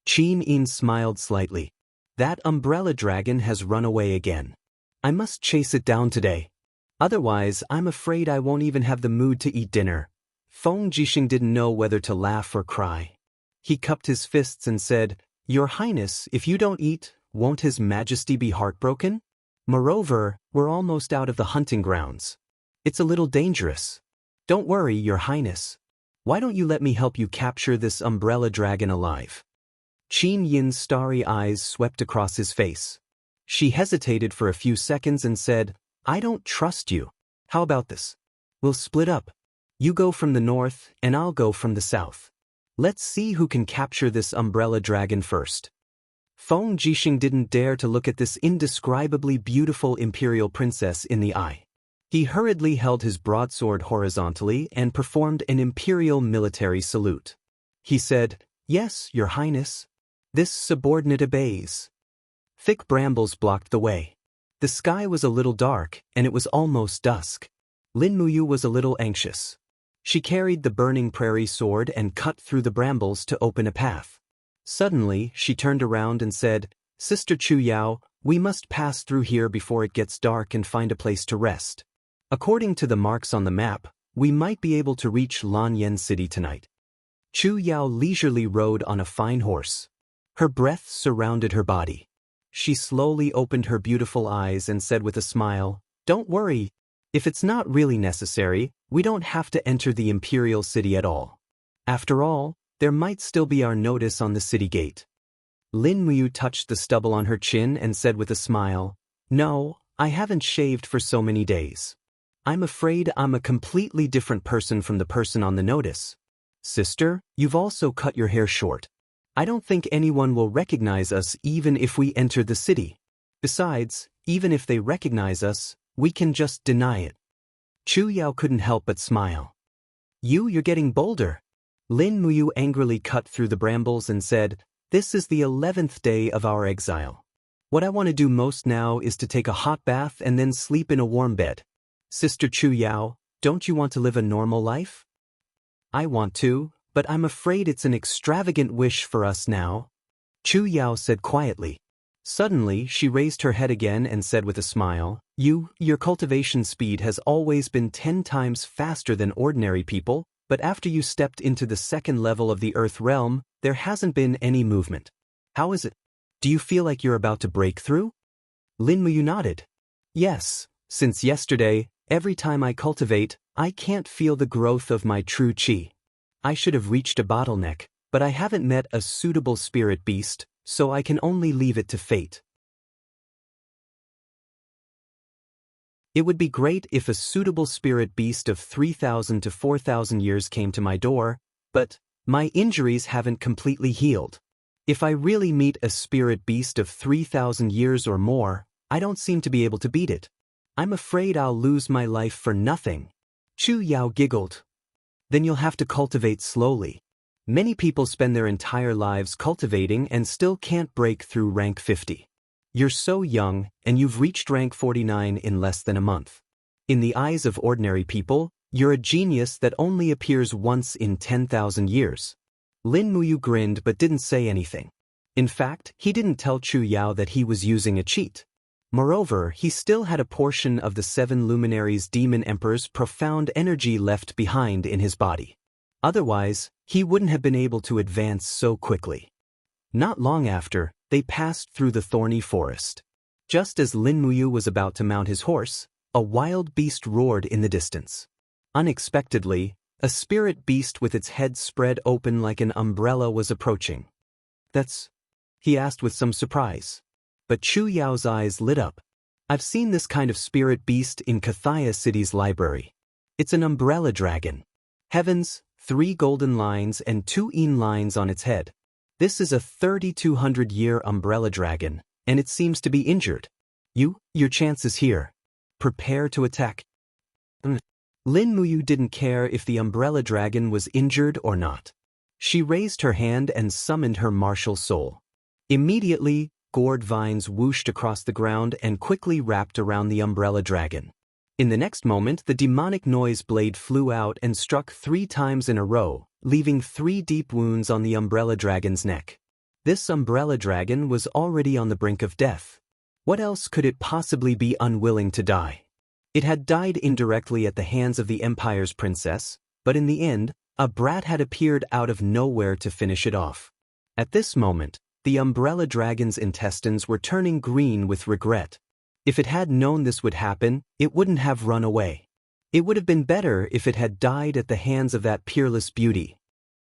Xianxia smiled slightly. "That umbrella dragon has run away again. I must chase it down today. Otherwise, I'm afraid I won't even have the mood to eat dinner." Feng Jisheng didn't know whether to laugh or cry. He cupped his fists and said, "Your Highness, if you don't eat, won't His Majesty be heartbroken? Moreover, we're almost out of the hunting grounds. It's a little dangerous." "Don't worry, Your Highness. Why don't you let me help you capture this umbrella dragon alive?" Xianxia's starry eyes swept across his face. She hesitated for a few seconds and said, "I don't trust you. How about this? We'll split up. You go from the north, and I'll go from the south. Let's see who can capture this umbrella dragon first." Feng Jisheng didn't dare to look at this indescribably beautiful imperial princess in the eye. He hurriedly held his broadsword horizontally and performed an imperial military salute. He said, "Yes, Your Highness." This subordinate obeys. Thick brambles blocked the way. The sky was a little dark, and it was almost dusk. Lin Muyu was a little anxious. She carried the burning prairie sword and cut through the brambles to open a path. Suddenly, she turned around and said, "Sister Chu Yao, we must pass through here before it gets dark and find a place to rest. According to the marks on the map, we might be able to reach Lanyan City tonight." Chu Yao leisurely rode on a fine horse. Her breath surrounded her body. She slowly opened her beautiful eyes and said with a smile, "Don't worry. If it's not really necessary, we don't have to enter the imperial city at all. After all, there might still be our notice on the city gate." Lin Muyu touched the stubble on her chin and said with a smile, "No, I haven't shaved for so many days. I'm afraid I'm a completely different person from the person on the notice. Sister, you've also cut your hair short. I don't think anyone will recognize us even if we enter the city. Besides, even if they recognize us, we can just deny it." Chu Yao couldn't help but smile. You're getting bolder." Lin Muyu angrily cut through the brambles and said, "This is the 11th day of our exile. What I want to do most now is to take a hot bath and then sleep in a warm bed. Sister Chu Yao, don't you want to live a normal life?" "I want to, but I'm afraid it's an extravagant wish for us now," Chu Yao said quietly. Suddenly, she raised her head again and said with a smile, Your cultivation speed has always been 10 times faster than ordinary people, but after you stepped into the second level of the Earth realm, there hasn't been any movement. How is it? Do you feel like you're about to break through?" Lin Muyu nodded. "Yes, since yesterday, every time I cultivate, I can't feel the growth of my true qi. I should have reached a bottleneck, but I haven't met a suitable spirit beast, so I can only leave it to fate. It would be great if a suitable spirit beast of 3,000 to 4,000 years came to my door, but my injuries haven't completely healed. If I really meet a spirit beast of 3,000 years or more, I don't seem to be able to beat it. I'm afraid I'll lose my life for nothing." Chu Yao giggled. "Then you'll have to cultivate slowly. Many people spend their entire lives cultivating and still can't break through rank 50. You're so young, and you've reached rank 49 in less than a month. In the eyes of ordinary people, you're a genius that only appears once in 10,000 years." Lin Muyu grinned but didn't say anything. In fact, he didn't tell Chu Yao that he was using a cheat. Moreover, he still had a portion of the 7 luminaries Demon Emperor's profound energy left behind in his body. Otherwise, he wouldn't have been able to advance so quickly. Not long after, they passed through the thorny forest. Just as Lin Muyu was about to mount his horse, a wild beast roared in the distance. Unexpectedly, a spirit beast with its head spread open like an umbrella was approaching. "That's?" he asked with some surprise. But Chu Yao's eyes lit up. "I've seen this kind of spirit beast in Kathaya City's library. It's an umbrella dragon. Heavens, 3 golden lines and 2 yin lines on its head. This is a 3,200-year umbrella dragon, and it seems to be injured. Your chance is here. Prepare to attack." Lin Muyu didn't care if the umbrella dragon was injured or not. She raised her hand and summoned her martial soul. Immediately, gourd vines whooshed across the ground and quickly wrapped around the umbrella dragon. In the next moment, the demonic noise blade flew out and struck 3 times in a row, leaving 3 deep wounds on the umbrella dragon's neck. This umbrella dragon was already on the brink of death. What else could it possibly be unwilling to die? It had died indirectly at the hands of the Empire's princess, but in the end, a brat had appeared out of nowhere to finish it off. At this moment, the umbrella dragon's intestines were turning green with regret. If it had known this would happen, it wouldn't have run away. It would have been better if it had died at the hands of that peerless beauty.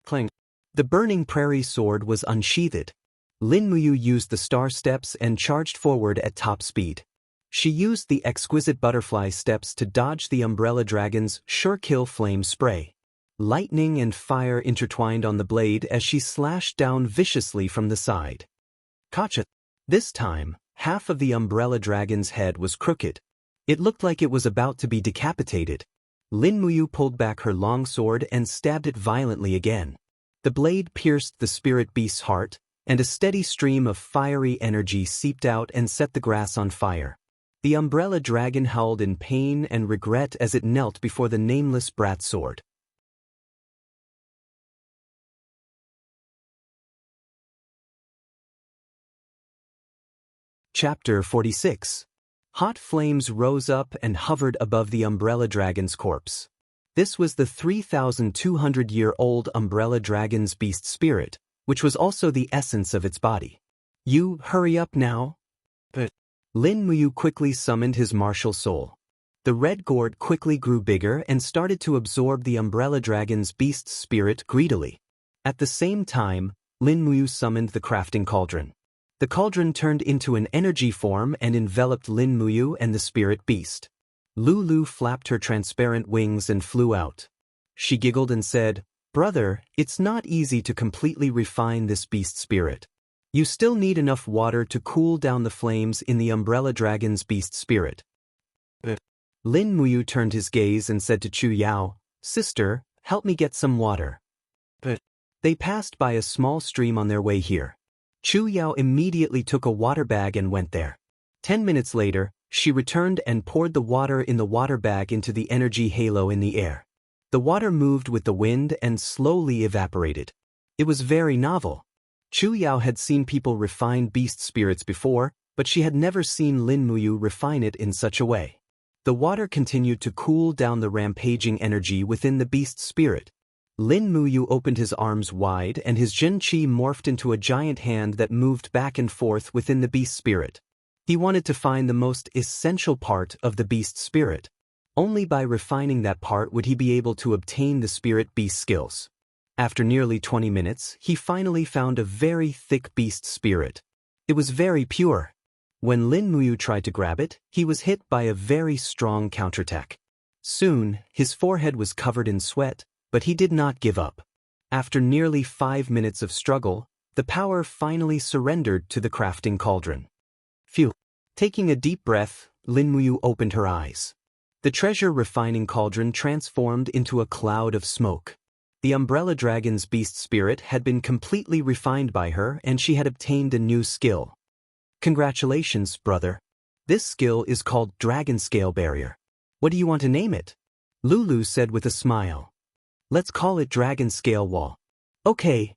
Clang. The burning prairie sword was unsheathed. Lin Muyu used the star steps and charged forward at top speed. She used the exquisite butterfly steps to dodge the umbrella dragon's sure-kill flame spray. Lightning and fire intertwined on the blade as she slashed down viciously from the side. Gotcha! This time, half of the umbrella dragon's head was crooked. It looked like it was about to be decapitated. Lin Muyu pulled back her long sword and stabbed it violently again. The blade pierced the spirit beast's heart, and a steady stream of fiery energy seeped out and set the grass on fire. The umbrella dragon howled in pain and regret as it knelt before the nameless brat sword. Chapter 46. Hot flames rose up and hovered above the umbrella dragon's corpse. This was the 3,200-year-old umbrella dragon's beast spirit, which was also the essence of its body. "You hurry up now." But Lin Muyu quickly summoned his martial soul. The red gourd quickly grew bigger and started to absorb the umbrella dragon's beast spirit greedily. At the same time, Lin Muyu summoned the crafting cauldron. The cauldron turned into an energy form and enveloped Lin Muyu and the spirit beast. Lulu flapped her transparent wings and flew out. She giggled and said, "Brother, it's not easy to completely refine this beast spirit. You still need enough water to cool down the flames in the umbrella dragon's beast spirit." Lin Muyu turned his gaze and said to Chu Yao, "Sister, help me get some water." They passed by a small stream on their way here. Chu Yao immediately took a water bag and went there. 10 minutes later, she returned and poured the water in the water bag into the energy halo in the air. The water moved with the wind and slowly evaporated. It was very novel. Chu Yao had seen people refine beast spirits before, but she had never seen Lin Muyu refine it in such a way. The water continued to cool down the rampaging energy within the beast spirit. Lin Muyu opened his arms wide and his Jin Qi morphed into a giant hand that moved back and forth within the beast spirit. He wanted to find the most essential part of the beast spirit. Only by refining that part would he be able to obtain the spirit beast skills. After nearly 20 minutes, he finally found a very thick beast spirit. It was very pure. When Lin Muyu tried to grab it, he was hit by a very strong counterattack. Soon, his forehead was covered in sweat, but he did not give up. After nearly 5 minutes of struggle, the power finally surrendered to the crafting cauldron. Phew! Taking a deep breath, Lin Muyu opened her eyes. The treasure refining cauldron transformed into a cloud of smoke. The umbrella dragon's beast spirit had been completely refined by her and she had obtained a new skill. Congratulations, brother. This skill is called Dragon Scale Barrier. What do you want to name it? Lulu said with a smile. Let's call it Dragon Scale Wall. Okay.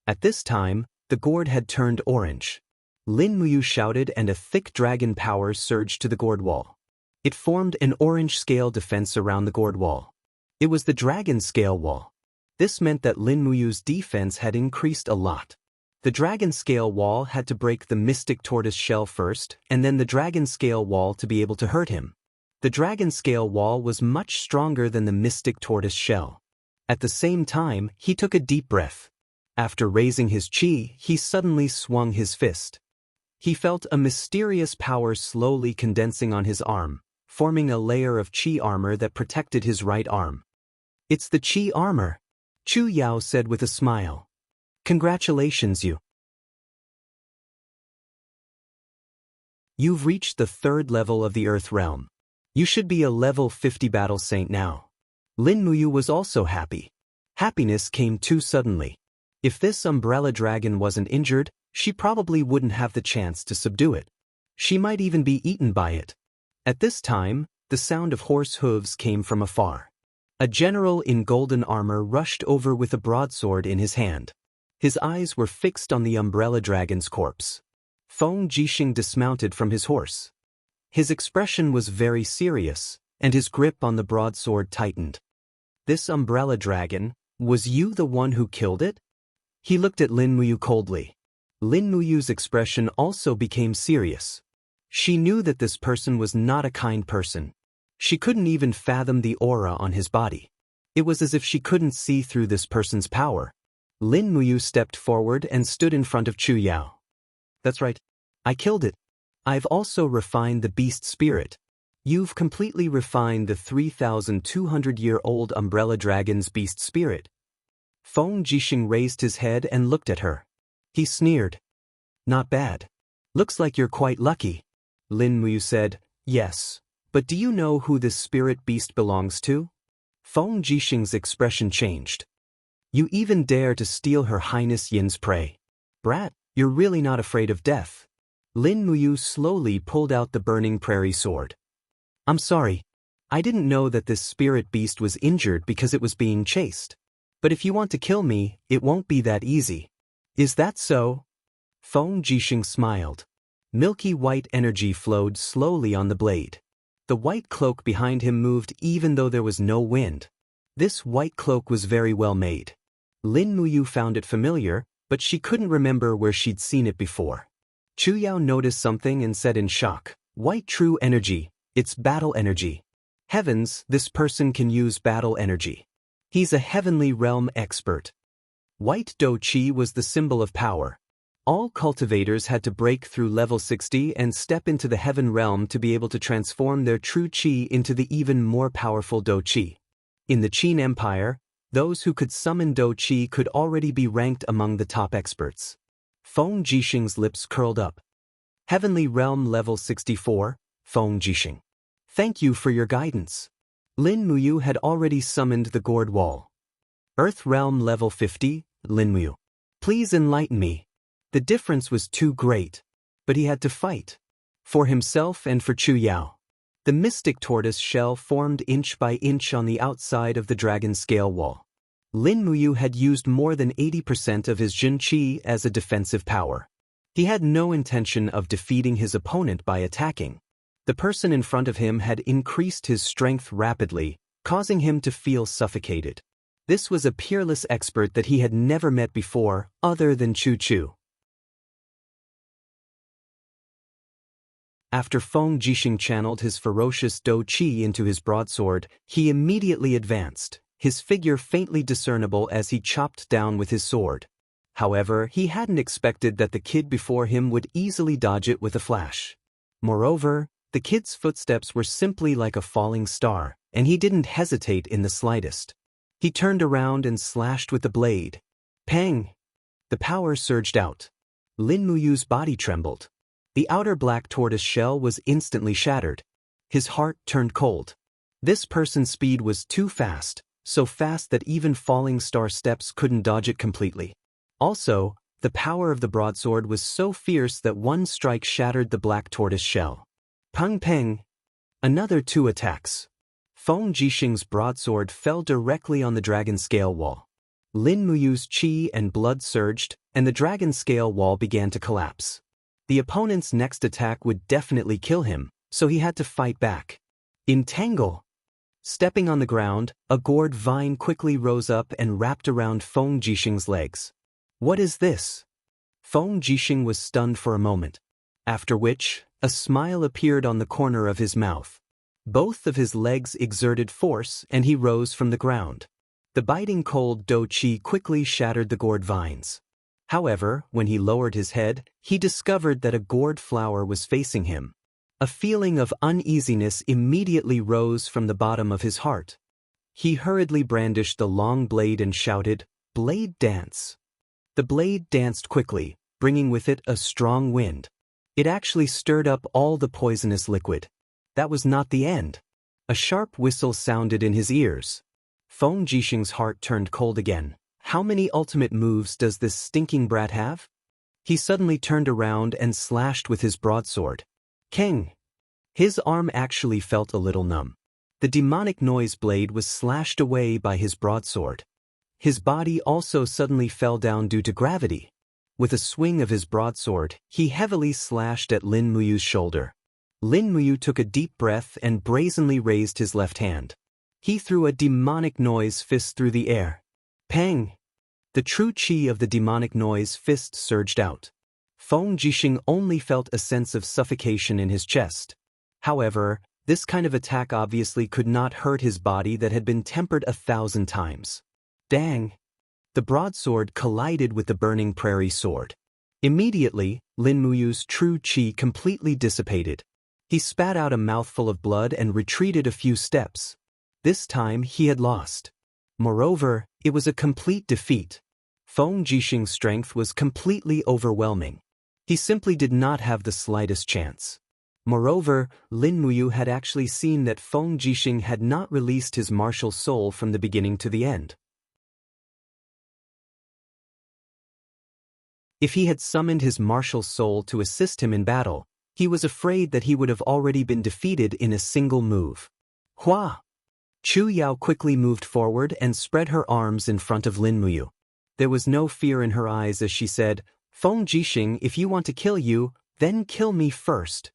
At this time, the gourd had turned orange. Lin Muyu shouted and a thick dragon power surged to the gourd wall. It formed an orange scale defense around the gourd wall. It was the Dragon Scale Wall. This meant that Lin Muyu's defense had increased a lot. The dragon scale wall had to break the mystic tortoise shell first, and then the dragon scale wall to be able to hurt him. The dragon scale wall was much stronger than the mystic tortoise shell. At the same time, he took a deep breath. After raising his chi, he suddenly swung his fist. He felt a mysterious power slowly condensing on his arm, forming a layer of chi armor that protected his right arm. "It's the chi armor," Chu Yao said with a smile. "Congratulations, you. You've reached the 3rd level of the Earth Realm. You should be a level 50 battle saint now." Lin Muyu was also happy. Happiness came too suddenly. If this umbrella dragon wasn't injured, she probably wouldn't have the chance to subdue it. She might even be eaten by it. At this time, the sound of horse hooves came from afar. A general in golden armor rushed over with a broadsword in his hand. His eyes were fixed on the umbrella dragon's corpse. Feng Jixing dismounted from his horse. His expression was very serious, and his grip on the broadsword tightened. "This umbrella dragon, was you the one who killed it?" He looked at Lin Muyu coldly. Lin Muyu's expression also became serious. She knew that this person was not a kind person. She couldn't even fathom the aura on his body. It was as if she couldn't see through this person's power. Lin Muyu stepped forward and stood in front of Chu Yao. "That's right. I killed it. I've also refined the beast spirit. You've completely refined the 3,200-year-old umbrella dragon's beast spirit." Feng Jixing raised his head and looked at her. He sneered. "Not bad. Looks like you're quite lucky." Lin Muyu said, "Yes, but do you know who this spirit beast belongs to?" Feng Jixing's expression changed. "You even dare to steal Her Highness Yin's prey. Brat, you're really not afraid of death." Lin Muyu slowly pulled out the burning prairie sword. "I'm sorry. I didn't know that this spirit beast was injured because it was being chased. But if you want to kill me, it won't be that easy." "Is that so?" Feng Jixing smiled. Milky white energy flowed slowly on the blade. The white cloak behind him moved even though there was no wind. This white cloak was very well made. Lin Muyu found it familiar, but she couldn't remember where she'd seen it before. Chu Yao noticed something and said in shock, "White true energy, it's battle energy. Heavens, this person can use battle energy. He's a heavenly realm expert." White Do Chi was the symbol of power. All cultivators had to break through level 60 and step into the heaven realm to be able to transform their true Chi into the even more powerful Do Chi. In the Qin Empire, those who could summon Do Chi could already be ranked among the top experts. Feng Jixing's lips curled up. "Heavenly Realm Level 64, Feng Jixing. Thank you for your guidance." Lin Muyu had already summoned the gourd wall. "Earth Realm Level 50, Lin Muyu. Please enlighten me." The difference was too great, but he had to fight. For himself and for Chu Yao. The mystic tortoise shell formed inch by inch on the outside of the dragon scale wall. Lin Muyu had used more than 80% of his Jin Qi as a defensive power. He had no intention of defeating his opponent by attacking. The person in front of him had increased his strength rapidly, causing him to feel suffocated. This was a peerless expert that he had never met before, other than Chu Chu. After Feng Jixing channeled his ferocious Do Chi into his broadsword, he immediately advanced, his figure faintly discernible as he chopped down with his sword. However, he hadn't expected that the kid before him would easily dodge it with a flash. Moreover, the kid's footsteps were simply like a falling star, and he didn't hesitate in the slightest. He turned around and slashed with the blade. Pang! The power surged out. Lin Muyu's body trembled. The outer black tortoise shell was instantly shattered. His heart turned cold. This person's speed was too fast, so fast that even falling star steps couldn't dodge it completely. Also, the power of the broadsword was so fierce that one strike shattered the black tortoise shell. Peng peng! Another 2 attacks. Feng Jixing's broadsword fell directly on the dragon scale wall. Lin Muyu's chi and blood surged, and the dragon scale wall began to collapse. The opponent's next attack would definitely kill him, so he had to fight back. Entangle! Stepping on the ground, a gourd vine quickly rose up and wrapped around Feng Jixing's legs. What is this? Feng Jixing was stunned for a moment, after which, a smile appeared on the corner of his mouth. Both of his legs exerted force and he rose from the ground. The biting cold dou qi quickly shattered the gourd vines. However, when he lowered his head, he discovered that a gourd flower was facing him. A feeling of uneasiness immediately rose from the bottom of his heart. He hurriedly brandished the long blade and shouted, "Blade dance!" The blade danced quickly, bringing with it a strong wind. It actually stirred up all the poisonous liquid. That was not the end. A sharp whistle sounded in his ears. Feng Jixing's heart turned cold again. How many ultimate moves does this stinking brat have? He suddenly turned around and slashed with his broadsword. Keng! His arm actually felt a little numb. The demonic noise blade was slashed away by his broadsword. His body also suddenly fell down due to gravity. With a swing of his broadsword, he heavily slashed at Lin Muyu's shoulder. Lin Muyu took a deep breath and brazenly raised his left hand. He threw a demonic noise fist through the air. Pang! The true qi of the demonic noise fist surged out. Feng Jixing only felt a sense of suffocation in his chest. However, this kind of attack obviously could not hurt his body that had been tempered 1,000 times. Dang! The broadsword collided with the burning prairie sword. Immediately, Lin Muyu's true qi completely dissipated. He spat out a mouthful of blood and retreated a few steps. This time he had lost. Moreover, it was a complete defeat. Feng Jixing's strength was completely overwhelming. He simply did not have the slightest chance. Moreover, Lin Muyu had actually seen that Feng Jixing had not released his martial soul from the beginning to the end. If he had summoned his martial soul to assist him in battle, he was afraid that he would have already been defeated in a single move. Hua! Chu Yao quickly moved forward and spread her arms in front of Lin Muyu. There was no fear in her eyes as she said, "Feng Jixing, if you want to kill you, then kill me first."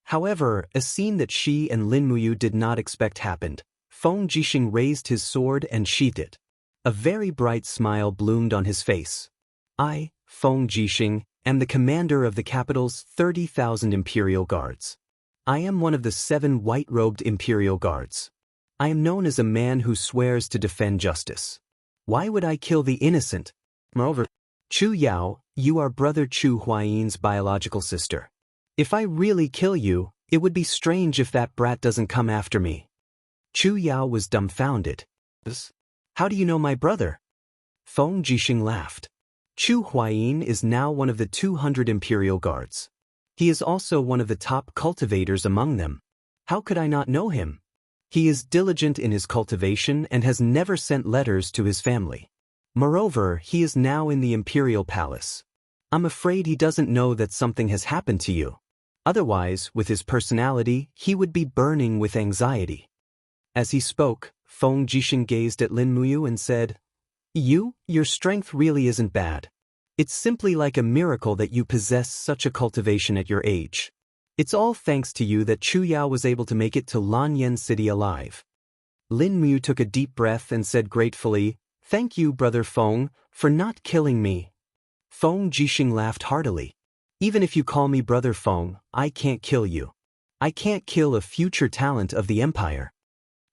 However, a scene that she and Lin Muyu did not expect happened. Feng Jixing raised his sword and sheathed it. A very bright smile bloomed on his face. I, Feng Jixing, am the commander of the capital's 30,000 Imperial Guards. I am one of the 7 white-robed Imperial Guards. I am known as a man who swears to defend justice. Why would I kill the innocent? Moreover, Chu Yao, you are Brother Chu Huayan's biological sister. If I really kill you, it would be strange if that brat doesn't come after me. Chu Yao was dumbfounded. How do you know my brother? Feng Jixing laughed. Chu Huayan is now one of the 200 Imperial Guards. He is also one of the top cultivators among them. How could I not know him? He is diligent in his cultivation and has never sent letters to his family. Moreover, he is now in the Imperial Palace. I'm afraid he doesn't know that something has happened to you. Otherwise, with his personality, he would be burning with anxiety. As he spoke, Feng Jixing gazed at Lin Muyu and said, Your strength really isn't bad. It's simply like a miracle that you possess such a cultivation at your age. It's all thanks to you that Chu Yao was able to make it to Lanyan City alive. Lin Muyu took a deep breath and said gratefully, Thank you, Brother Feng, for not killing me. Feng Jixing laughed heartily. Even if you call me Brother Feng, I can't kill you. I can't kill a future talent of the Empire.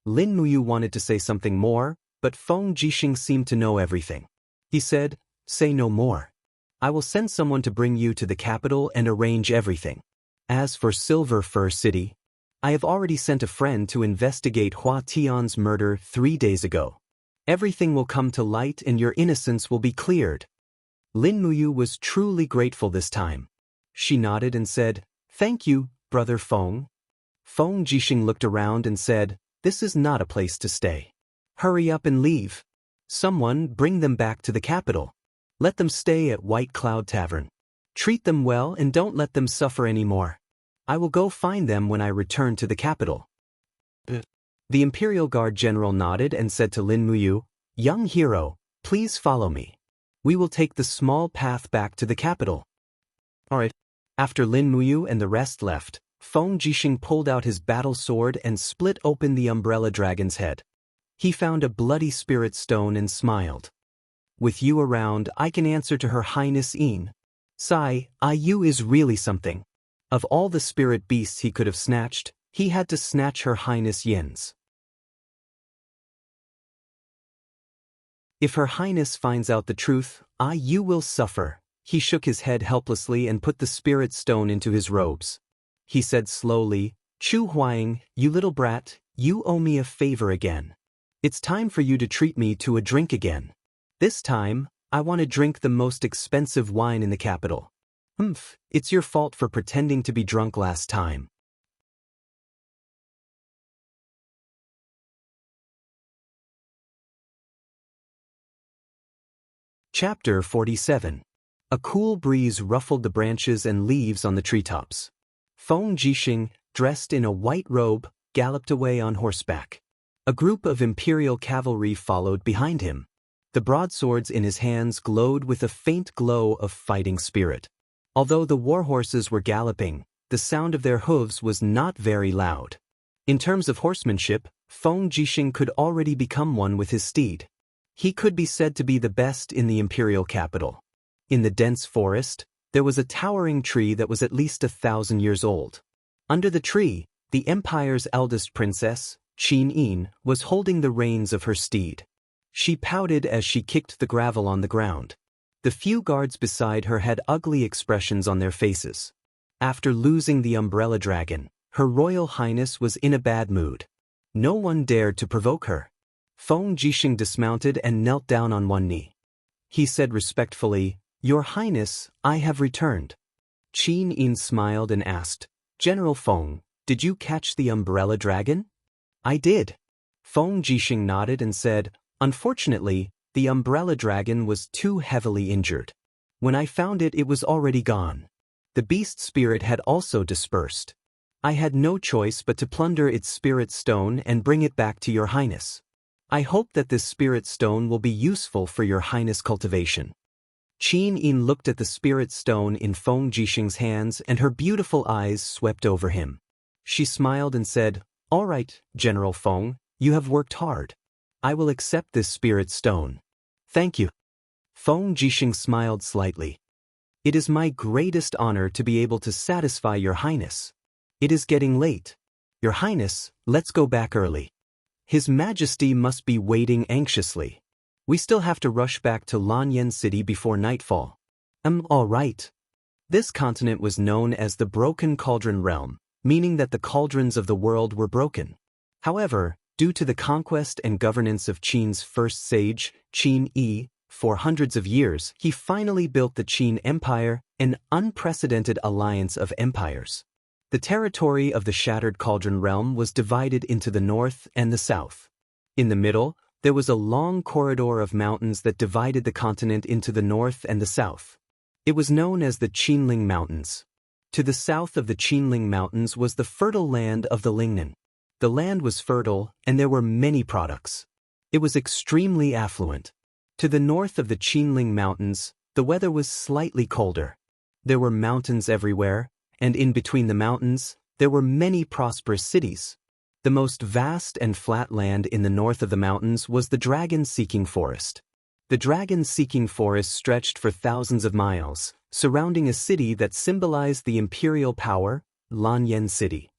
Lin Muyu wanted to say something more, but Feng Jixing seemed to know everything. He said, Say no more. I will send someone to bring you to the capital and arrange everything. As for Silver Fir City, I have already sent a friend to investigate Hua Tian's murder 3 days ago. Everything will come to light and your innocence will be cleared. Lin Muyu was truly grateful this time. She nodded and said, Thank you, Brother Feng. Feng Jixing looked around and said, This is not a place to stay. Hurry up and leave. Someone bring them back to the capital. Let them stay at White Cloud Tavern. Treat them well and don't let them suffer anymore. I will go find them when I return to the capital. The Imperial Guard General nodded and said to Lin Muyu, Young hero, please follow me. We will take the small path back to the capital. Alright. After Lin Muyu and the rest left, Feng Jixing pulled out his battle sword and split open the umbrella dragon's head. He found a bloody spirit stone and smiled. With you around, I can answer to Her Highness Yin. Sai, Yu is really something. Of all the spirit beasts he could have snatched, he had to snatch Her Highness Yin's. If Her Highness finds out the truth, Yu will suffer. He shook his head helplessly and put the spirit stone into his robes. He said slowly, Chu Huang, you little brat, you owe me a favor again. It's time for you to treat me to a drink again. This time, I want to drink the most expensive wine in the capital. It's your fault for pretending to be drunk last time. Chapter 47. A cool breeze ruffled the branches and leaves on the treetops. Feng Jixing, dressed in a white robe, galloped away on horseback. A group of imperial cavalry followed behind him. The broadswords in his hands glowed with a faint glow of fighting spirit. Although the warhorses were galloping, the sound of their hooves was not very loud. In terms of horsemanship, Feng Jixing could already become one with his steed. He could be said to be the best in the imperial capital. In the dense forest, there was a towering tree that was at least 1,000 years old. Under the tree, the empire's eldest princess, Qin Yin, was holding the reins of her steed. She pouted as she kicked the gravel on the ground. The few guards beside her had ugly expressions on their faces. After losing the umbrella dragon, Her Royal Highness was in a bad mood. No one dared to provoke her. Feng Jixing dismounted and knelt down on one knee. He said respectfully, Your Highness, I have returned. Qin Yin smiled and asked, General Feng, did you catch the umbrella dragon? I did. Feng Jixing nodded and said, Unfortunately, the umbrella dragon was too heavily injured. When I found it, it was already gone. The beast spirit had also dispersed. I had no choice but to plunder its spirit stone and bring it back to Your Highness. I hope that this spirit stone will be useful for Your Highness' cultivation. Qin Yin looked at the spirit stone in Feng Jixing's hands and her beautiful eyes swept over him. She smiled and said, All right, General Feng, you have worked hard. I will accept this spirit stone. Thank you. Feng Jixing smiled slightly. It is my greatest honor to be able to satisfy Your Highness. It is getting late. Your Highness, let's go back early. His Majesty must be waiting anxiously. We still have to rush back to Lanyan City before nightfall. All right. This continent was known as the Broken Cauldron Realm, meaning that the cauldrons of the world were broken. However, due to the conquest and governance of Qin's first sage, Qin Yi, for hundreds of years, he finally built the Qin Empire, an unprecedented alliance of empires. The territory of the Shattered Cauldron Realm was divided into the north and the south. In the middle, there was a long corridor of mountains that divided the continent into the north and the south. It was known as the Qinling Mountains. To the south of the Qinling Mountains was the fertile land of the Lingnan. The land was fertile, and there were many products. It was extremely affluent. To the north of the Qinling Mountains, the weather was slightly colder. There were mountains everywhere, and in between the mountains, there were many prosperous cities. The most vast and flat land in the north of the mountains was the dragon-seeking forest. The dragon-seeking forest stretched for thousands of miles, surrounding a city that symbolized the imperial power, Lanyan City.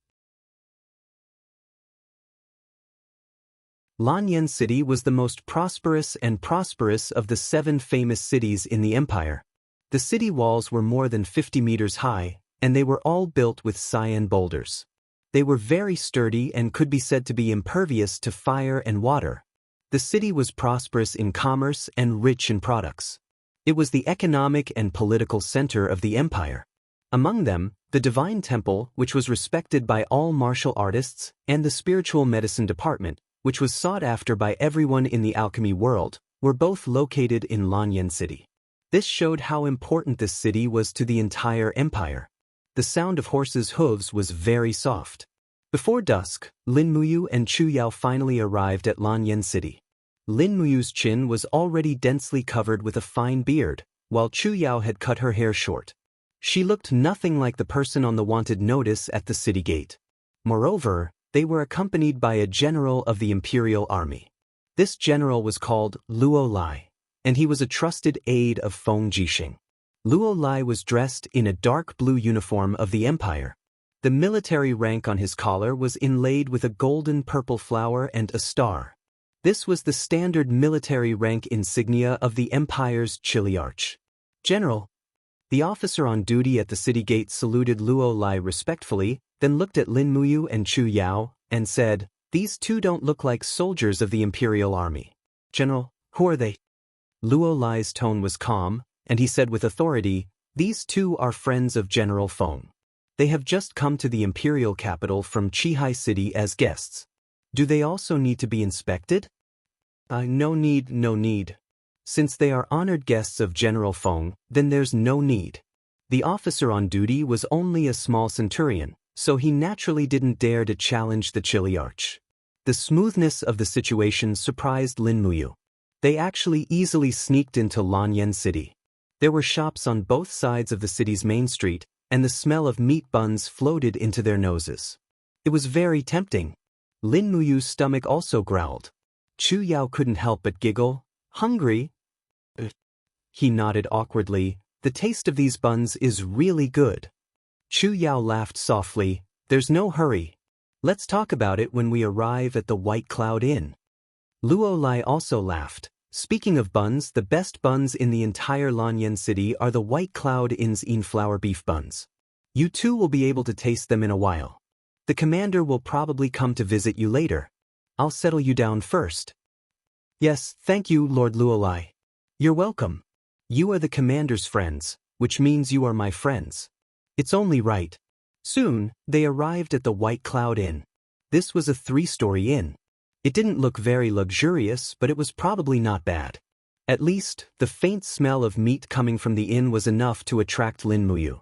Lanyan City was the most prosperous of the 7 famous cities in the empire. The city walls were more than 50 meters high, and they were all built with cyan boulders. They were very sturdy and could be said to be impervious to fire and water. The city was prosperous in commerce and rich in products. It was the economic and political center of the empire. Among them, the Divine Temple, which was respected by all martial artists, and the Spiritual Medicine Department, which was sought after by everyone in the alchemy world, were both located in Lanyan City. This showed how important this city was to the entire empire. The sound of horses' hooves was very soft. Before dusk, Lin Muyu and Chu Yao finally arrived at Lanyan City. Lin Muyu's chin was already densely covered with a fine beard, while Chu Yao had cut her hair short. She looked nothing like the person on the wanted notice at the city gate. Moreover, they were accompanied by a general of the imperial army. This general was called Luo Lai, and he was a trusted aide of Feng Jixing. Luo Lai was dressed in a dark blue uniform of the empire. The military rank on his collar was inlaid with a golden purple flower and a star. This was the standard military rank insignia of the empire's chiliarch. General. The officer on duty at the city gate saluted Luo Lai respectfully, then looked at Lin Muyu and Chu Yao, and said, "These two don't look like soldiers of the imperial army." "General, who are they?" Luo Lai's tone was calm, and he said with authority, "These two are friends of General Feng. They have just come to the imperial capital from Qihai City as guests. Do they also need to be inspected?" No need. Since they are honored guests of General Feng, then there's no need." The officer on duty was only a small centurion, so he naturally didn't dare to challenge the chiliarch. The smoothness of the situation surprised Lin Muyu. They actually easily sneaked into Lanyan City. There were shops on both sides of the city's main street, and the smell of meat buns floated into their noses. It was very tempting. Lin Muyu's stomach also growled. Chu Yao couldn't help but giggle. "Hungry?" He nodded awkwardly. "The taste of these buns is really good." Chu Yao laughed softly. "There's no hurry. Let's talk about it when we arrive at the White Cloud Inn." Luo Lai also laughed. "Speaking of buns, the best buns in the entire Lanyan City are the White Cloud Inn's flour beef buns. You two will be able to taste them in a while. The commander will probably come to visit you later. I'll settle you down first." "Yes, thank you, Lord Luo Lai." "You're welcome. You are the commander's friends, which means you are my friends. It's only right." Soon, they arrived at the White Cloud Inn. This was a 3-story inn. It didn't look very luxurious, but it was probably not bad. At least, the faint smell of meat coming from the inn was enough to attract Lin Muyu.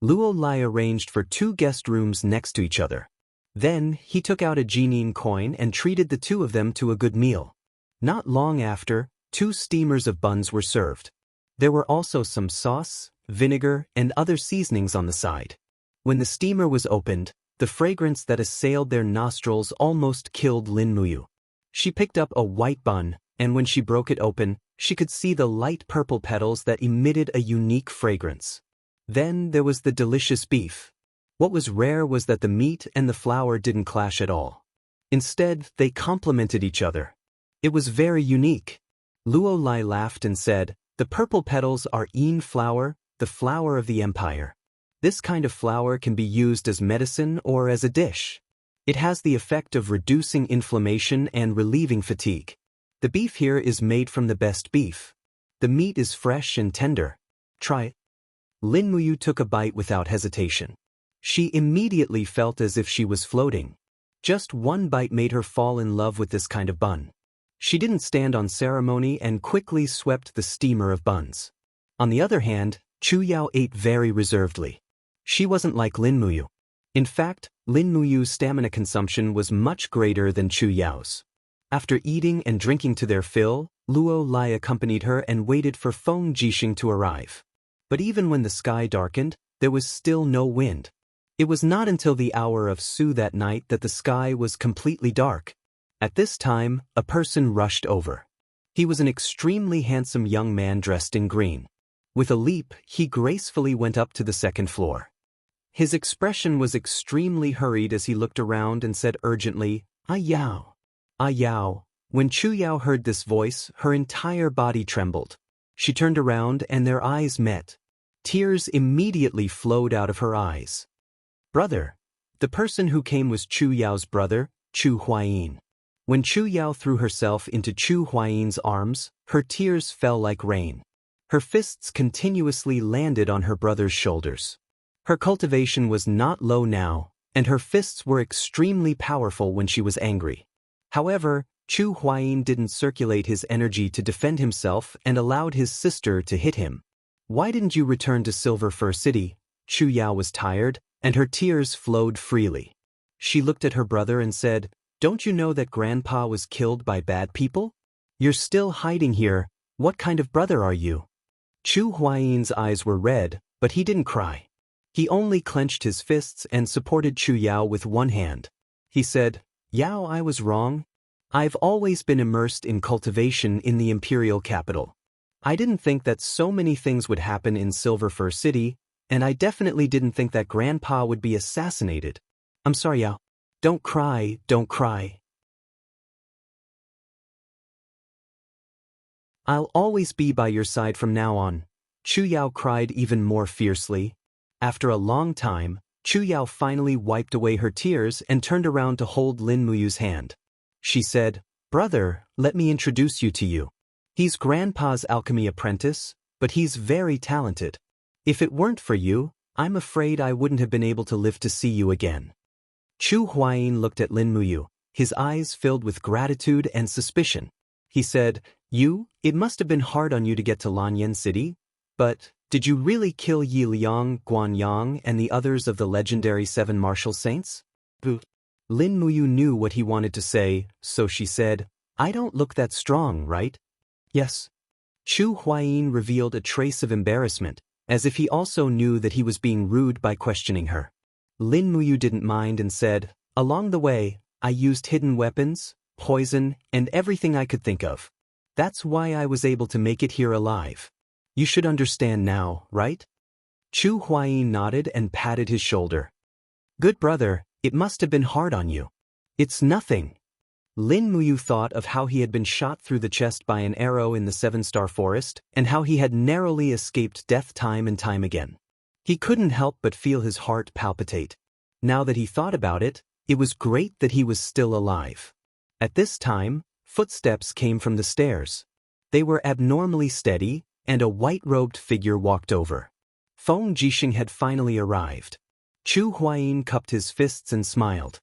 Luo Lai arranged for 2 guest rooms next to each other. Then, he took out a jinyin coin and treated the 2 of them to a good meal. Not long after, 2 steamers of buns were served. There were also some sauce, vinegar, and other seasonings on the side. When the steamer was opened, the fragrance that assailed their nostrils almost killed Lin Muyu. She picked up a white bun, and when she broke it open, she could see the light purple petals that emitted a unique fragrance. Then there was the delicious beef. What was rare was that the meat and the flour didn't clash at all. Instead, they complemented each other. It was very unique. Luo Lai laughed and said, "The purple petals are flour, the flour of the empire. This kind of flour can be used as medicine or as a dish. It has the effect of reducing inflammation and relieving fatigue. The beef here is made from the best beef. The meat is fresh and tender. Try it." Lin Muyu took a bite without hesitation. She immediately felt as if she was floating. Just one bite made her fall in love with this kind of bun. She didn't stand on ceremony and quickly swept the steamer of buns. On the other hand, Chu Yao ate very reservedly. She wasn't like Lin Muyu. In fact, Lin Muyu's stamina consumption was much greater than Chu Yao's. After eating and drinking to their fill, Luo Lai accompanied her and waited for Feng Jixing to arrive. But even when the sky darkened, there was still no wind. It was not until the hour of Su that night that the sky was completely dark. At this time, a person rushed over. He was an extremely handsome young man dressed in green. With a leap, he gracefully went up to the 2nd floor. His expression was extremely hurried as he looked around and said urgently, "Ah Yao! Ah Yao!" When Chu Yao heard this voice, her entire body trembled. She turned around and their eyes met. Tears immediately flowed out of her eyes. "Brother." The person who came was Chu Yao's brother, Chu Huayin. When Chu Yao threw herself into Chu Huayin's arms, her tears fell like rain. Her fists continuously landed on her brother's shoulders. Her cultivation was not low now, and her fists were extremely powerful when she was angry. However, Chu Huayin didn't circulate his energy to defend himself and allowed his sister to hit him. "Why didn't you return to Silver Fir City?" Chu Yao was tired, and her tears flowed freely. She looked at her brother and said, "Don't you know that Grandpa was killed by bad people? You're still hiding here, What kind of brother are you? Chu Huayin's eyes were red, but he didn't cry. He only clenched his fists and supported Chu Yao with one hand. He said, Yao, I was wrong. I've always been immersed in cultivation in the imperial capital. I didn't think that so many things would happen in Silver Fir City, and I definitely didn't think that Grandpa would be assassinated. I'm sorry, Yao. Don't cry, don't cry. I'll always be by your side from now on. Chu Yao cried even more fiercely. After a long time, Chu Yao finally wiped away her tears and turned around to hold Lin Muyu's hand. She said, Brother, let me introduce you to you. He's Grandpa's alchemy apprentice, but he's very talented. If it weren't for you, I'm afraid I wouldn't have been able to live to see you again. Chu Huayin looked at Lin Muyu, his eyes filled with gratitude and suspicion. He said, it must have been hard on you to get to Lanyan City, but did you really kill Yi Liang, Guan Yang, and the others of the legendary 7 martial saints? Lin Muyu knew what he wanted to say, so she said, I don't look that strong, right? Yes. Chu Huayin revealed a trace of embarrassment, as if he also knew that he was being rude by questioning her. Lin Muyu didn't mind and said, Along the way, I used hidden weapons, poison, and everything I could think of. That's why I was able to make it here alive. You should understand now, right? Chu Huayin nodded and patted his shoulder. Good brother, it must have been hard on you. It's nothing. Lin Muyu thought of how he had been shot through the chest by an arrow in the 7-star forest, and how he had narrowly escaped death time and time again. He couldn't help but feel his heart palpitate. Now that he thought about it, it was great that he was still alive. At this time, footsteps came from the stairs. They were abnormally steady, and a white-robed figure walked over. Feng Jixing had finally arrived. Chu Huayin cupped his fists and smiled.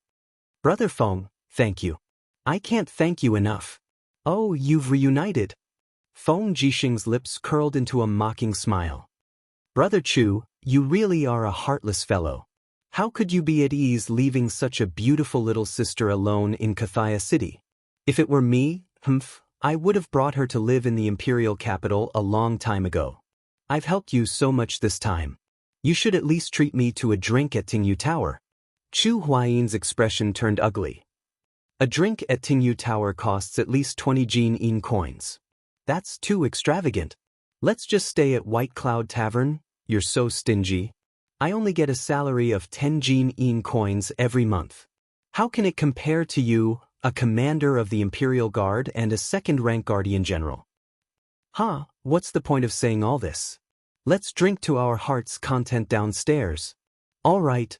Brother Feng, thank you. I can't thank you enough. Oh, you've reunited. Feng Jixing's lips curled into a mocking smile. Brother Chu, you really are a heartless fellow. How could you be at ease leaving such a beautiful little sister alone in Cathaya City? If it were me, I would have brought her to live in the imperial capital a long time ago. I've helped you so much this time. You should at least treat me to a drink at Tingyu Tower. Chu Huayin's expression turned ugly. A drink at Tingyu Tower costs at least 20 Jin coins. That's too extravagant. Let's just stay at White Cloud Tavern. You're so stingy. I only get a salary of 10 Jin coins every month. How can it compare to you, a commander of the Imperial Guard and a second-rank Guardian General? What's the point of saying all this? Let's drink to our heart's content downstairs. All right.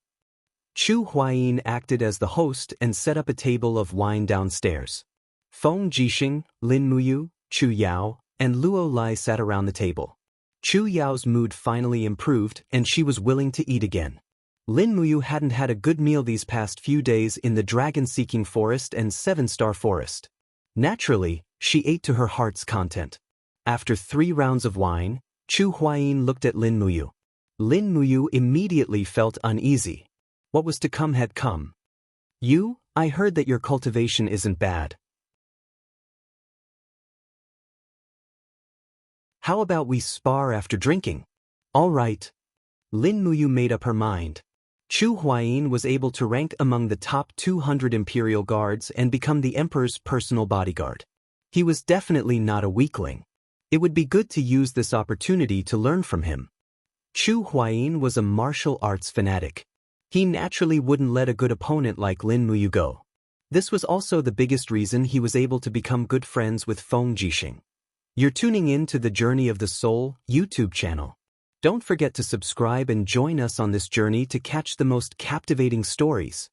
Chu Huayin acted as the host and set up a table of wine downstairs. Feng Jixing, Lin Muyu, Chu Yao, and Luo Lai sat around the table. Chu Yao's mood finally improved and she was willing to eat again. Lin Muyu hadn't had a good meal these past few days in the dragon-seeking forest and 7-star forest. Naturally, she ate to her heart's content. After 3 rounds of wine, Chu Huayin looked at Lin Muyu. Lin Muyu immediately felt uneasy. What was to come had come. I heard that your cultivation isn't bad. How about we spar after drinking? All right. Lin Muyu made up her mind. Chu Huayin was able to rank among the top 200 Imperial Guards and become the Emperor's personal bodyguard. He was definitely not a weakling. It would be good to use this opportunity to learn from him. Chu Huayin was a martial arts fanatic. He naturally wouldn't let a good opponent like Lin Muyu go. This was also the biggest reason he was able to become good friends with Feng Jixing. You're tuning in to the Journey of the Soul YouTube channel. Don't forget to subscribe and join us on this journey to catch the most captivating stories.